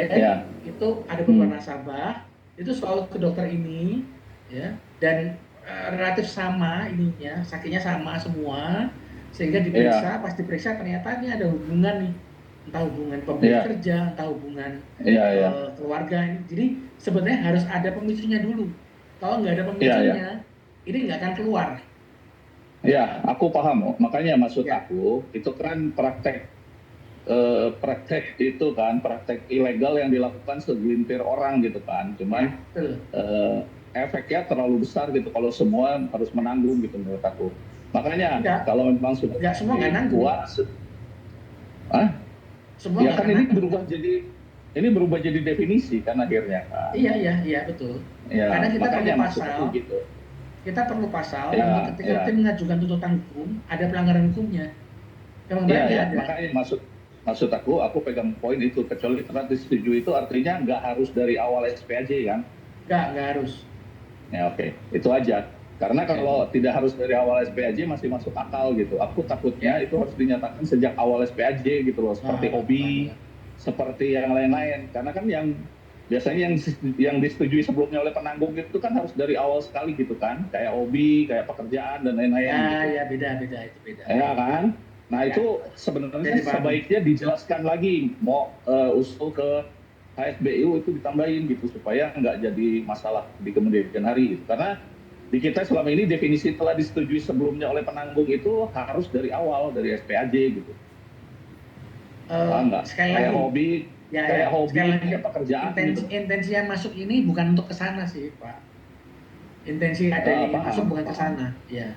E: Ya.
B: itu ada beberapa nasabah itu selalu ke dokter ini, ya, dan relatif sama ininya, sakitnya sama semua, sehingga diperiksa, pas diperiksa ternyata ini ada hubungan nih, entah hubungan pemberi kerja, entah hubungan keluarga ini. Jadi sebenarnya harus ada pemicunya dulu. Kalau nggak ada pemicunya, ini nggak akan keluar.
E: Ya, aku paham. Makanya maksud aku itu kan praktek itu kan praktek ilegal yang dilakukan segelintir orang gitu kan. Cuman efeknya terlalu besar gitu kalau semua harus menanggung gitu menurut aku. Makanya kalau memang sudah
B: semua nggak nanggung.
E: Semua ya kan ini berubah jadi definisi kan akhirnya kan.
B: Iya betul.
E: Ya,
B: karena kita perlu pasal
E: gitu.
B: Kita perlu pasal untuk ketika tim mengajukan tuntutan hukum ada pelanggaran hukumnya.
E: Ada. Makanya maksud aku pegang poin itu, kecuali telah disetujui itu artinya nggak harus dari awal SPAJ kan?
B: Nggak harus.
E: Ya oke. Itu aja. Karena kalau tidak harus dari awal SPAJ masih masuk akal gitu. Aku takutnya itu harus dinyatakan sejak awal SPAJ gitu loh, seperti hobi, seperti yang lain-lain. Karena kan yang biasanya yang disetujui sebelumnya oleh penanggung itu kan harus dari awal sekali gitu kan, kayak hobi, kayak pekerjaan dan lain-lain.
B: Ya beda itu beda.
E: Ya kan? Nah itu sebenarnya sebaiknya dijelaskan lagi, mau usul ke HSBU itu ditambahin gitu supaya nggak jadi masalah di kemudian hari gitu. Karena di kita selama ini definisi telah disetujui sebelumnya oleh penanggung itu harus dari awal, dari SPAJ gitu.
B: Sekali lagi,
E: kayak hobi, kayak pekerjaan.
B: Intensi yang masuk ini bukan untuk ke sana sih, Pak. Intensi ada yang masuk bukan ke sana. Ya.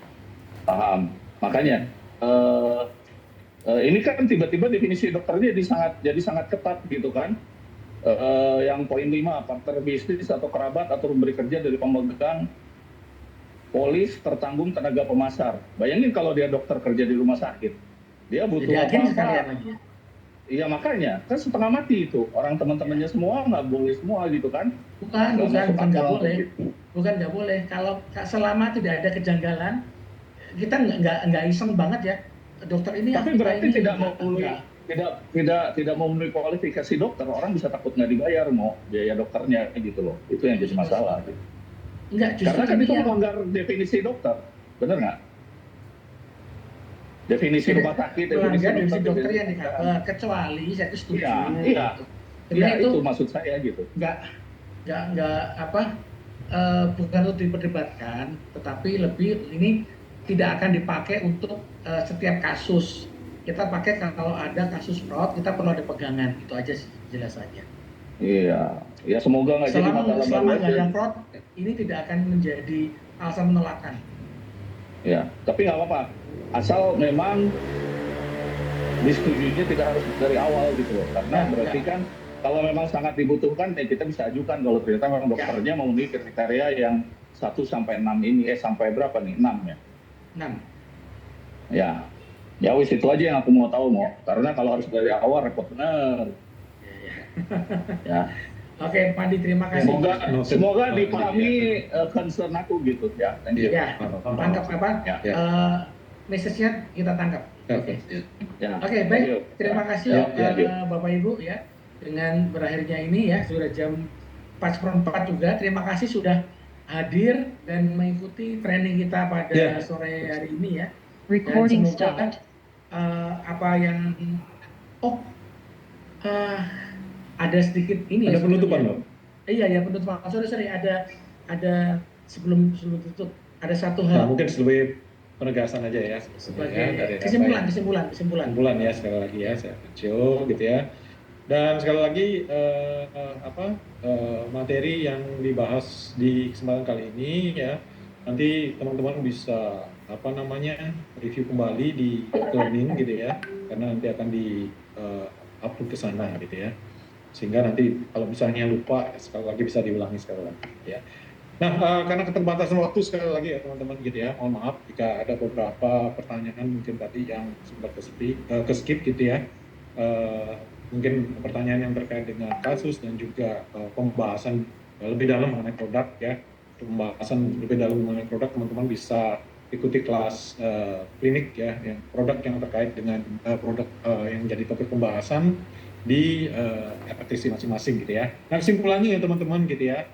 E: Paham. Makanya ini kan tiba-tiba definisi dokternya jadi sangat ketat gitu kan. Yang poin 5, partner bisnis atau kerabat atau pemberi kerja dari pemegang polis tertanggung tenaga pemasar. Bayangin kalau dia dokter kerja di rumah sakit, dia butuh apa-apa. Iya makanya, kan setengah mati itu. Orang teman-temannya semua nggak boleh semua gitu kan.
B: Bukan nggak boleh. Bukan nggak boleh. Kalau selama tidak ada kejanggalan, kita nggak iseng banget ya. Dokter ini
E: tapi berarti tidak memenuhi kualifikasi dokter. Orang bisa takut nggak dibayar mau biaya dokternya gitu loh. Itu yang jadi masalah.
B: Enggak, justru
E: karena kan itu melanggar definisi dokter. Benar nggak? Definisi rumah sakit,
B: definisi dokter yang di-cover, kecuali saya itu setuju.
E: Iya, itu maksud saya gitu.
B: Bukan untuk diperdebatkan, tetapi lebih ini tidak akan dipakai untuk setiap kasus. Kita pakai kalau ada kasus fraud, kita perlu ada pegangan, itu aja sih jelas saja.
E: Iya, ya semoga nggak jadi masalah.
B: Selama nggak ada fraud, ini tidak akan menjadi alasan menolakkan.
E: Ya, tapi nggak apa-apa. Asal memang disetujuinya tidak harus dari awal gitu loh. Karena berarti kan kalau memang sangat dibutuhkan, ya kita bisa ajukan kalau ternyata memang dokternya memenuhi kriteria yang 1 sampai 6 ini. Sampai berapa nih? 6 ya?
B: 6.
E: Ya wis itu aja yang aku mau tahu mau. Karena kalau harus dari awal repot bener. Ya.
B: Oke, Pandi, terima kasih.
E: Semoga dipahami concern aku gitu ya. Thank you.
B: Ya, tangkap apa? Message-nya kita tangkap. Oke, baik. Terima kasih Bapak Ibu ya. Dengan berakhirnya ini ya, sudah jam 4:04 juga. Terima kasih sudah hadir dan mengikuti training kita pada sore hari ini ya.
F: Recording
B: stopped. Ada sedikit ini
C: ada penutupan loh.
B: Iya penutupan. Sorry ada sebelum tutup ada satu hal.
C: Nah, mungkin sebagai penegasan aja ya.
B: Sebagai kesimpulan
C: ya sekali lagi ya saya kecil gitu ya. Dan sekali lagi materi yang dibahas di kesempatan kali ini ya nanti teman-teman bisa review kembali di learning gitu ya karena nanti akan di upload ke sana gitu ya. Sehingga nanti kalau misalnya lupa sekali lagi bisa diulangi sekali lagi ya. Nah, karena keterbatasan waktu sekali lagi ya teman-teman gitu ya, mohon maaf jika ada beberapa pertanyaan mungkin tadi yang sempat ke skip gitu ya. Mungkin pertanyaan yang terkait dengan kasus dan juga pembahasan lebih dalam mengenai produk ya. Pembahasan lebih dalam mengenai produk, teman-teman bisa ikuti kelas klinik ya, yang produk yang terkait dengan produk yang jadi topik pembahasan di FTC masing-masing gitu ya. Nah, kesimpulannya ya teman-teman gitu ya.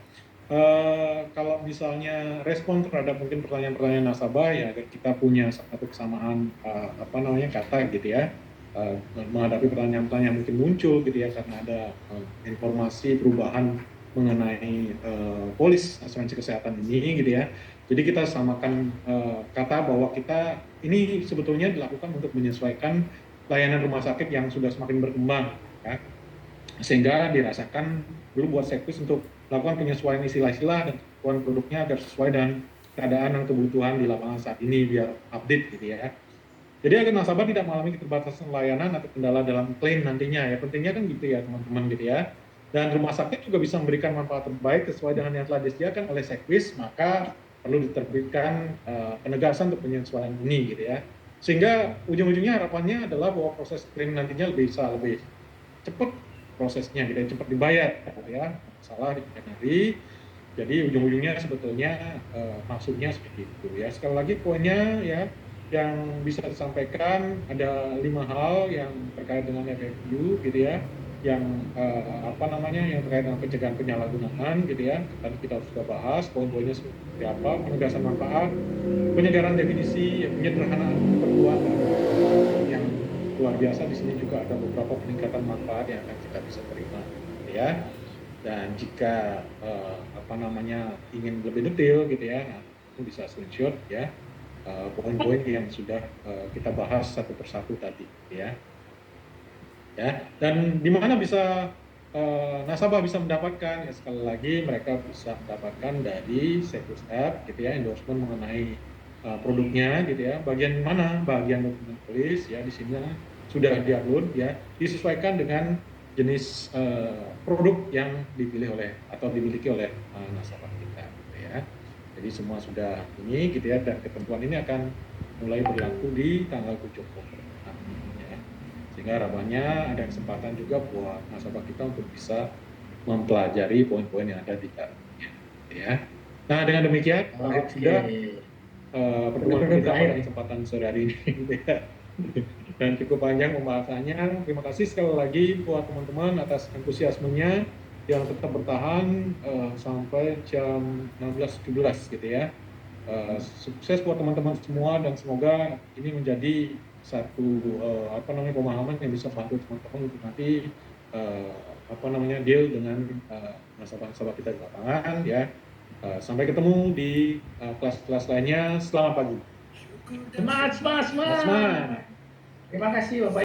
C: Kalau misalnya respon terhadap mungkin pertanyaan-pertanyaan nasabah ya agar kita punya satu kesamaan kata gitu ya, menghadapi pertanyaan-pertanyaan yang mungkin muncul gitu ya karena ada informasi perubahan mengenai polis asuransi kesehatan ini gitu ya. Jadi kita samakan kata bahwa kita ini sebetulnya dilakukan untuk menyesuaikan layanan rumah sakit yang sudah semakin berkembang ya, sehingga dirasakan dulu buat servis untuk melakukan penyesuaian istilah-istilah dan kebutuhan produknya agar sesuai dengan keadaan dan kebutuhan di lapangan saat ini biar update gitu ya. Jadi agar nasabah tidak mengalami keterbatasan layanan atau kendala dalam klaim nantinya ya, pentingnya kan gitu ya teman-teman gitu ya. Dan rumah sakit juga bisa memberikan manfaat terbaik sesuai dengan yang telah disediakan oleh Sekwis, maka perlu diterbitkan penegasan untuk penyesuaian ini gitu ya. Sehingga ujung-ujungnya harapannya adalah bahwa proses klaim nantinya bisa lebih cepat prosesnya gitu ya, cepat dibayar gitu ya, masalah di kemudian hari. Jadi ujung-ujungnya sebetulnya maksudnya seperti itu ya. Sekali lagi poinnya ya yang bisa disampaikan ada 5 hal yang terkait dengan FFU gitu ya, yang yang terkait dengan pencegahan penyalahgunaan gitu ya. Tadi kita sudah bahas poin-poinnya seperti apa, penegasan manfaat, penyegaran definisi, penyederhanaan perbuatan yang luar biasa. Di sini juga ada beberapa peningkatan manfaat yang akan kita bisa terima gitu ya. Dan jika ingin lebih detail gitu ya, nah, itu bisa screenshot ya poin-poin yang sudah kita bahas satu persatu tadi ya. Dan di mana bisa nasabah bisa mendapatkan ya, sekali lagi mereka bisa mendapatkan dari Sekwis App gitu ya, endorsement mengenai produknya gitu ya. Bagian mana? Bagian dokumen polis ya, di sini sudah diupload ya, disesuaikan dengan jenis produk yang dipilih oleh atau dimiliki oleh nasabah kita gitu ya. Jadi semua sudah ini gitu ya, dan ketentuan ini akan mulai berlaku di tanggal 7 Oktober ya. Sehingga harapannya ada kesempatan juga buat nasabah kita untuk bisa mempelajari poin-poin yang ada di dalamnya ya. Nah, dengan demikian sudah pertemuan kita pada kesempatan sore hari ini gitu ya. Dan cukup panjang pembahasannya. Terima kasih sekali lagi buat teman-teman atas antusiasmenya yang tetap bertahan sampai jam 16.17 gitu ya. Sukses buat teman-teman semua dan semoga ini menjadi satu pemahaman yang bisa membantu teman-teman untuk nanti deal dengan nasabah-nasabah kita di lapangan ya. Sampai ketemu di kelas-kelas lainnya. Selamat pagi.
B: Semangat.
C: Semangat.
B: Terima kasih Bapak.